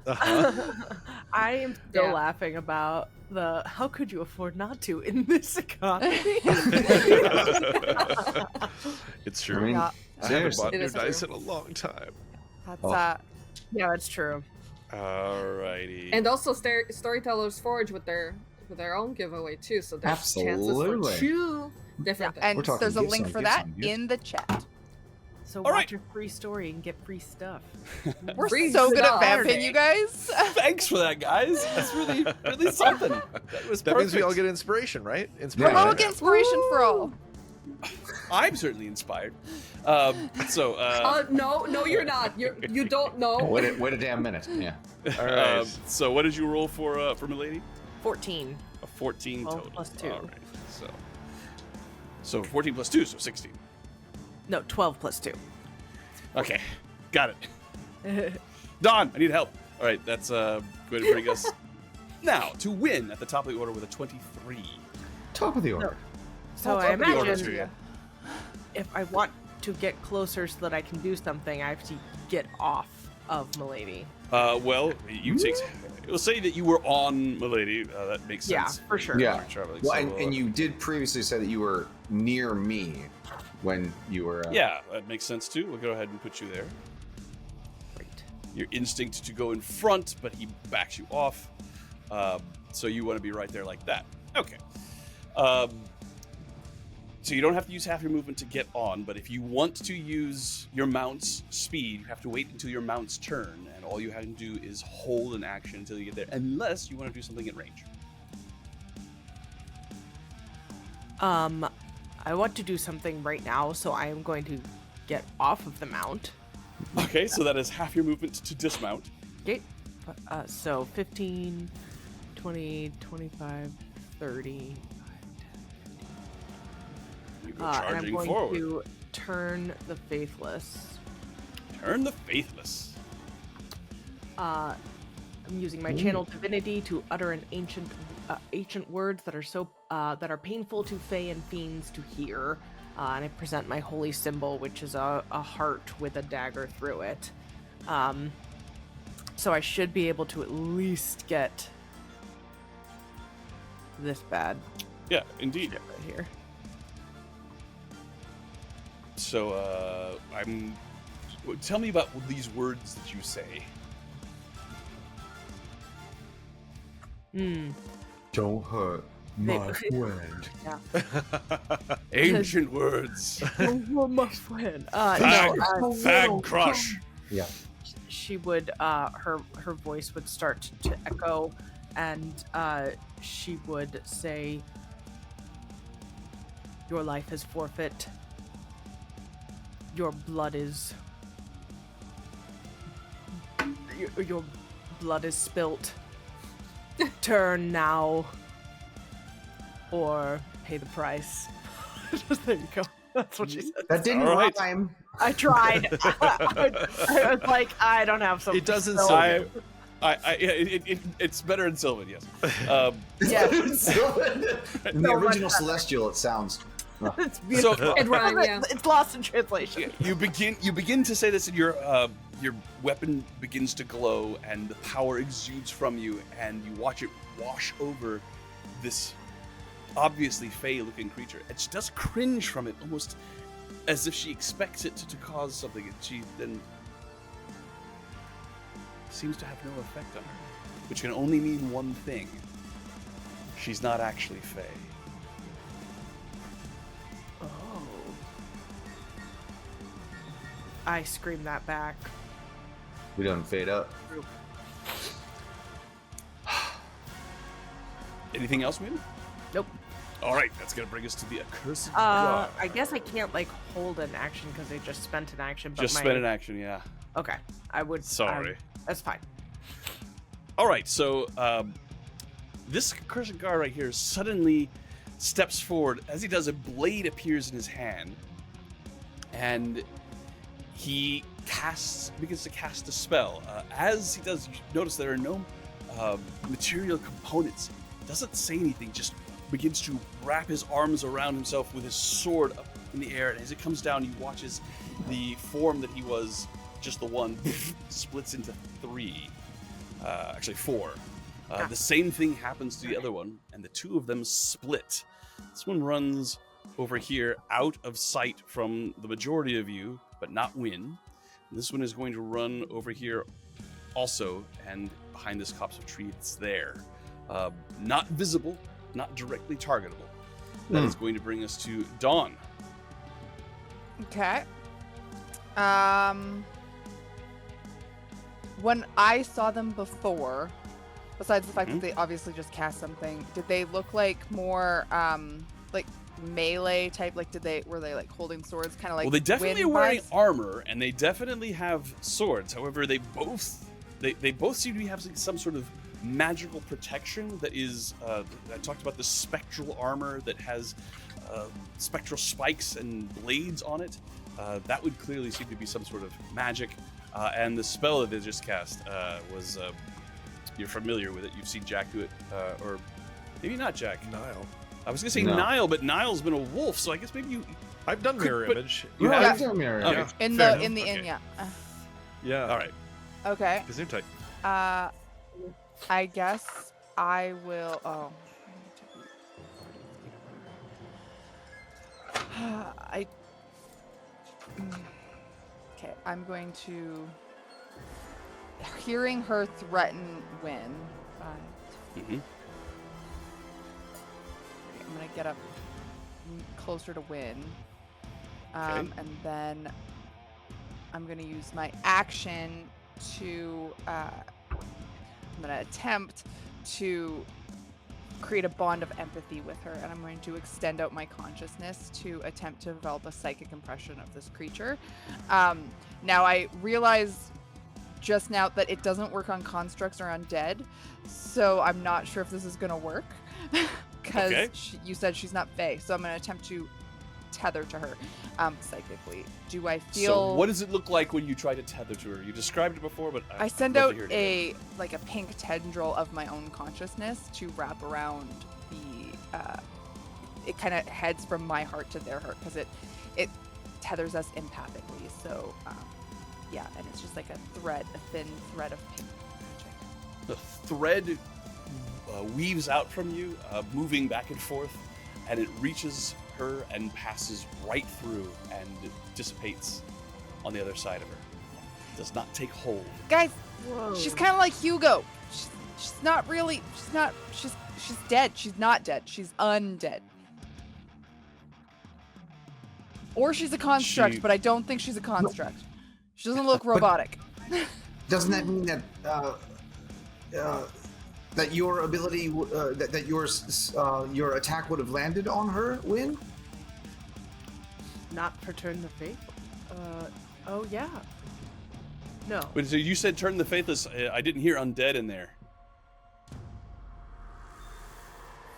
Uh-huh. I am still Yeah. laughing about the how could you afford not to in this economy? It's true. I mean, Yeah. I haven't seriously. bought It new is dice true. in a long time. That's Oh. Yeah, that's true. Alrighty. And also Storyteller's Forge with their own giveaway too, so there's Absolutely. chances for 2 different and We're talking there's a gifts link on for gifts that on gifts. in the chat. So All watch right. your free story and get free stuff. We're Free so good at stuff. vamping, you guys. Thanks for that, guys. That's really something. That was That means we perfect. all get inspiration, right? Heroic inspiration for all. I'm certainly inspired. No, you're not. You don't know. Wait a damn minute. Yeah. All right. So what did you roll for Milady? 14. A 14 12 total. plus 2. All right. So 14 plus 2, so 16. No, 12 plus 2. Okay, got it. Don, I need help. All right, that's going to bring us now to Wynn at the top of the order with a 23. Top of the order. So That's I up the order imagine to you. if I want to get closer so that I can do something, I have to get off of Milady. Well, you take. It'll say that you were on Milady. That makes Yeah, sense. for sure. Yeah. Traveling. Well, So, and you did previously say that you were near me when you were. yeah, that makes sense too. We'll go ahead and put you there. Great. Your instinct to go in front, but he backs you off. So you want to be right there like that. Okay. So you don't have to use half your movement to get on, but if you want to use your mount's speed, you have to wait until your mount's turn, and all you have to do is hold an action until you get there, unless you want to do something at range. I want to do something right now, so I am going to get off of the mount. Okay, so that is half your movement to dismount. Okay. So 15, 20, 25, 30. You go And I'm charging going forward. to turn the Faithless. Turn the Faithless. I'm using my channel divinity to utter an ancient words that are painful to Fae and fiends to hear, and I present my holy symbol, which is a heart with a dagger through it. So I should be able to at least get this bad Yeah, indeed. shit right here. So, tell me about these words that you say. Don't hurt my friend. Ancient words. Oh, my friend. Fag crush. Yeah. She would her voice would start to echo, and she would say, "Your life is forfeit. Your blood is your blood is spilt. Turn now, or pay the price." There you go. That's what she said. That didn't All right. rhyme. I tried. I was like, I don't have something. It doesn't so- sound It's better in Sylvan, yes. Yeah. In the original Celestial, it sounds. It's beautiful. So, It rhymed, yeah. It's lost in translation. you begin to say this, and your weapon begins to glow, and the power exudes from you, and you watch it wash over this obviously fey-looking creature. And she does cringe from it, almost as if she expects it to cause something, and she then seems to have no effect on her, which can only mean one thing: she's not actually fey. Oh. I scream that back. We don't fade up. Anything else, Wynn? Nope. All right, that's gonna bring us to the accursed guard. I guess I can't like hold an action because I just spent an action. But Just spend an action, yeah. Okay, I would. Sorry. That's fine. All right, so this accursed guard right here suddenly steps forward. As he does, a blade appears in his hand, and he begins to cast a spell. As he does, you notice there are no material components. Doesn't say anything, just begins to wrap his arms around himself with his sword up in the air, and as it comes down, he watches the form that he was, just the one, splits into three. Actually four. The same thing happens to the other one, and the two of them split. This one runs over here out of sight from the majority of you, but not Wynn. This one is going to run over here also, and behind this copse of tree that's there. Not visible, not directly targetable. That is going to bring us to Dawn. Okay. When I saw them before, besides the fact that they obviously just cast something, did they look like more like melee type? Like, were they like holding swords, kind of like? Well, they definitely are Wynn wearing vibes? armor, and they definitely have swords. However, they both seem to be having some sort of magical protection that is. I talked about the spectral armor that has spectral spikes and blades on it. That would clearly seem to be some sort of magic. And the spell that they just cast was, you're familiar with it. You've seen Jack do it, or maybe not Jack. Nile. I was gonna say No. Nile, but Nile's been a wolf, so I guess maybe you. I've done mirror but- image. You Yeah, have? I've done mirror Okay. image. in Fair the enough. inn, Okay. yeah. Yeah. All right. Okay. Zoom tight. I guess I will. Oh. Okay, I'm going to. Hearing her threaten Wynn. Mm-hmm. I'm gonna get up closer to Wynn. Okay. And then I'm gonna use my action to. I'm gonna attempt to create a bond of empathy with her, and I'm going to extend out my consciousness to attempt to develop a psychic impression of this creature. Now I realize just now that it doesn't work on constructs or undead, so I'm not sure if this is gonna work because Okay. you said she's not fey, so I'm gonna attempt to tether to her psychically. Do I feel? So, what does it look like when you try to tether to her? You described it before, but I send love to out hear it again. a pink tendril of my own consciousness to wrap around the. It kind of heads from my heart to their heart because it tethers us empathically. So yeah, and it's just like a thin thread of pink magic. The thread weaves out from you, moving back and forth, and it reaches her and passes right through and dissipates on the other side of her. Does not take hold. Guys, Whoa. she's kind of like Hugo. She's not really. She's dead. She's not dead. She's undead. Or she's a construct, She- but I don't think she's a construct. She doesn't look robotic. Doesn't that mean that that your ability, that your attack would have landed on her, Wynn? Not return the faith. Oh yeah. No. Wait, so you said turn the faithless. I didn't hear undead in there.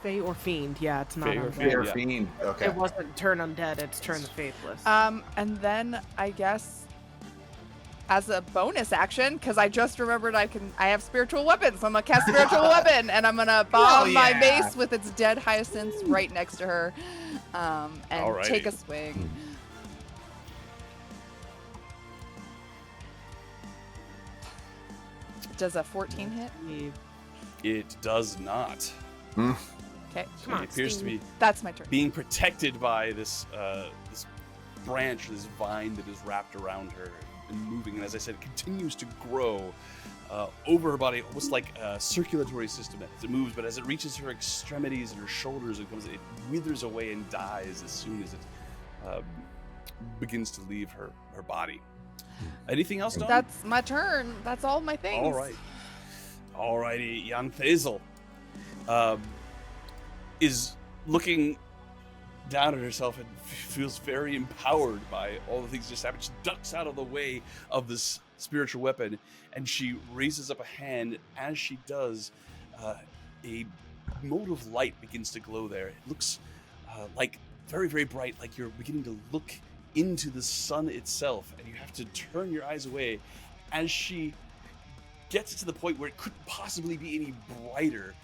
Fey or fiend. Yeah, it's not Fey or undead. fiend. Fair Yeah. fiend. Okay. It wasn't turn undead. It's turn the faithless. And then I guess as a bonus action, because I just remembered I have spiritual weapons. So I'm gonna cast spiritual weapon, and I'm gonna bomb my mace with its dead hyacinths right next to her, and take a swing. Does a 14 hit? It does not. Okay. So it appears to be That's my turn. being protected by this this branch, this vine that is wrapped around her and moving. And as I said, it continues to grow over her body, almost like a circulatory system as it moves. But as it reaches her extremities and her shoulders, it withers away and dies as soon as it begins to leave her body. Anything else, Dawn? That's my turn. That's all my things. All right. Alrighty, Jan Thazel is looking down at herself and feels very empowered by all the things just happened. She ducks out of the way of this spiritual weapon, and she raises up a hand. As she does, a mote of light begins to glow there. It looks like very, very bright, like you're beginning to look into the sun itself, and you have to turn your eyes away. As she gets to the point where it couldn't possibly be any brighter,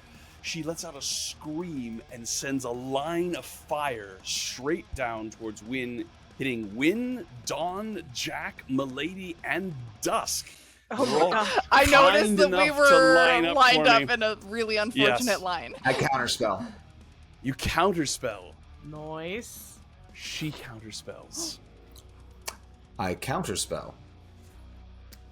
she lets out a scream and sends a line of fire straight down towards Wynn, hitting Wynn, Dawn, Jack, Milady, and Dusk. Oh my god. I noticed that we enough to were line up lined for up me. in a really unfortunate Yes. line. I counterspell. You counterspell. Nice. She counterspells. I counterspell.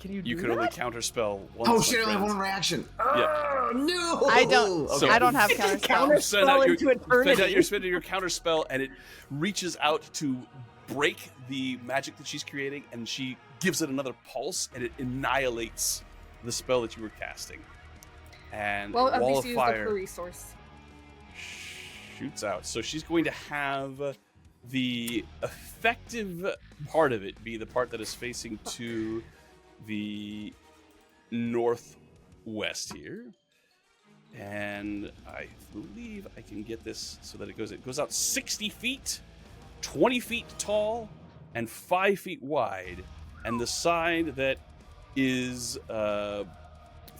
Can you do You can that? only counterspell once. Oh my shit! I only have friends. one reaction. Yeah. No. I don't. So- I don't have counterspell. Send out your, into eternity. send out your spend your counter spell, and it reaches out to break the magic that she's creating, and she gives it another pulse, and it annihilates the spell that you were casting. And Well, a at wall least of use the fire resource. shoots out. So she's going to have the effective part of it be the part that is facing to the northwest here. And I believe I can get this so that it goes out 60 feet, 20 feet tall, and 5 feet wide. And the side that is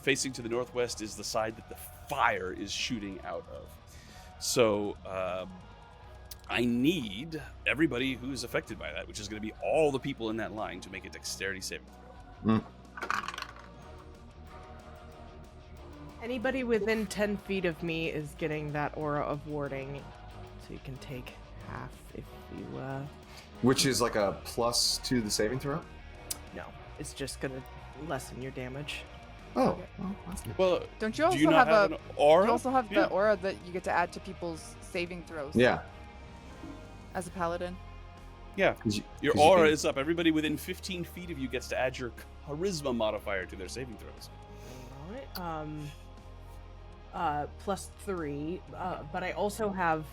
facing to the northwest is the side that the fire is shooting out of. So I need everybody who's affected by that, which is going to be all the people in that line, to make a dexterity saving throw. Anybody within 10 feet of me is getting that aura of warding, so you can take half if you, Which is like a plus to the saving throw. no, it's just gonna lessen your damage. Oh, well, that's good. Well, Don't you also do you not have an an aura? You also have Yeah. the aura that you get to add to people's saving throws. Yeah. As a paladin. Yeah. 'Cause you- Your 'cause you aura can- is up. Everybody within 15 feet of you gets to add your charisma modifier to their saving throws. Alright, +3, but I also have,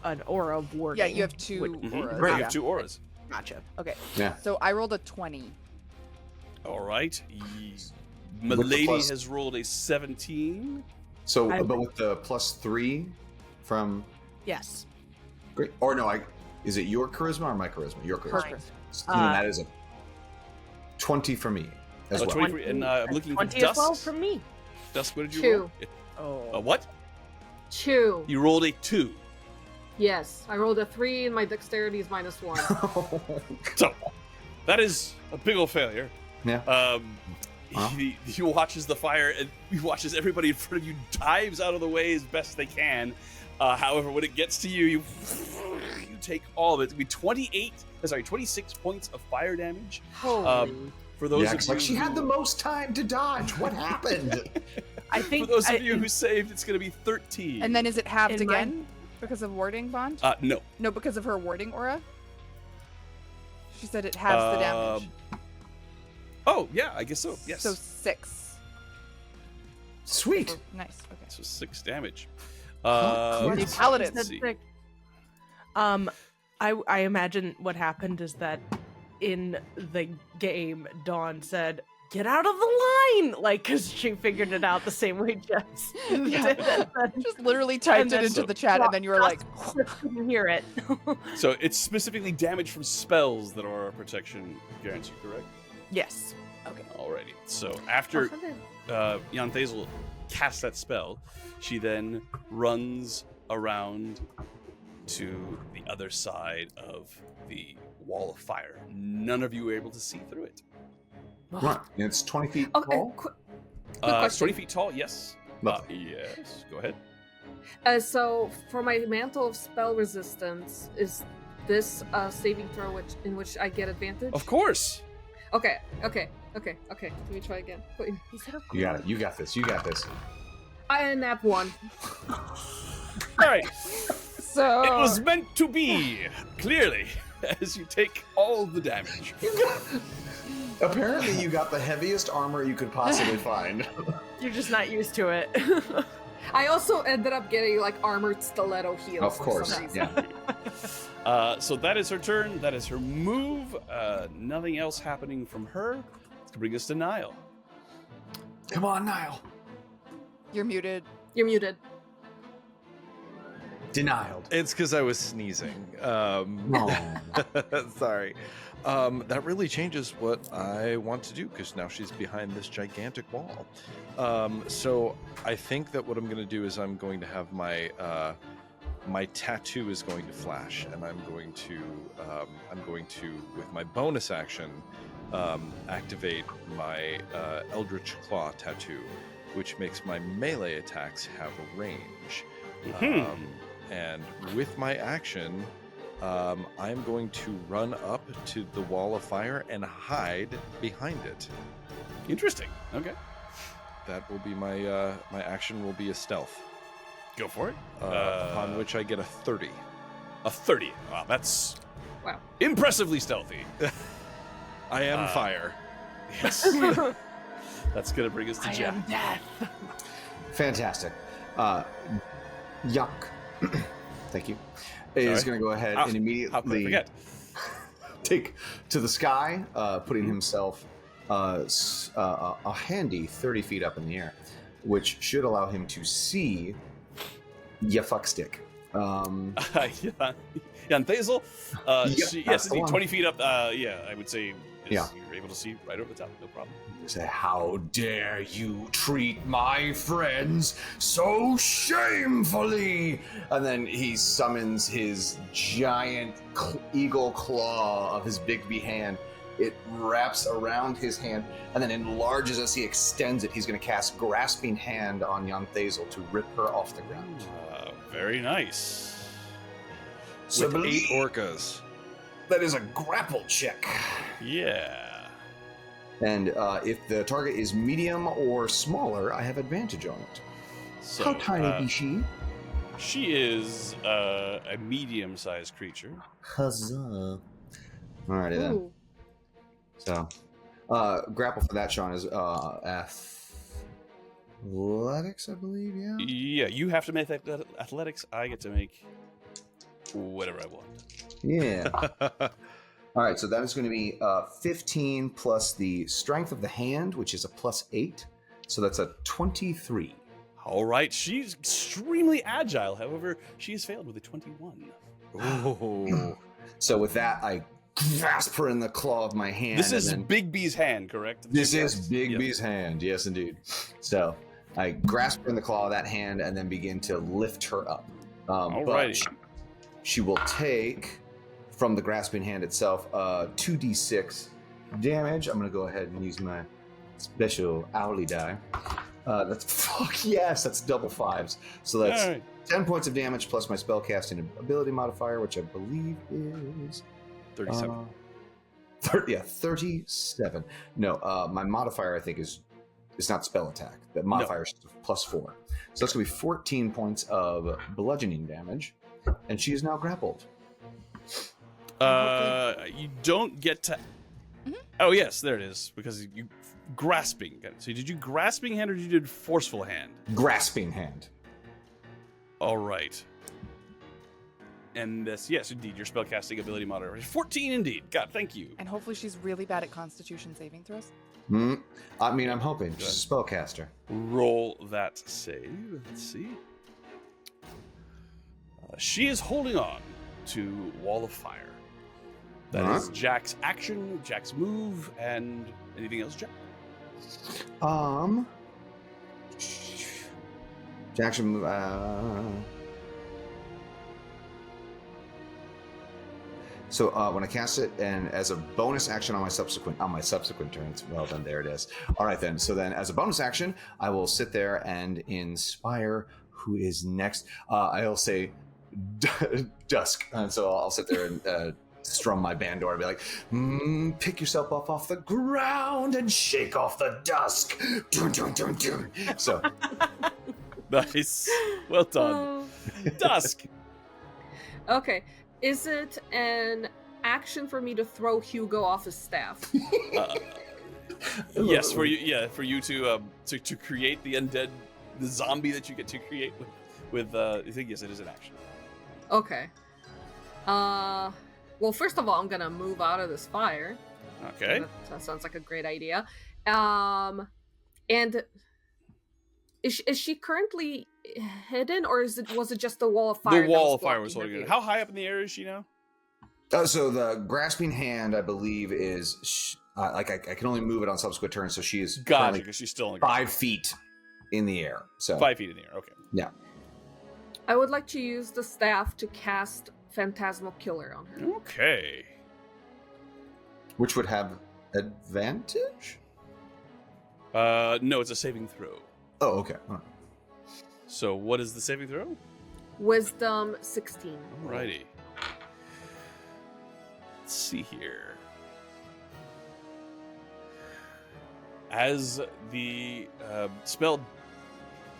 an aura of warding. Yeah, you have two Mhm. auras. You Yeah. have 2 auras. Gotcha. Okay. Yeah. So I rolled a 20. All right. What's the Milady plus? has rolled a 17. So, I- but with the +3 from Yes. great, or no, is it your charisma or my charisma? Your charisma. Mine. So then that is a 20 for me as Oh, well. 20 for- and I'm looking for 20 as well Dusk. from me. Dusk, what did you 2. roll? Oh. A what? 2. You rolled a 2. Yes, I rolled a 3 and my dexterity is -1. So, that is a big old failure. Yeah. Wow. He watches the fire, and he watches everybody in front of you dives out of the way as best they can. However, when it gets to you, you take all of it. It'll be 26 points of fire damage. Holy. For those Yeah, of 'cause, you like she had who- the most time to dodge. What happened? I think for those of I- you who saved, it's going to be 13. And then is it halved In my- again because of warding bond? No. No, because of her warding aura. She said it halves the damage. Oh, yeah, I guess so. Yes. So 6. Sweet. Nice. Okay. So 6 damage. Oh, Let's nice. see. Paladin. Let's see. Sick. I imagine what happened is that in the game, Dawn said, get out of the line, like, because she figured it out the same way Jess Yeah. did. And then Just literally typed then it into so- the chat, and then you were like, couldn't hear it. So it's specifically damage from spells that are protection guaranteed, correct? Yes. okay. Alrighty. So after Jan Thazel casts that spell, she then runs around to the other side of the wall of fire. None of you were able to see through it. Right. And it's 20 feet Okay, tall. quick It's question. 20 feet tall, yes. Lovely. Yes, go ahead. So for my mantle of spell resistance, is this a saving throw in which I get advantage? Of course. Okay. Let me try again. He said, You got it. You got this. You got this. I nap 1. All right. So It was meant to be, clearly, as you take all the damage. Apparently, you got the heaviest armor you could possibly find. You're just not used to it. I also ended up getting like armored stiletto heels. Of for course. some reason. Yeah. So that is her turn. That is her move. Nothing else happening from her. Let's bring us to Niall. Come on, Niall. you're muted. You're muted. Denied. It's because I was sneezing. Oh. Sorry. That really changes what I want to do because now she's behind this gigantic wall. So I think that what I'm going to do is I'm going to have my my tattoo is going to flash, and I'm going to with my bonus action activate my Eldritch Claw tattoo, which makes my melee attacks have a range. And with my action, I'm going to run up to the wall of fire and hide behind it. Interesting. Okay. That will be my my action will be a stealth, Go for it. upon which I get a 30. A 30. Wow, that's Wow. impressively stealthy. I am fire. Yes. That's going to bring us to Jeff. death. Fantastic. Yuck. Thank you. Is Sorry. going to go ahead Ah, and How could I immediately forget? take to the sky, putting himself a handy 30 feet up in the air, which should allow him to see ya fuck stick. Jan Thazel. Yeah, Yes, that's the indeed. one. 20 feet up. Yeah, I would say Yeah. you're able to see right over the top. No problem. Say, how dare you treat my friends so shamefully? And then he summons his giant eagle claw of his Bigby hand. It wraps around his hand and then enlarges as he extends it. He's going to cast Grasping Hand on Jan Thazel to rip her off the ground. Very nice. So With 8 believe orcas. that is a grapple check. Yeah. And if the target is medium or smaller, I have advantage on it. So, How tiny is she? She is a medium-sized creature. Huzzah. Alrighty then. Ooh. So, grapple for that, Sean, is athletics, I believe, yeah? Yeah, you have to make that athletics. I get to make whatever I want. Yeah. Alright, so that is going to be 15 plus the strength of the hand, which is a +8. So that's a 23. All right, she's extremely agile. However, she has failed with a 21. Ooh. So with that, I grasp her in the claw of my hand. This is and then- Big B's hand, correct? This is Big Yes. B's hand, yes, indeed. So I grasp her in the claw of that hand and then begin to lift her up. Alrighty. But she will take from the grasping hand itself 2d6 damage. I'm going to go ahead and use my special owly die. That's double 5s. So that's All right. 10 points of damage plus my spellcasting ability modifier, which I believe is 37. 37. No, my modifier I think is it's not spell attack. The modifier is +4. So that's gonna be 14 points of bludgeoning damage, and she is now grappled. You don't get to. Oh yes, there it is. Because you grasping. So did you grasping hand or did you do forceful hand? Grasping hand. All right. And this, yes, indeed, your spellcasting ability modifier is 14 indeed. God, thank you. And hopefully she's really bad at Constitution saving throws. I mean, I'm hoping. She's a spellcaster. Roll that save. Let's see. She is holding on to Wall of Fire. That is Jack's action, Jack's move, and anything else, Jack? Jackson move. So when I cast it, and as a bonus action on my subsequent turns, well then there it is. All right then. So then, as a bonus action, I will sit there and inspire. Who is next? I'll say Dusk, and so I'll sit there and strum my bandor and be like, "Pick yourself up off the ground and shake off the dusk." Dun, dun, dun, dun. So Nice. Well done. Dusk. Okay. Is it an action for me to throw Hugo off his staff? Yes, for you. Yeah, for you to create the undead, the zombie that you get to create with. I think yes, it is an action. Okay. Well, first of all, I'm gonna move out of this fire. Okay. That sounds like a great idea. And is she currently hidden, or was it just the wall of fire? The wall of fire was holding her. How high up in the air is she now? So the grasping hand, I believe, is I can only move it on subsequent turns. So she is gotcha, because she's still in the ground. 5 feet in the air. So 5 feet in the air. Okay. Yeah. I would like to use the staff to cast Phantasmal Killer on her. Okay. Which would have advantage? No, it's a saving throw. Oh, okay. All right. So what is the saving throw? Wisdom 16. Alrighty. Let's see here. As the spell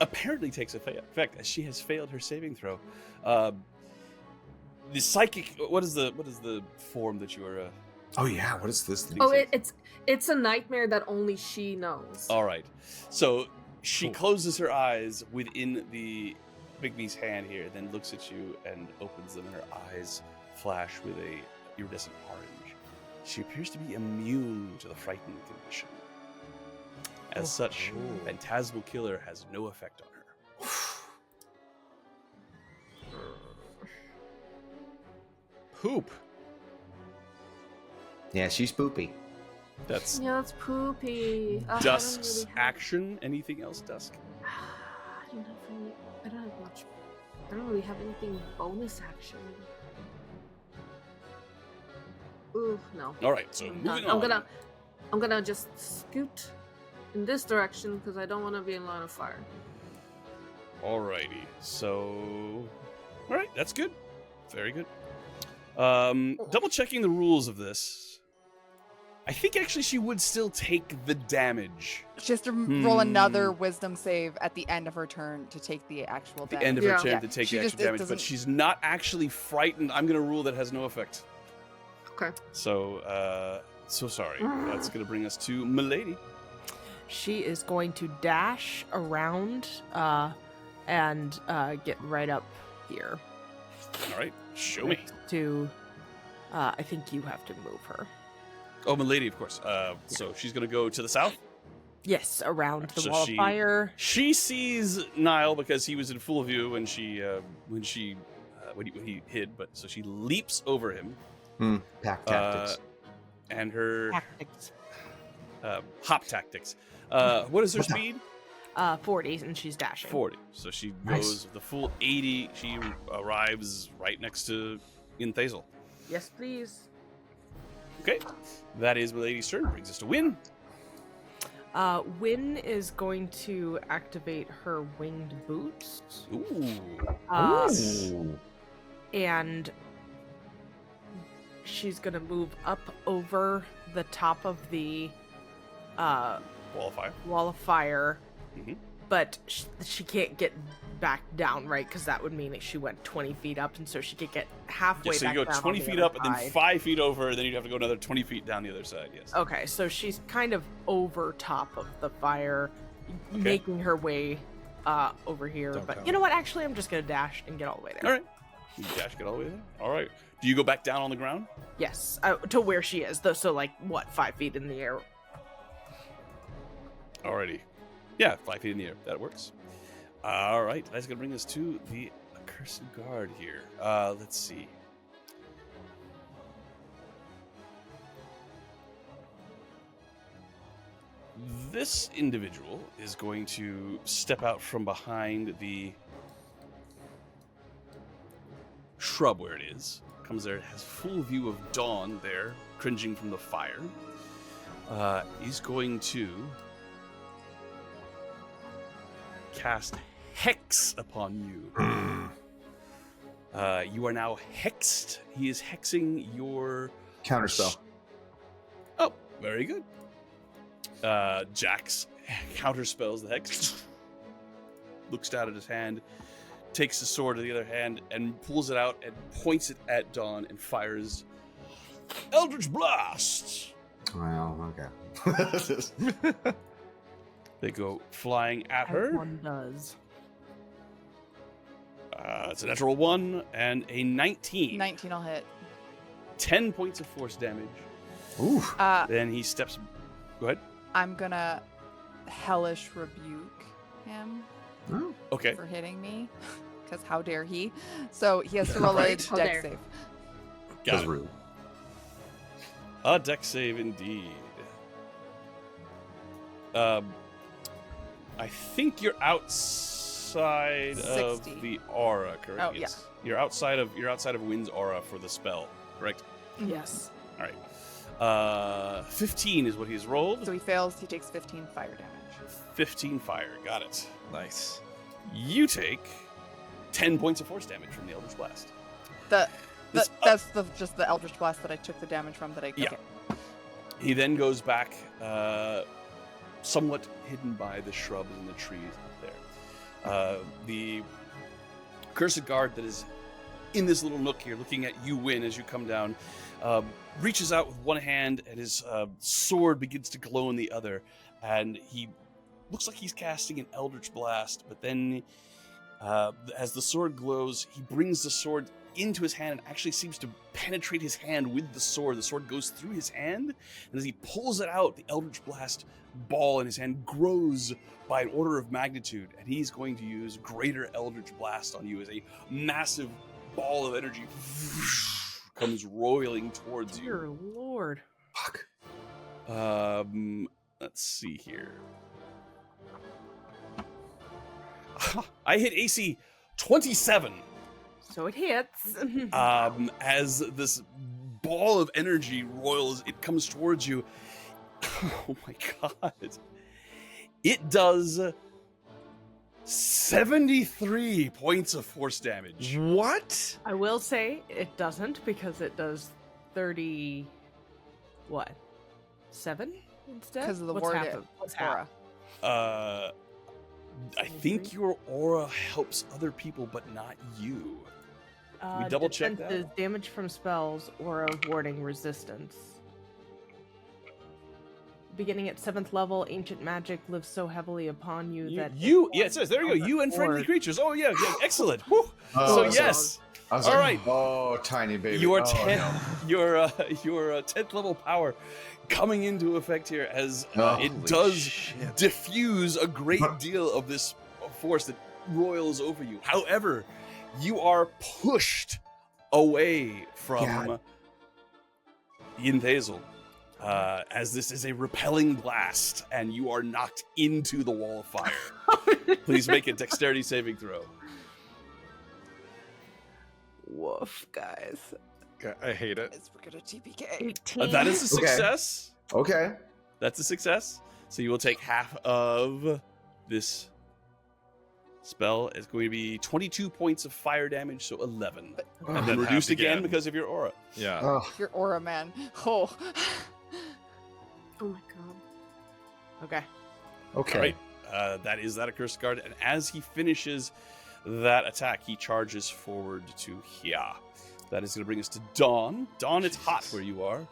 apparently takes effect, as she has failed her saving throw, the psychic. What is the form that you are? Oh yeah, what is this thing? Oh, it's a nightmare that only she knows. All right. So she closes her eyes within the Bigby's hand here, then looks at you and opens them, and her eyes flash with a iridescent orange. She appears to be immune to the frightened condition. As such, Phantasmal Killer has no effect on her. Poop. Yeah, she's poopy. That's Yeah, it's poopy. Dusk's action. Anything else, Dusk? I don't have much. I don't really have anything bonus action. Ooh, no. All right, so moving on. I'm gonna just scoot in this direction because I don't want to be in line of fire. Alrighty, so all right, that's good. Very good. Double checking the rules of this. I think actually she would still take the damage. She has to roll another wisdom save at the end of her turn to take the actual damage. The end of her turn to take She the just- extra it damage, but doesn't- she's not actually frightened. I'm gonna rule that has no effect. Okay. So, so sorry. That's gonna bring us to Milady. She is going to dash around and get right up here. All right, show me. To, I think you have to move her. Oh, Milady, of course. So she's gonna go to the south. Yes, around the So wall of fire. She sees Niall because he was in full view when he hid, but so she leaps over him. Pack tactics. And her Tactics. hop tactics. What is her speed? 40, and she's dashing. 40. So she Nice. goes the full 80. She arrives right next to Inthazel. Yes, please. Okay, that is Milady's turn. Brings us to Wynn. Wynn is going to activate her winged boots. Ooh. Ooh. And she's gonna move up over the top of the wall of fire, Mhm. but she can't get back down, right? Because that would mean that she went 20 feet up, and so she could get halfway Yeah, so back you go down 20 on the feet other up and then side. 5 feet over, and then you'd have to go another 20 feet down the other side, yes. Okay, so she's kind of over top of the fire, making her way over here. Don't But count. you know what? Actually, I'm just gonna dash and get all the way there. All right. You dash, get all the way there. All right. Do you go back down on the ground? Yes, to where she is. Though, so like what, 5 feet in the air? Alrighty. Yeah, 5 feet in the air. That works. All right. That's going to bring us to the Accursed Guard here. Let's see. This individual is going to step out from behind the shrub where it is. Comes there, has full view of Dawn there, cringing from the fire. He's going to cast Hex upon you. You are now hexed. He is hexing your Counterspell. Oh, very good. Jax counterspells the hex. Looks down at his hand, takes the sword to the other hand, and pulls it out and points it at Dawn and fires Eldritch Blast. Well, okay. They go flying at her. One does. It's a natural 1 and a 19. 19 will hit. 10 points of force damage. Ooh. Then he steps. Go ahead. I'm gonna hellish rebuke him Okay. for hitting me, because how dare he? So he has to roll a Right. dex How dare. save. Got That's it. rude. A dex save indeed. I think you're outside of 60. the aura, correct? Oh, yeah. Yes. You're outside of Wynn's aura for the spell, correct? Yes. All right. 15 is what he's rolled. So he fails, he takes 15 fire damage. 15 fire. Got it. Nice. You take 10 points of force damage from the Eldritch Blast. That's just the Eldritch Blast that I took the damage from that I Yeah. okay. He then goes back, somewhat hidden by the shrubs and the trees up there. The Cursed Guard that is in this little nook here, looking at you, Wynn, as you come down, reaches out with one hand, and his sword begins to glow in the other, and he looks like he's casting an Eldritch Blast, but then as the sword glows, he brings the sword into his hand and actually seems to penetrate his hand with the sword. The sword goes through his hand, and as he pulls it out, the Eldritch Blast ball in his hand grows by an order of magnitude, and he's going to use Greater Eldritch Blast on you as a massive ball of energy comes roiling towards you. Dear Lord. Fuck. Let's see here. I hit AC 27. So it hits. As this ball of energy roils, it comes towards you. Oh my god. It does 73 points of force damage. What? I will say it doesn't, because it does 30. What? 7 instead? Because of the What's ward half of- what's half? aura. I think your aura helps other people, but not you. we double check that? Defenses, damage from spells, aura, warding, resistance. Beginning at 7th level, ancient magic lives so heavily upon you that Yeah, it says, there you go, you and friendly creatures. Oh, yeah, excellent. Whew. So, yes. I was All like, right. Oh, tiny baby. Your Oh, 10, no. your 10th level power coming into effect here as it Holy does shit. diffuse a great deal of this force that roils over you. However, you are pushed away from God. Yinthazel, as this is a repelling blast and you are knocked into the wall of fire. Please make a dexterity saving throw. Woof, guys. I hate it. We're gonna TPK. 18. That is a Okay. success. Okay. That's a success. So you will take half of this spell. It's going to be 22 points of fire damage, so 11. And then And reduced halved again again. because of your aura. Yeah. Oh, Your aura, man. Oh. Oh my god. Okay. okay. All right. That is that Accursed Guard. And as he finishes that attack, he charges forward to here. That is going to bring us to Dawn. Dawn, it's hot where you are.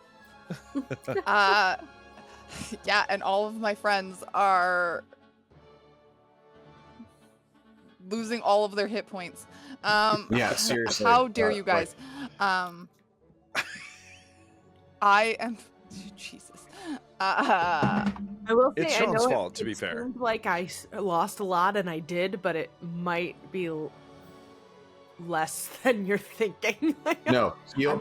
Yeah, and all of my friends are losing all of their hit points. Yeah, seriously. How dare you Like, guys? I am Jesus. I will say, It's I Sean's know fault, to be it fair. seemed like I lost a lot, and I did, but it might be less than you're thinking. No, heal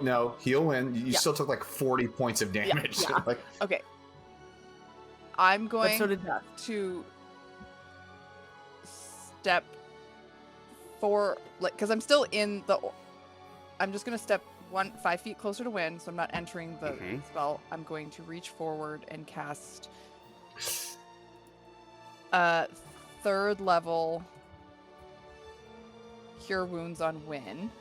win. You Yeah. still took like 40 points of damage. yeah. Like, Okay. I'm But going so did Dusk. to step for because I'm still in the. I'm just gonna step 5 feet closer to Wynn, so I'm not entering the Mhm. spell. I'm going to reach forward and cast 3rd level Cure Wounds on Wynn.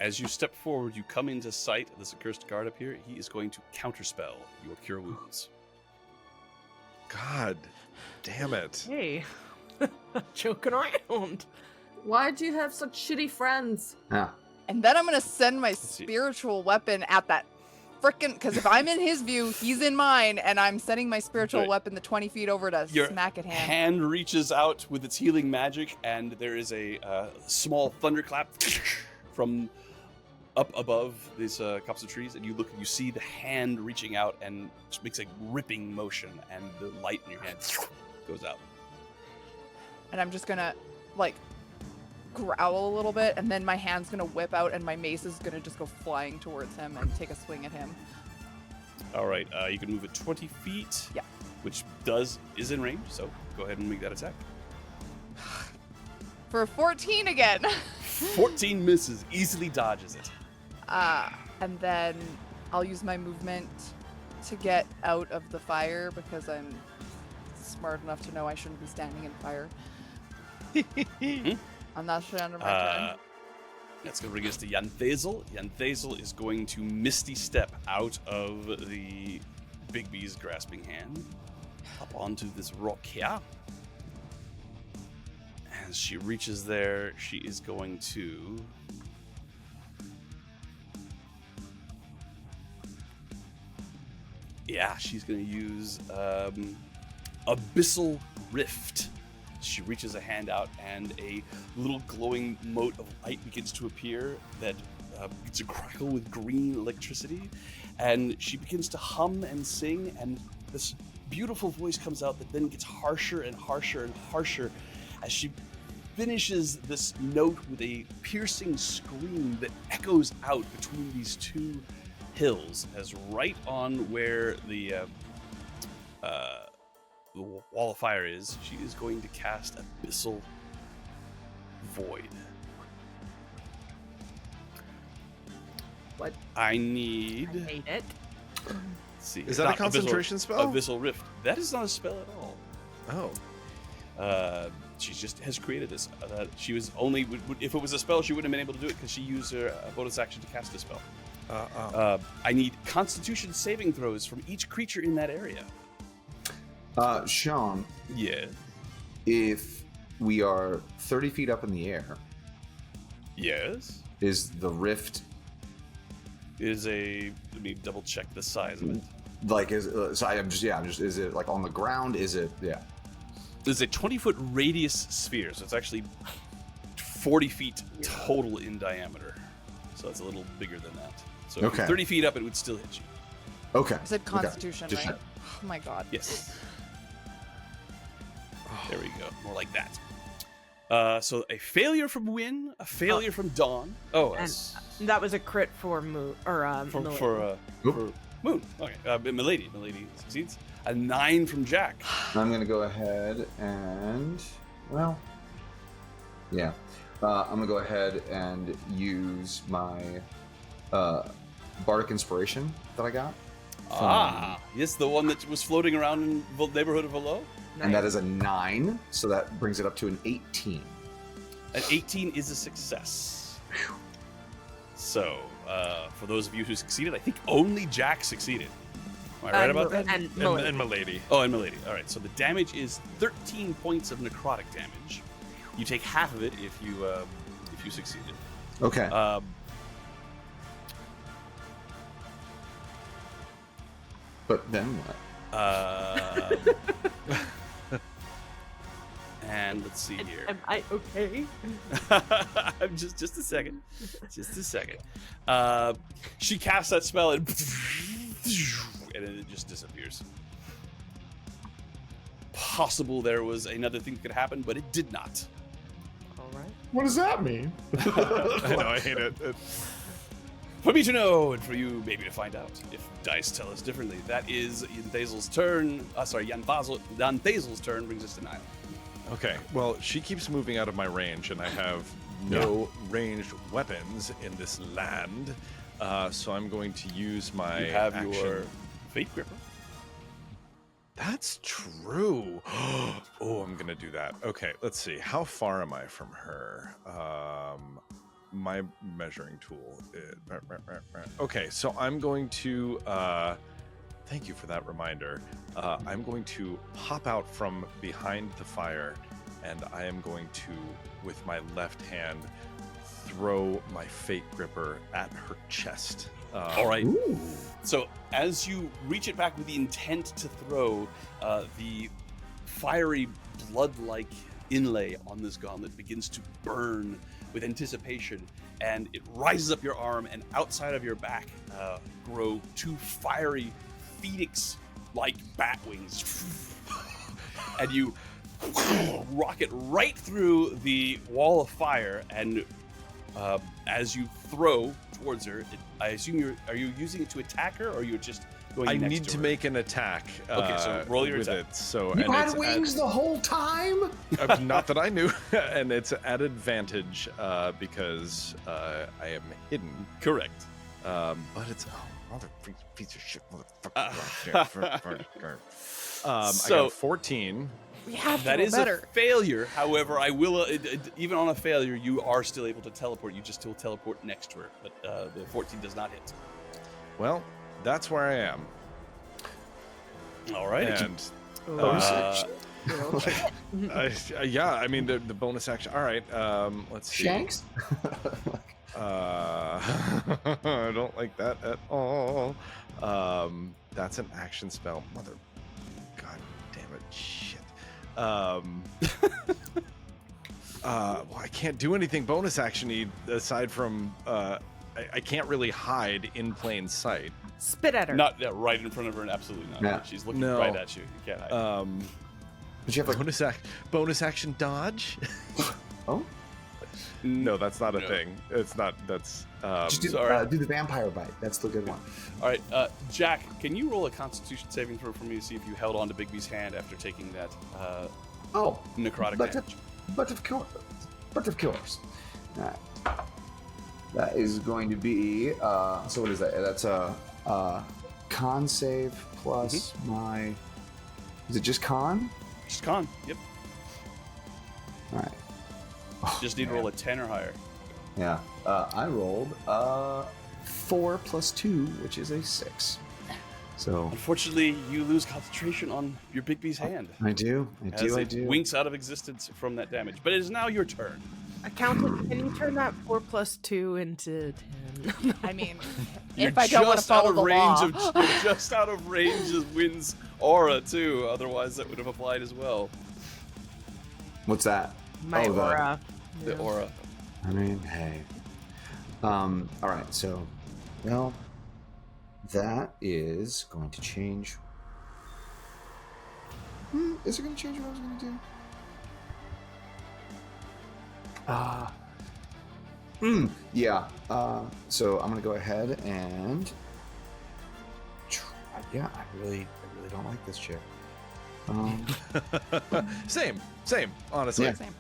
As you step forward, you come into sight of this accursed guard up here. He is going to counterspell your cure wounds. God damn it. Hey, joking around. Why'd you have such shitty friends? yeah. And then I'm gonna send my see. spiritual weapon at that frickin' because if I'm in his view, he's in mine, and I'm sending my spiritual Right. weapon the 20 feet over to Your smack at him. hand reaches out with its healing magic, and there is a small thunderclap from up above these copse of trees, and you look and you see the hand reaching out and just makes a ripping motion, and the light in your hand goes out. And I'm just gonna like growl a little bit, and then my hand's gonna whip out, and my mace is gonna just go flying towards him and take a swing at him. All right, you can move it 20 feet, Yeah. which is in range, so go ahead and make that attack. For 14 again. 14 misses, easily dodges it. And then I'll use my movement to get out of the fire because I'm smart enough to know I shouldn't be standing in fire. I'm not sure under my turn. That's going to bring us to Yanthazel. Yanthazel is going to Misty Step out of the Bigby's grasping hand up onto this rock here. As she reaches there, she is going to... Yeah, she's going to use Abyssal Rift. She reaches a hand out, and a little glowing mote of light begins to appear that begins to crackle with green electricity. And she begins to hum and sing, and this beautiful voice comes out that then gets harsher and harsher and harsher as she finishes this note with a piercing scream that echoes out between these two hills, as right on where the wall of fire is, she is going to cast Abyssal Void. What? I need... I hate it. Let's see. Is It's that a not concentration spell? Abyssal Rift. That is not a spell at all. Oh. She just has created this. She was only... If it was a spell, she wouldn't have been able to do it because she used her bonus action to cast a spell. I need Constitution saving throws from each creature in that area. Sean, Yeah. if we are 30 feet up in the air, Yes. is the rift Is a... Let me double check the size of it. like is is it like on the ground? Is it There's a 20-foot radius sphere, so it's actually 40 feet total in diameter. So it's a little bigger than that. So if you're Okay. 30 feet up, it would still hit you. okay? I said Constitution, Just right? Oh my god. Yes. There we go. More like that. So a failure from Wynn, a failure from Dawn. Oh, And that was a crit for Moon or Millie. for Moon. Okay, Milady succeeds. A 9 from Jack. I'm gonna go ahead and I'm gonna go ahead and use my bardic inspiration that I got. Yes, the one that was floating around in the neighborhood of Valo. And that is a 9, so that brings it up to an 18. An 18 is a success. So, for those of you who succeeded, I think only Jack succeeded. Am I right about that? And Millie. And Milady. Oh, and Milady. All right, so the damage is 13 points of necrotic damage. You take half of it if you succeeded. Okay. But then what? And let's see here. Am I okay? just a second. Just a second. She casts that spell and it and then it just disappears. Possible there was another thing that could happen, but it did not. All right. What does that mean? I know, I hate it. For me to know, and for you maybe to find out, if dice tell us differently. That is Yanthazel's turn. Yanthazel's turn brings us to Nile. Okay, well, she keeps moving out of my range, and I have no ranged weapons in this land, so I'm going to use my You have action. your Fate Gripper. That's true. Oh, I'm gonna do that. Okay, let's see. How far am I from her? My measuring tool. Okay, so I'm going to. Thank you for that reminder. I'm going to pop out from behind the fire, and I am going to, with my left hand, throw my Fate Gripper at her chest. All right. Ooh. So as you reach it back with the intent to throw, the fiery blood-like inlay on this gauntlet begins to burn with anticipation, and it rises up your arm, and outside of your back grow two fiery phoenix-like bat wings, and you rocket right through the wall of fire, and as you throw towards her, I assume are you using it to attack her, or are you just going I next need to her? make an attack. Okay, so roll your with attack. it. So You and had it's wings the whole time? not that I knew, and it's at advantage because I am hidden. Correct. But it's mother piece of shit, motherfucker. I So- got 14. We have to That roll is better. a failure. However, I will even on a failure, you are still able to teleport. You just still teleport next to her, but the 14 does not hit. Well, that's where I am. All right. And yeah, I mean the bonus action. All right, let's see. Shanks? I don't like that at all. That's an action spell. Mother, god damn it, shit. Well, I can't do anything bonus action-y aside from I can't really hide in plain sight. Spit at her. Not right in front of her, and absolutely not. Yeah. She's looking No. right at you. You can't hide. But you have like, bonus action dodge. oh, No, that's not a No. thing. It's not. That's just do, sorry. do the vampire bite. That's the good one. All right, Jack, can you roll a Constitution saving throw for me to see if you held on to Bigby's hand after taking that Oh, necrotic but damage? of course. But of course. Alright. That is going to be, so what is that? That's a con save plus my, is it just con? Just con. Yep. Alright. Just need to roll a 10 or higher. Yeah. I rolled 4 plus 2, which is a 6. So Unfortunately, you lose concentration on your Bigby's hand. I do. As it winks out of existence from that damage. But it is now your turn. Accountant, can you turn that 4 plus 2 into 10? I mean, You're if I don't want to just out follow of the range law. you're just out of range of Wynn's aura too. Otherwise, that would have applied as well. What's that? My Oh, the- aura. The aura. I mean, hey. All right. So, well, that is going to change. Is it going to change what I was going to do? Yeah. So I'm going to go ahead and try. Yeah, I really don't like this chick. same. Honestly. Yeah. Same.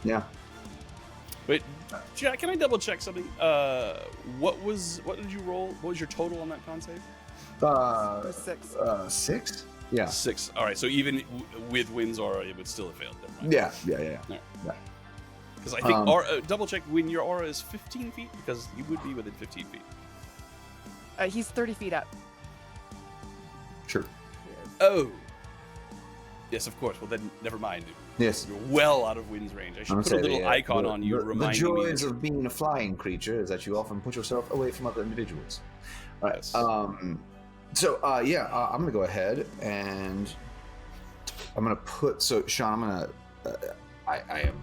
Yeah. Wait, Jack, can I double check something? What did you roll? What was your total on that con save? Or 6. 6? Yeah. 6. All right, so even with Wynn's aura, it would still have failed. Never mind. Yeah. Because I think double check when your aura is 15 feet, because you would be within 15 feet. He's 30 feet up. Sure. Oh. Yes, of course. Well, then never mind. Yes. You're well out of Wynn's range. I should I'm put a gonna say little the, icon the- on you the reminding me. joys of being a flying creature is that you often put yourself away from other individuals. All right. Yes. I'm gonna go ahead and I'm gonna put. So, Sean, I'm gonna. I am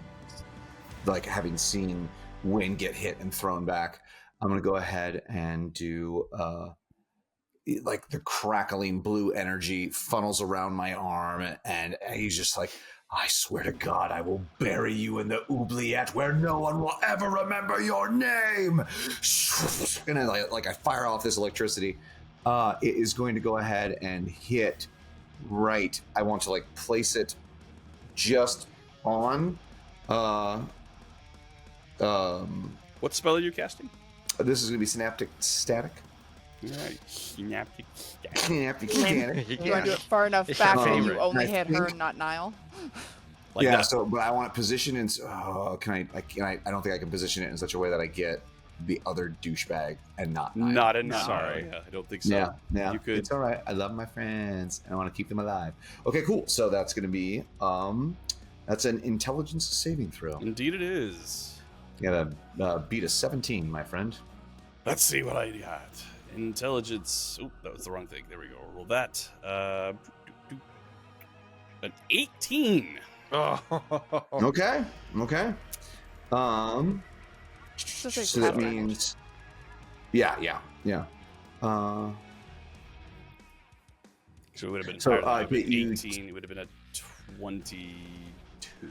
like having seen Wynn get hit and thrown back. I'm gonna go ahead and do like the crackling blue energy funnels around my arm, and he's just like, I swear to God, I will bury you in the oubliette where no one will ever remember your name. And I fire off this electricity. It is going to go ahead and hit right. I want to place it just on. What spell are you casting? This is going to be Synaptic Static. Right. Synaptic Static. Synaptic Static. You want to do it far enough It's back your that you favorite. only I hit her, think- not Niall? Like yeah, that. so but I want it positioned in. I don't think I can position it in such a way that I get the other douchebag and not. Niall. Not in. Sorry. Yeah, I don't think so. Yeah. You could. It's all right. I love my friends, and I want to keep them alive. Okay, cool. So that's going to be that's an intelligence saving throw. Indeed, it is. You gotta beat a 17, my friend. Let's see what I got. Intelligence. Oh, that was the wrong thing. There we go. Roll that. An 18. Oh. Okay. Just like So that half damage. means, yeah. So it would have been So, higher than that. It would but have been you- 18. It would have been a 22.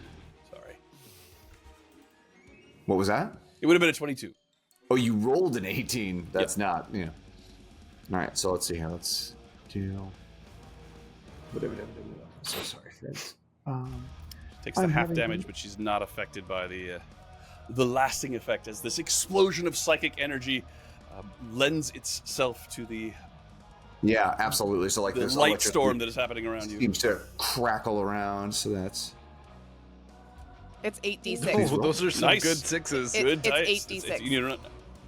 Sorry. What was that? It would have been a 22. Oh, you rolled an 18. That's not, All right, so let's see here. Let's do. So sorry, friends. Takes the I'm half having- damage, but she's not affected by the lasting effect as this explosion of psychic energy lends itself to the Yeah, absolutely. So like the this light electric storm that is happening around you. seems to crackle around. So that's It's 8d6. Oh, those are some Nice. good sixes. It- Good it's dice. 8d6. You need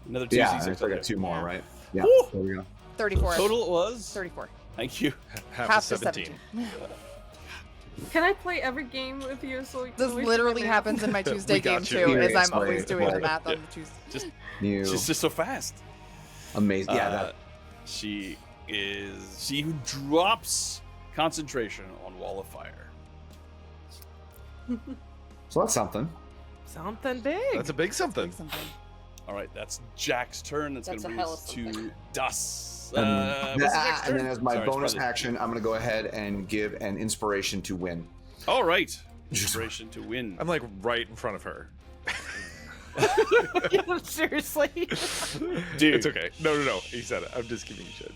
another 2 yeah. d6. I still got 2 more, Yeah. right? Yeah. Woo! There we go. 34. Total it was. 34. Thank you. Half, Half to to 17. 17. Can I play every game with you? So This we literally should- happens in my Tuesday We got game you. too, as I'm Seriously, always doing the like- math on the Tuesday. Just You she's just so fast. amazing. Yeah, that She who drops concentration on Wall of Fire. so that's something. Something big. That's a big something. Like something. All right, that's Jack's turn. That's going That's to a bring hell us of to something. Dusk. And, What's Jack's and then turn? as my Sorry, it's bonus probably- action, I'm going to go ahead and give an inspiration to Wynn. All right, inspiration to win. I'm like right in front of her. Seriously. Dude. It's okay. No. He said it. I'm just giving you shit.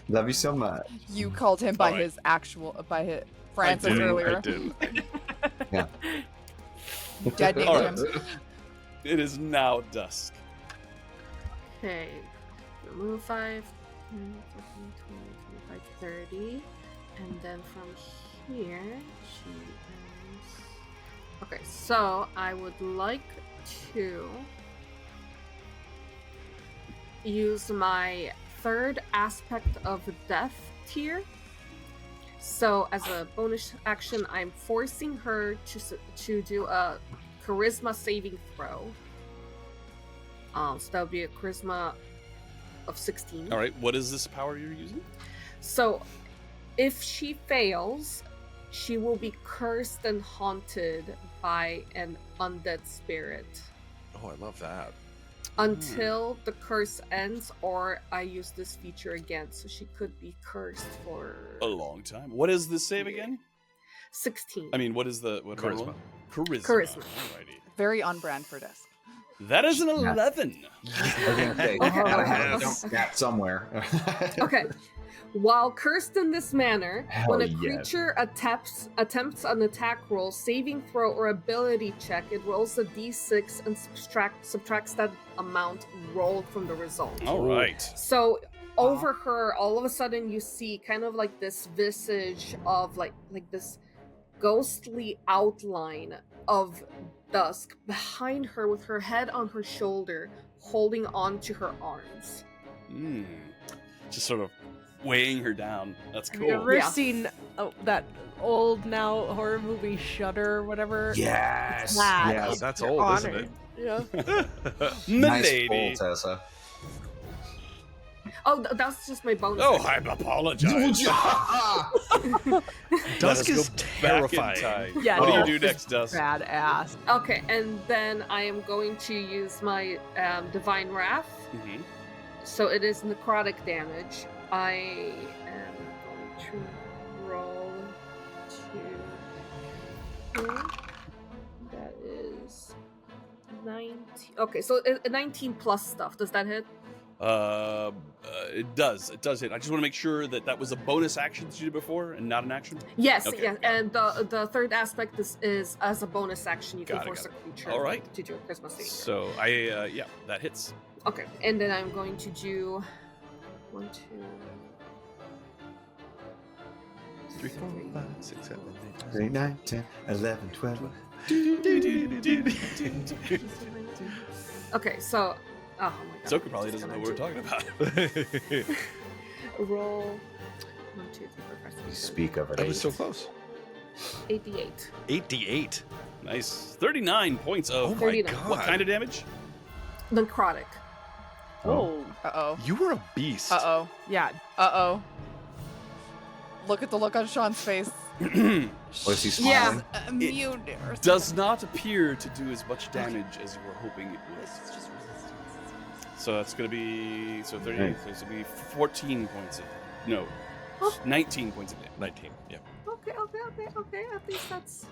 Love you so much. You called him by Alright. his Francis I did. earlier. I did. Yeah. You dead named All right. him. It is now Dusk. Okay. Remove 5, 10, 15, 20, 25, 30. And then from here, she is. Okay, so I would like to use my third aspect of death tier. So as a bonus action, I'm forcing her to do a charisma saving throw. So that would be a charisma of 16. All right, what is this power you're using? So if she fails, she will be cursed and haunted by an undead spirit Oh, I love that. until the curse ends, or I use this feature again, so she could be cursed for A long time. What is this save again? 16. I mean, what is the what am I Charisma. rolling? Charisma. Charisma. Alrighty. Very on brand for Dusk. That is an 11. I was gonna say, Oh, gotta have yes. that somewhere. Okay. While cursed in this manner, Hell when a yes. creature attempts an attack roll, saving throw, or ability check, it rolls a d6 and subtracts that amount rolled from the result. All right. So over her, all of a sudden you see kind of like this visage of like this ghostly outline of Dusk behind her with her head on her shoulder, holding on to her arms. Just sort of weighing her down. That's Have you cool. ever Yeah. seen that old now horror movie Shudder or whatever? Yes. That. Yes. That's You're old, isn't honored. it? Yeah. Nice Milady. pull, Tessa. Oh, that's just my bonus. Oh, action. I apologize. Dusk Let us is go back in terrifying. time. Yeah, What do Dusk you do is next, Dusk? Badass. Okay, and then I am going to use my Divine Wrath. Mhm. So it is necrotic damage. I am going to roll to. That is 19. Okay, so a 19 plus stuff. Does that hit? It does. It does hit. I just want to make sure that that was a bonus action that you did before and not an action. Yes, Okay, yes. got it. And the third aspect is as a bonus action, you can Got it, force got a creature All right. to do a Christmas saving. So yeah, that hits. Okay, and then I'm going to do 1, 2, 3, 4, 5, 6, 7, 8, 8, 9, 10, 11, 12. Okay, so oh my god. Soku probably doesn't know what we're talking about. Roll 1, 2, 3, 4, 5, 6, 7, Speak of it. I was so close. 88. 88. Nice. 39 points of. Oh my 39. god. What kind of damage? Necrotic. Oh. Uh-oh. You were a beast. Uh-oh. Yeah. Uh-oh. Look at the look on Sean's face. Was he Yeah. smiling? Immune. or Does not appear to do as much damage as you were hoping it would. It's just resistance. So that's going to be 30. Right. So it's going to be 14 points of. No. Oh. 19 points of damage. 19. Yeah. Okay. At least that's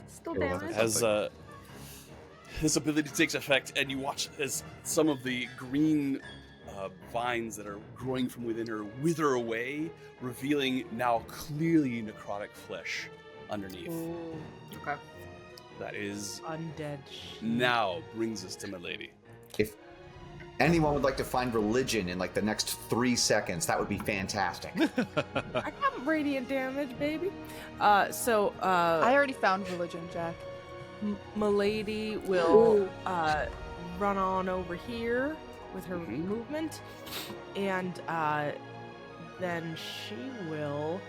still Yeah, well, damage. As this ability takes effect, and you watch as some of the green vines that are growing from within her wither away, revealing now clearly necrotic flesh underneath. Ooh, Okay. That is undead. now brings us to Milady. If anyone would like to find religion in like the next 3 seconds, that would be fantastic. I got radiant damage, baby. I already found religion, Jack. Milady will run on over here with her Mhm. movement, and then she will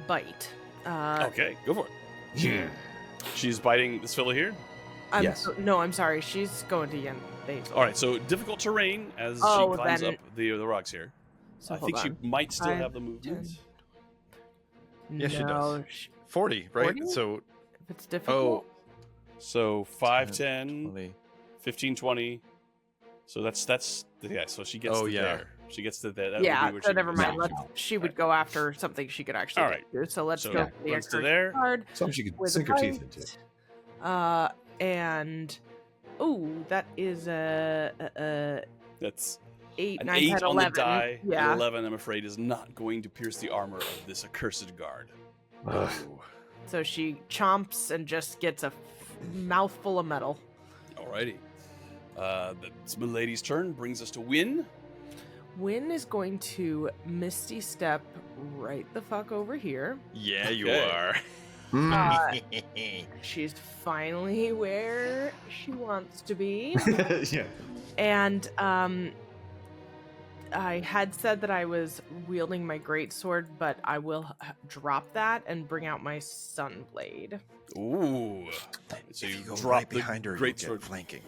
bite. Okay, go for it. Yeah. She's biting this fellow here. Yes. No, I'm sorry. She's going to Yen. All right, so difficult terrain as Oh, she climbs then- up the rocks here. So I hold think she on. might still 5, have the movement. 10. Yes, she does. No, 40, right? 40? So, if it's difficult. So 5, 10, 10, 20. 15, 20. So that's yeah. So she gets Oh, to yeah. there. She gets to there. That would Yeah, be where so she never would mind. go. She would go after something she could actually All right. do. So let's So go yeah, for the runs to accursed there. card Something she could with sink a her teeth bite. into. And that is a That's 8, an 9, 8 10, on 11. the die. Yeah. An 11, I'm afraid, is not going to pierce the armor of this accursed guard. Ugh. So she chomps and just gets a mouthful of metal. Alrighty. That's Milady's turn. Brings us to Wynn. Wynn is going to Misty Step right the fuck over here. Yeah, you Okay. are. Mm. She's finally where she wants to be. Yeah. And I had said that I was wielding my greatsword, but I will drop that and bring out my Sunblade. Ooh. So If you go drop right the behind her, great you sword. get flanking.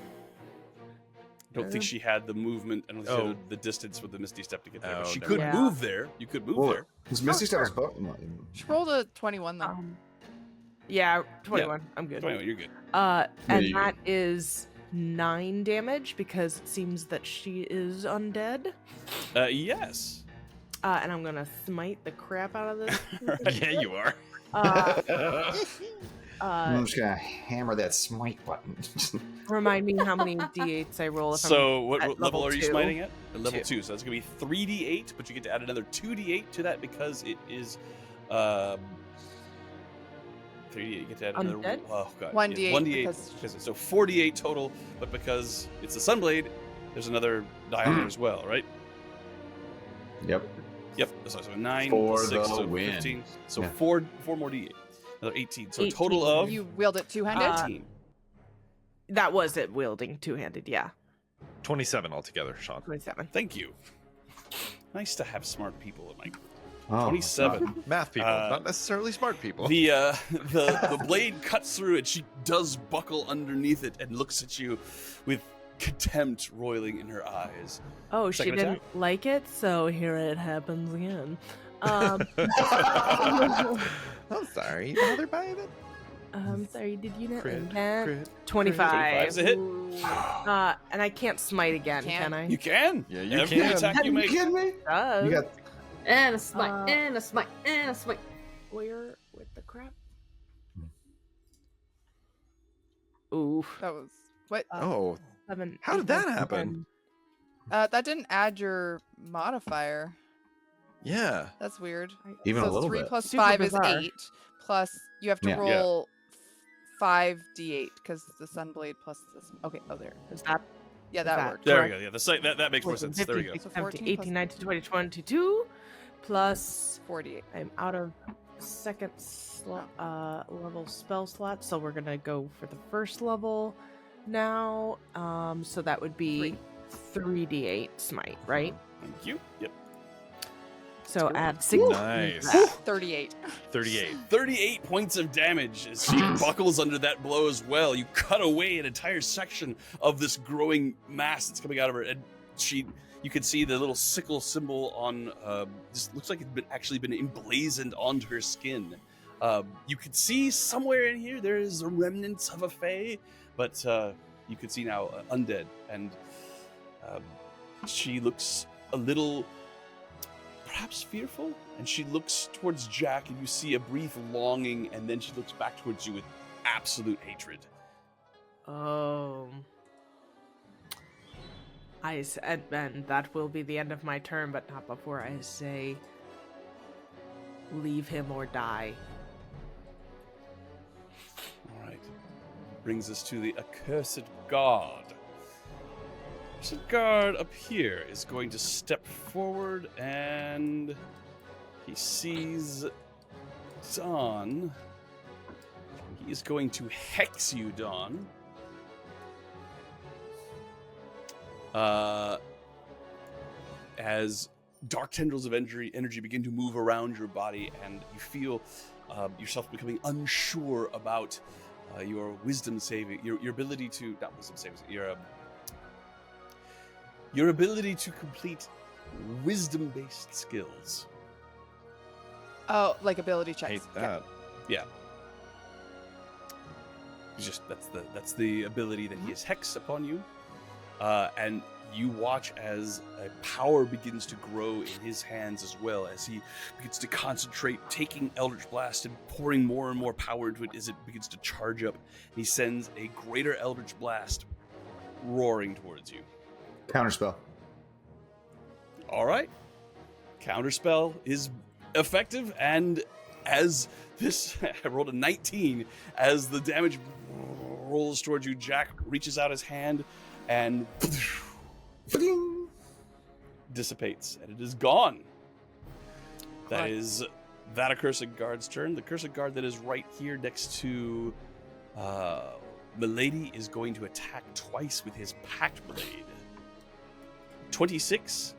I don't think she had the movement. I don't think she Oh. had the distance with the Misty Step to get there. But Oh, she never could mind. move there. You could move Well, there. Because Misty Step is sure. She rolled a 21 though. Yeah, 21. I'm good. 21, you're good. And you- that is 9 damage because it seems that she is undead. Yes. And I'm gonna smite the crap out of this. Yeah, you are. I'm just gonna hammer that smite button. Remind me how many d8s I roll if So what at level level are you 2. smiting at? At level 2. 2. So that's going to be 3d8, but you get to add another 2d8 to that because it is 3d8. You get to add another Undead? Oh god. 1d8 1d8 because- so 4d8 total, but because it's a Sunblade, there's another die on there as well, right? Yep. Yep. So 9 For 6 the so win. 15. So Yeah. 4 more d8. Another 18. So a 18. total of You wield it two-handed? 18. That was it wielding two-handed, yeah. 27 altogether, Sean. 27. Thank you. Nice to have smart people in my Oh, 27. Math people, Uh, not necessarily smart people. The blade cuts through and she does buckle underneath it and looks at you with contempt roiling in her eyes. Oh, she Second didn't attack. like it, so here it happens again. I'm sorry, you bothered by it? Sorry, did you not Crit, invent? crit, 25. 25's a hit. Ooh. And I can't smite again, can I? You can. Yeah, you Every can. attack you Are you make. kidding me? Does. You got And a smite, Uh, and a smite, and a smite. Where with the crap? Ooh. That was what? Oh, 7. how did that happen? That didn't add your modifier. yeah. That's weird. even So a little 3 bit. plus Super 5 is bizarre. 8. Plus you have to Yeah. roll 5d8 because the sunblade plus this. Okay. Oh, there. Is that Yeah, Is that that- worked. There we Correct. go. Yeah, the site that makes more sense. There we go. 15, So 14 17, 18, plus 19, 20, 22 plus 48. I'm out of second level spell slot, so we're gonna go for the first level now. So that would be 3d8 smite, right? Thank you. Yep. So add 6. Nice. 38. 38. 38 points of damage as she buckles under that blow as well. You cut away an entire section of this growing mass that's coming out of her, and you can see the little sickle symbol on. This looks like it's actually been emblazoned onto her skin. You can see somewhere in here there is remnants of a fae, but you can see now undead, and she looks a little, perhaps fearful, and she looks towards Jack, and you see a brief longing, and then she looks back towards you with absolute hatred. Oh. And that will be the end of my turn, but not before I say, leave him or die. All right. Brings us to the accursed guard. Accursed guard up here is going to step forward, and he sees Dawn. He is going to hex you, Dawn. As dark tendrils of energy begin to move around your body, and you feel yourself becoming unsure about your wisdom saving, your ability to, not wisdom savings, your ability to complete wisdom-based skills. Oh, like ability checks. Hate Okay. that. Yeah. That's the ability that he has hexed upon you, and you watch as a power begins to grow in his hands as well, as he begins to concentrate, taking Eldritch Blast and pouring more and more power into it as it begins to charge up. He sends a greater Eldritch Blast roaring towards you. Counterspell. All right. Counterspell is effective, and as this, I rolled a 19, as the damage rolls towards you, Jack reaches out his hand and dissipates, and it is gone. That Right. is that accursed guard's turn. The accursed guard that is right here next to Milady is going to attack twice with his packed blade. 26.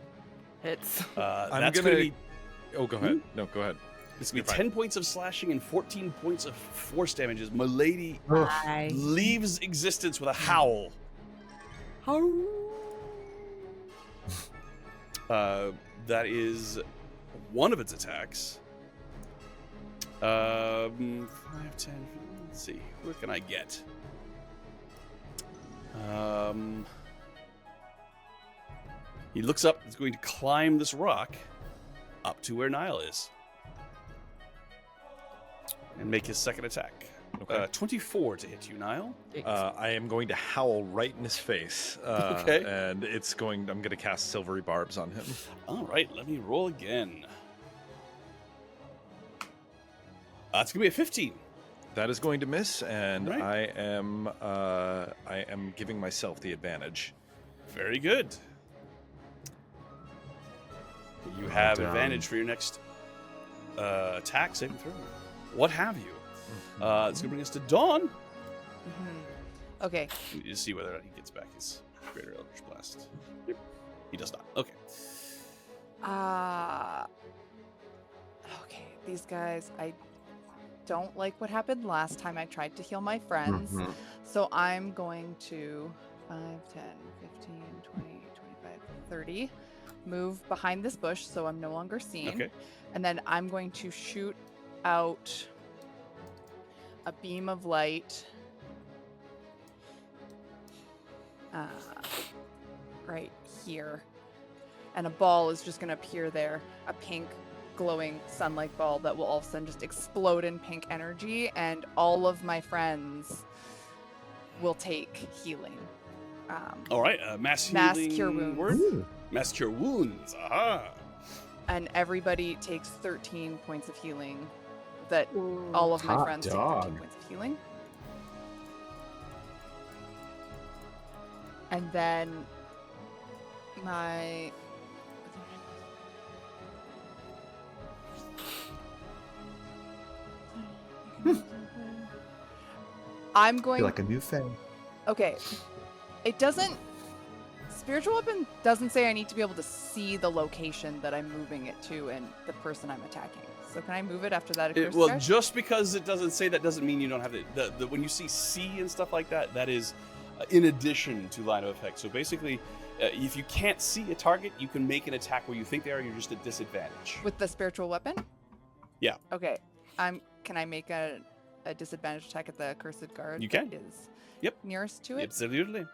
Hits. I'm That's gonna- going to be Oh, go ahead. No, go ahead. It's going to You're be fine. 10 points of slashing and 14 points of force damage as Milady Bye. leaves existence with a howl. That is one of its attacks. 5, 10, let's see. What can I get? He looks up, he's going to climb this rock up to where Nile is. And make his second attack. Okay. 24 to hit you, Nile. I am going to howl right in his face. Okay. And I'm going to cast Silvery Barbs on him. All right, let me roll again. It's gonna be a 15. That is going to miss, and Right. I am giving myself the advantage. Very good. You have down. advantage for your next attack, saving throw. What have you? It's gonna bring us to Dawn. Mhm. Okay. We need to see whether or not he gets back his greater Eldritch Blast. Yep. He does not. Okay. Okay, these guys, I don't like what happened last time I tried to heal my friends. Mhm. So I'm going to 5, 10, 15, 20, 25, 30. Move behind this bush so I'm no longer seen. Okay. And then I'm going to shoot out a beam of light right here. And a ball is just going to appear there. A pink glowing sunlight ball that will all of a sudden just explode in pink energy. And all of my friends will take healing. All right, mass Mass healing cure wounds. word? Ooh. Mass cure wounds. Aha. And everybody takes 13 points of healing. That Ooh. all of my Hot friends dog. take 13 points of healing. And then my I'm Feel going like a new thing. okay. It doesn't spiritual weapon doesn't say I need to be able to see the location that I'm moving it to and the person I'm attacking. So can I move it after that occurs? Well, just because it doesn't say that doesn't mean you don't have the when you see C and stuff like that, that is in addition to line of effect. So basically, if you can't see a target, you can make an attack where you think they are. You're just at disadvantage. With the spiritual weapon? Yeah. Okay. Can I make a disadvantage attack at the cursed guard? You can. That is Yep. nearest to it? Absolutely.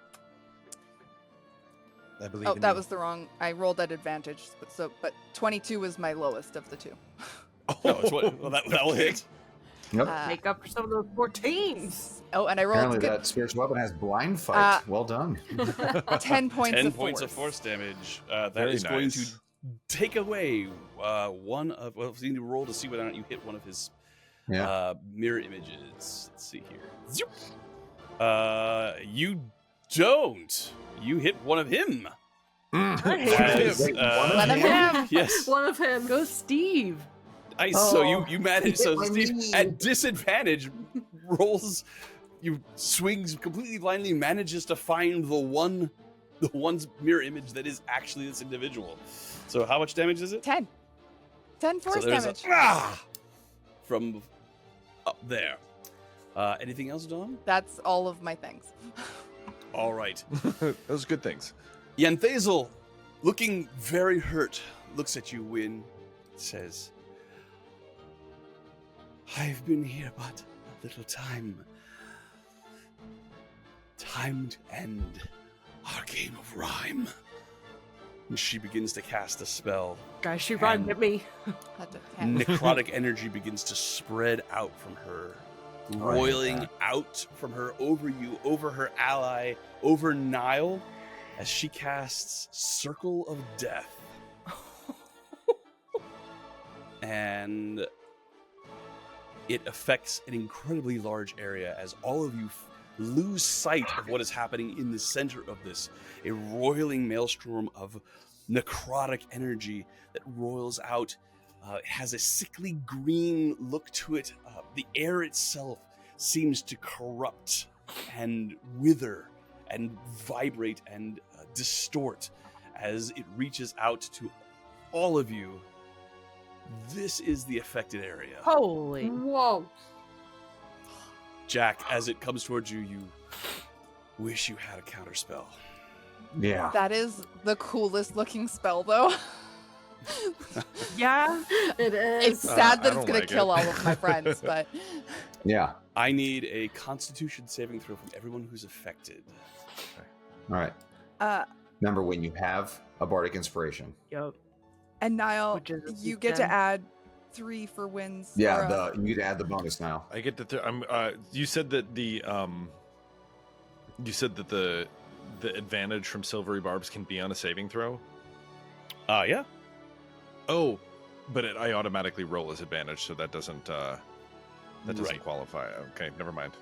I believe Oh, in that you. was the wrong. I rolled at advantage, but 22 was my lowest of the two. No, it's what, well, that will hit. Yep. Make up for some of those 14s. Oh, and I rolled Apparently good, that spiritual weapon has blind fight. Uh, well done. 10 points 10 of points force. of force damage. That Very is going to nice. take away one of. Well, you need to roll to see whether or not you hit one of his Yeah. mirror images. Let's see here. Zoop. You don't. You hit one of him. I hate As, him. One of him. Yes. One of him. Go Steve. So Oh, you manage. he So hit my Steve knee. at disadvantage rolls. You swings completely blindly, manages to find the one's mirror image that is actually this individual. So how much damage is it? 10. 10 force so there's damage. from up there. Anything else, Dawn? That's all of my things. All right. Those are good things. Yanthazel, looking very hurt, looks at you, Wynn, says, I've been here but a little time. Time to end our game of rhyme. And she begins to cast a spell. Guys, she rhymed at me. That's a 10. Necrotic energy begins to spread out from her, roiling out from her over you, over her ally, over Nile, as she casts Circle of Death. And it affects an incredibly large area as all of you lose sight of what is happening in the center of this. A roiling maelstrom of necrotic energy that roils out. It has a sickly green look to it. The air itself seems to corrupt and wither and vibrate and distort as it reaches out to all of you. This is the affected area. Holy. Whoa. Jack, as it comes towards you, you wish you had a counterspell. Yeah. That is the coolest looking spell, though. Yeah. It It's is. sad I that it's don't going like to kill it. all of my friends, but Yeah. I need a Constitution saving throw from everyone who's affected. All right. Remember, when you have a bardic inspiration. Yo. and Niall, Which is you get to 10. add 3 for wins. Yeah, or, you need to add the bonus now. I get the. You said that the. You said that the advantage from silvery barbs can be on a saving throw. Yeah. Oh, but I automatically roll as advantage, so that doesn't. That doesn't Right. qualify. Okay, never mind.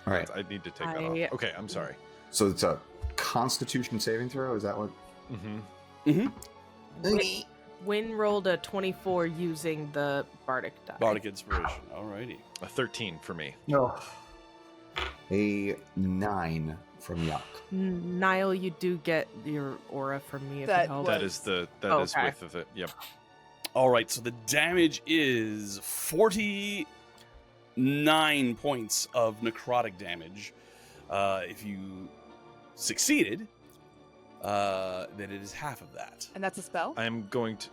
All right. I need to take that I- off. Okay, I'm sorry. So it's a Constitution saving throw. Is that what? Mm-hmm. Wynn rolled a 24 using the Bardic die. Bardic Inspiration. Alrighty. A 13 for me. No. A 9 from Yuck. Niall, you do get your aura from me if That it helps. That is the Oh, is okay. with of it. Yep. All right, so the damage is 49 points of necrotic damage. If you succeeded, then it is half of that. And that's a spell? I am going to.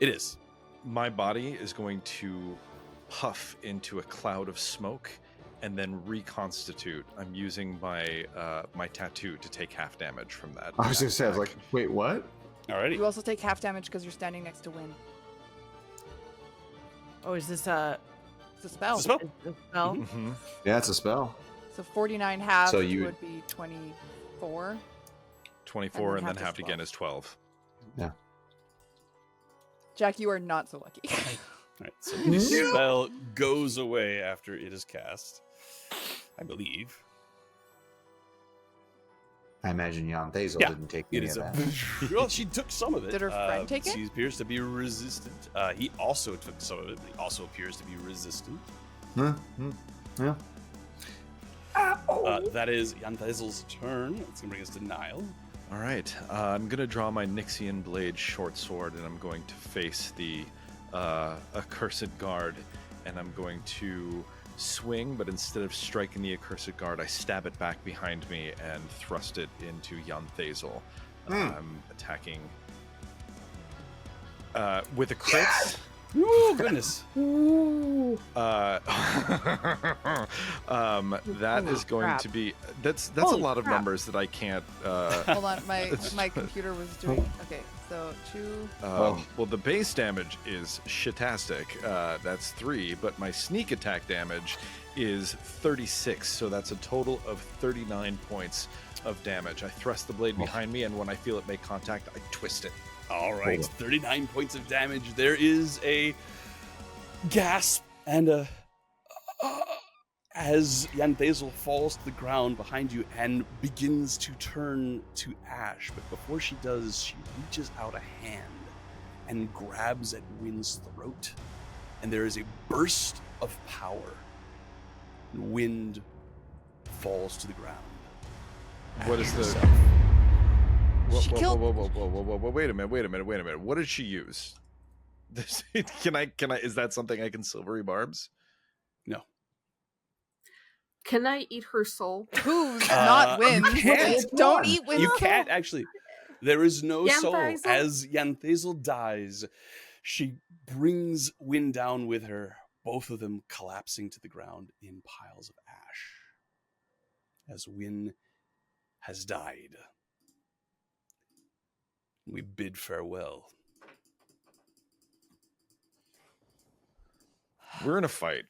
It is. My body is going to puff into a cloud of smoke and then reconstitute. I'm using my my tattoo to take half damage from that. I was gonna say, I was attack. like, wait, what? Alrighty. You also take half damage because you're standing next to Wynn. Oh, is this a It's a spell. It's a spell. is this a spell? Mhm. Mhm. Yeah, it's a spell. So 49 halves So you would be 24. 24 and then half is halved again 12. is 12. Jack, you are not so lucky. Alright, so the spell goes away after it is cast, I believe. I imagine Jan Thazel Yeah, didn't take It any is of a. that. Well, she took some of it. Did her friend take it? She appears to be resistant. He also took some of it, but he also appears to be resistant. Yeah. That is Jan Thazel's turn. It's going to bring us to Nile. All right, I'm going to draw my Nixian Blade short sword, and I'm going to face the accursed guard, and I'm going to swing, but instead of striking the accursed guard, I stab it back behind me and thrust it into Jan Thazel. I'm attacking with a crit. Oh, goodness. That is going crap. to be that's Holy a lot of crap. numbers that I can't. Hold on, my computer was doing. Okay, so 2. Well, the base damage is shitastic. That's 3, but my sneak attack damage is 36, so that's a total of 39 points of damage. I thrust the blade behind me, and when I feel it make contact, I twist it. All right, 39 points of damage. There is a gasp and a as Jan Thazel falls to the ground behind you and begins to turn to ash. But before she does, she reaches out a hand and grabs at Wynn's throat, and there is a burst of power. And Wind falls to the ground. What is the? Herself. She killed- Whoa, wait a minute. What did she use? Can I? Is that something I can silvery barbs? No. Can I eat her soul? Who's not you Wynn? can't. Don't eat Wynn. You can't actually. There is no Jan soul. Thazel? As Jan Thazel dies, she brings Wynn down with her, both of them collapsing to the ground in piles of ash. As Wynn has died, we bid farewell. We're in a fight.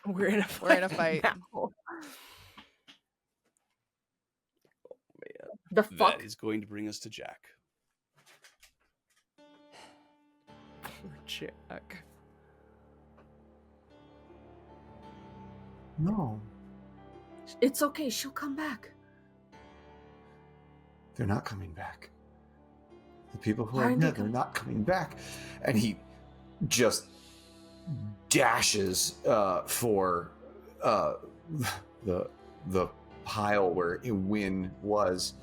We're in a fight. We're in a fight. now. The fuck? That is going to bring us to Jack. Poor Jack. No, It's okay. She'll come back. they're not coming back. The people who Why are aren't they dead, they're coming? not coming back. And he just dashes for the pile where Wynn was.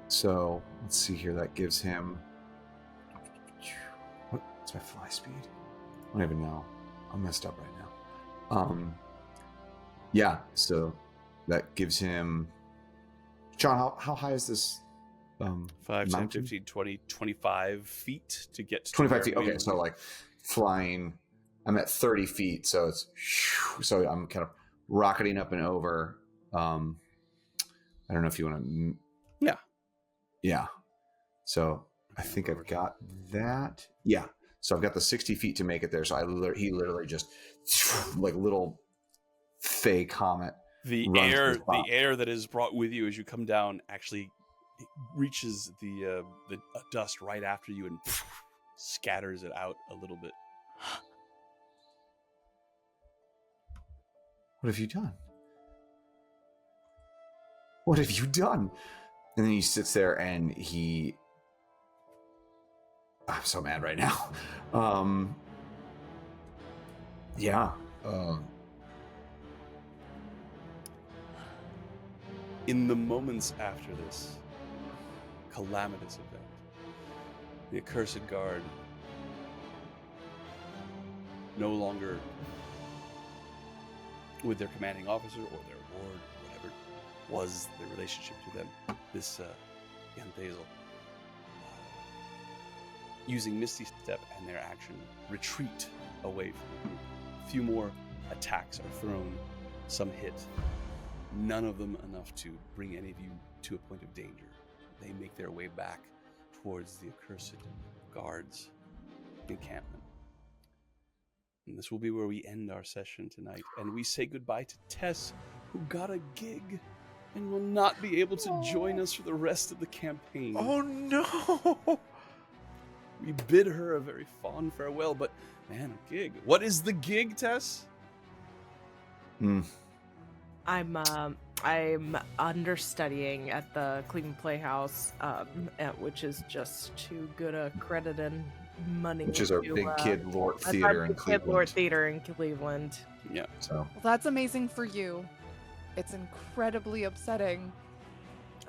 So let's see here. That gives him what's my fly speed? I don't even know. I'm messed up right now. Yeah. So that gives him. John, how high is this? 5, 10, Mountain? 15, 20, 25 feet to get to 25 where feet. Wynn Okay, so like flying. I'm at 30 feet, so it's so I'm kind of rocketing up and over. I don't know if you want to. Yeah. Yeah. So I think I've got that. Yeah. So I've got the 60 feet to make it there. So he literally just like little fey comet. the runs air, the spot. the air that is brought with you as you come down actually reaches the dust right after you and scatters it out a little bit. What have you done? What have you done? And then he sits there and I'm so mad right now. Yeah. In the moments after this calamitous event, the accursed guard no longer with their commanding officer or their ward, whatever was the relationship to them, this Jan Thazel, using Misty Step and their action, retreat away from the group. A few more attacks are thrown, some hit. None of them enough to bring any of you to a point of danger. They make their way back towards the accursed guards' encampment. And this will be where we end our session tonight. And we say goodbye to Tess, who got a gig and will not be able to join us for the rest of the campaign. Oh no! We bid her a very fond farewell, but man, a gig. What is the gig, Tess? I'm understudying at the Cleveland Playhouse, which is just too good a credit and money. Which is our to, big Kid Lord that's Theater our in Big Cleveland. Kid Lord Theater in Cleveland. Yeah. So Well, that's amazing for you. It's incredibly upsetting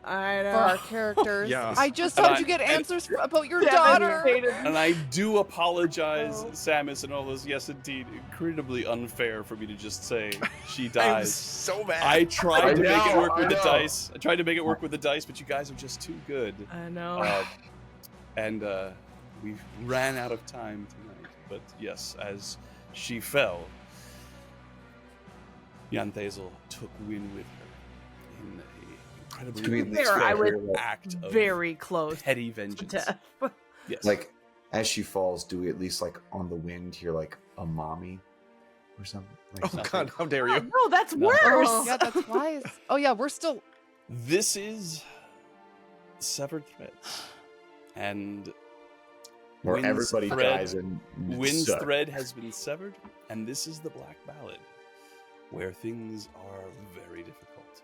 I know. for our characters. Yeah. I just And hope I- you get and- answers about your daughter. And I do apologize, Oh. Samus and all those. Yes, indeed, incredibly unfair for me to just say she I'm dies. so mad. I tried to make it work I with the know. dice. I tried to make it work with the dice, but you guys are just too good. I know. And we ran out of time tonight. But yes, as she fell, Jan Thazel took Wynn with her in a To be incredibly fair, I was act of very close petty to vengeance. death. Yes. like as she falls, do we at least like on the wind hear like a mommy or something? Like, Oh God, how dare Oh, you? no, that's No. worse. Oh. Yeah, that's wise. Oh yeah, we're still. This is Severed Threads. And where Wynn's everybody thread- dies and Wynn's so- thread has been severed, and this is the Black Ballad, where things are very difficult.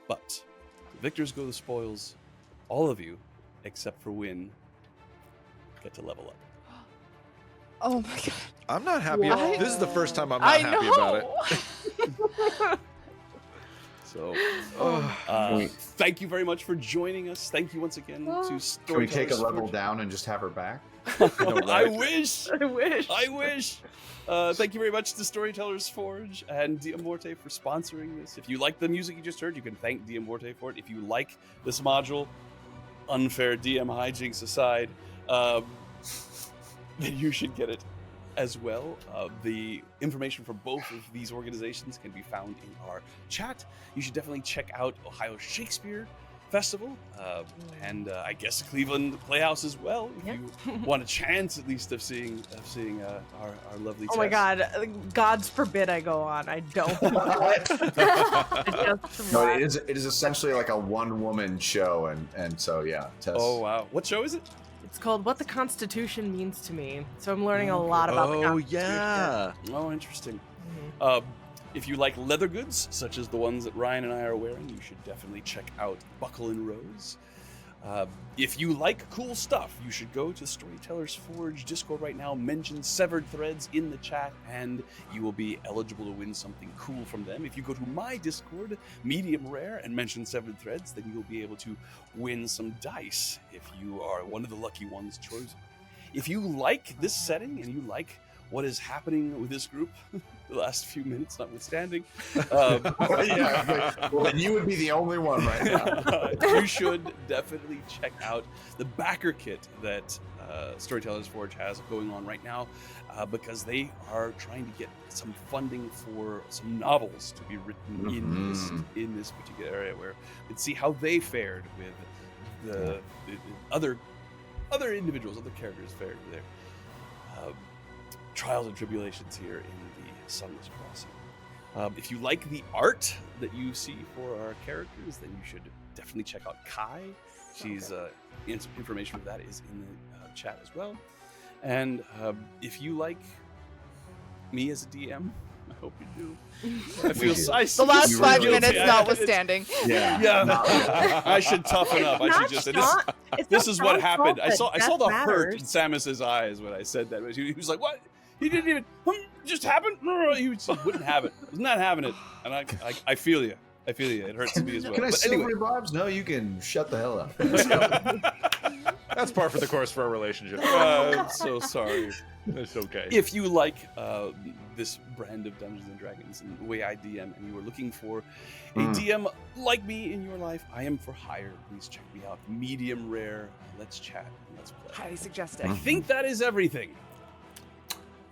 But the victors go the spoils. All of you, except for Wynn, get to level up. Oh my god. I'm not happy. Why? This is the first time I'm not I happy know. about it. So, Oh. thank you very much for joining us. Thank you once again to Can we Storyteller. take a level down and just have her back? I wish. I wish. I wish. Thank you very much to Storyteller's Forge and DM Morte for sponsoring this. If you like the music you just heard, you can thank DM Morte for it. If you like this module, unfair DM hijinks aside, then you should get it as well. The information for both of these organizations can be found in our chat. You should definitely check out Ohio Shakespeare Festival, and I guess Cleveland Playhouse as well. If Yep. you want a chance, at least, of seeing our lovely. Oh my Tess. god, God's forbid I go on. I don't want to. I just No, want- it is essentially like a one-woman show, and so yeah, Tess. Oh wow! What show is it? It's called What the Constitution Means to Me. So I'm learning a lot about the Oh Constitution. yeah. Oh, interesting. Mhm. If you like leather goods, such as the ones that Ryan and I are wearing, you should definitely check out Buckle and Rose. If you like cool stuff, you should go to Storyteller's Forge Discord right now, mention Severed Threads in the chat, and you will be eligible to win something cool from them. If you go to my Discord, Medium Rare, and mention Severed Threads, then you'll be able to win some dice if you are one of the lucky ones chosen. If you like this setting and you like what is happening with this group, the last few minutes notwithstanding, Yeah, well, then you would be the only one right now. you should definitely check out the backer kit that Storyteller's Forge has going on right now, because they are trying to get some funding for some novels to be written in this particular area, where we can see how they fared with the other individuals, other characters fared with their trials and tribulations here in the Sunless Crossing. If you like the art that you see for our characters, then you should definitely check out Kai. She's information for that is in the chat as well. And if you like me as a DM, I hope you do. I feel do. I The last You 5 really minutes do. notwithstanding. Yeah. Yeah, I should toughen up. I should just say this. This is what happened. I saw the hurt in Samus's eyes when I said that. He was like, "What? He didn't even just happened." He wouldn't have it. Was not having it. And I feel you. I feel you. It hurts me as well. Can I But steal anyway, vibes? No, you can shut the hell up. That's par for the course for our relationship. I'm so sorry. It's okay. If you like this brand of Dungeons and Dragons and the way I DM, and you are looking for a DM like me in your life, I am for hire. Please check me out. Medium Rare. Let's chat. Let's play. Highly suggested. I think that is everything.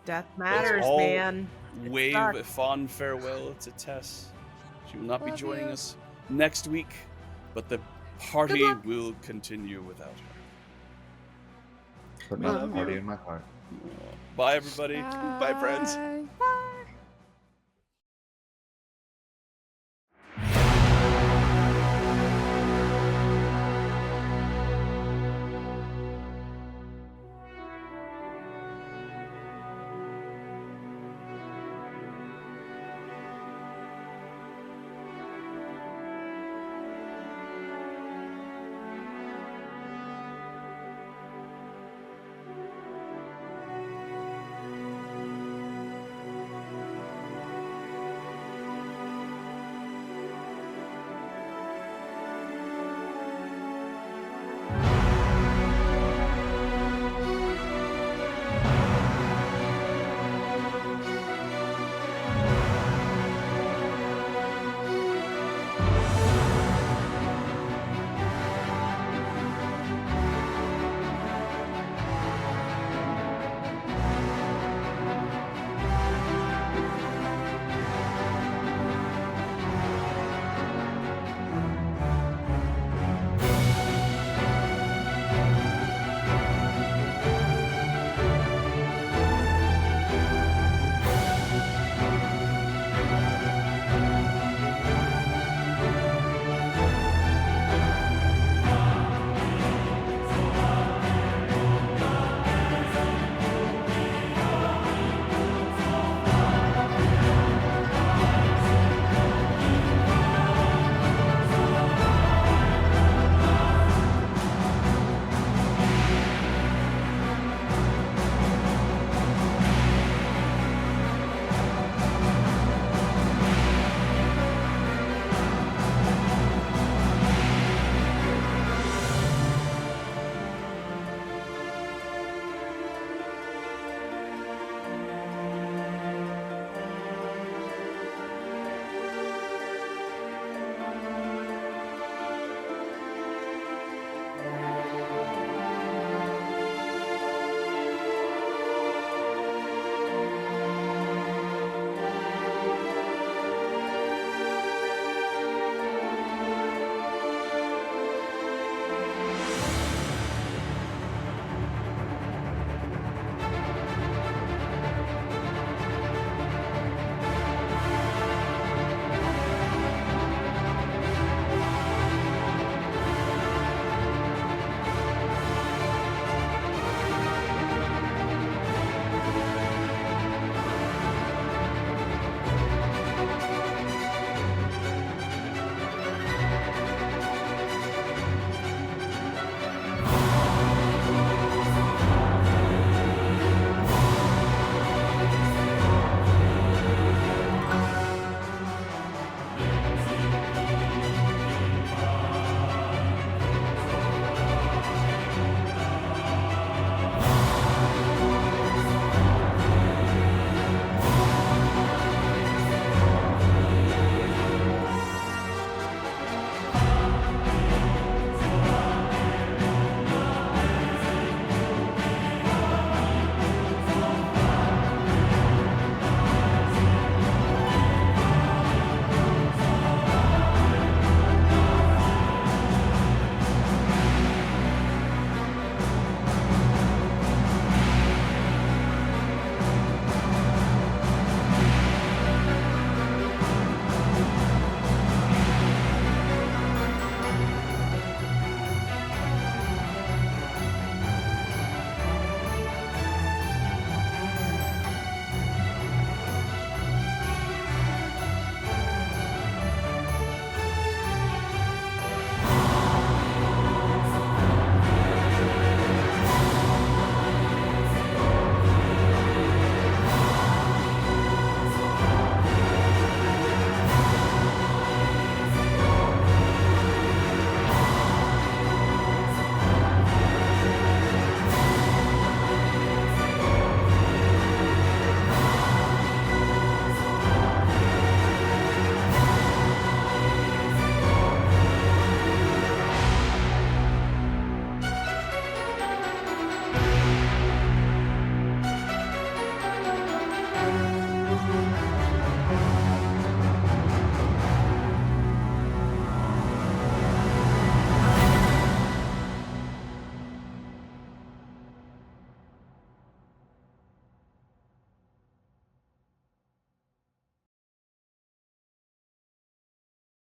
Death matters, all man. It Wave a sucks. fond farewell to Tess. She will not be Love joining you. us next week, but the party Good luck. will continue without her. Put not Love the party you. in my heart. Bye, everybody. Bye, friends. Bye.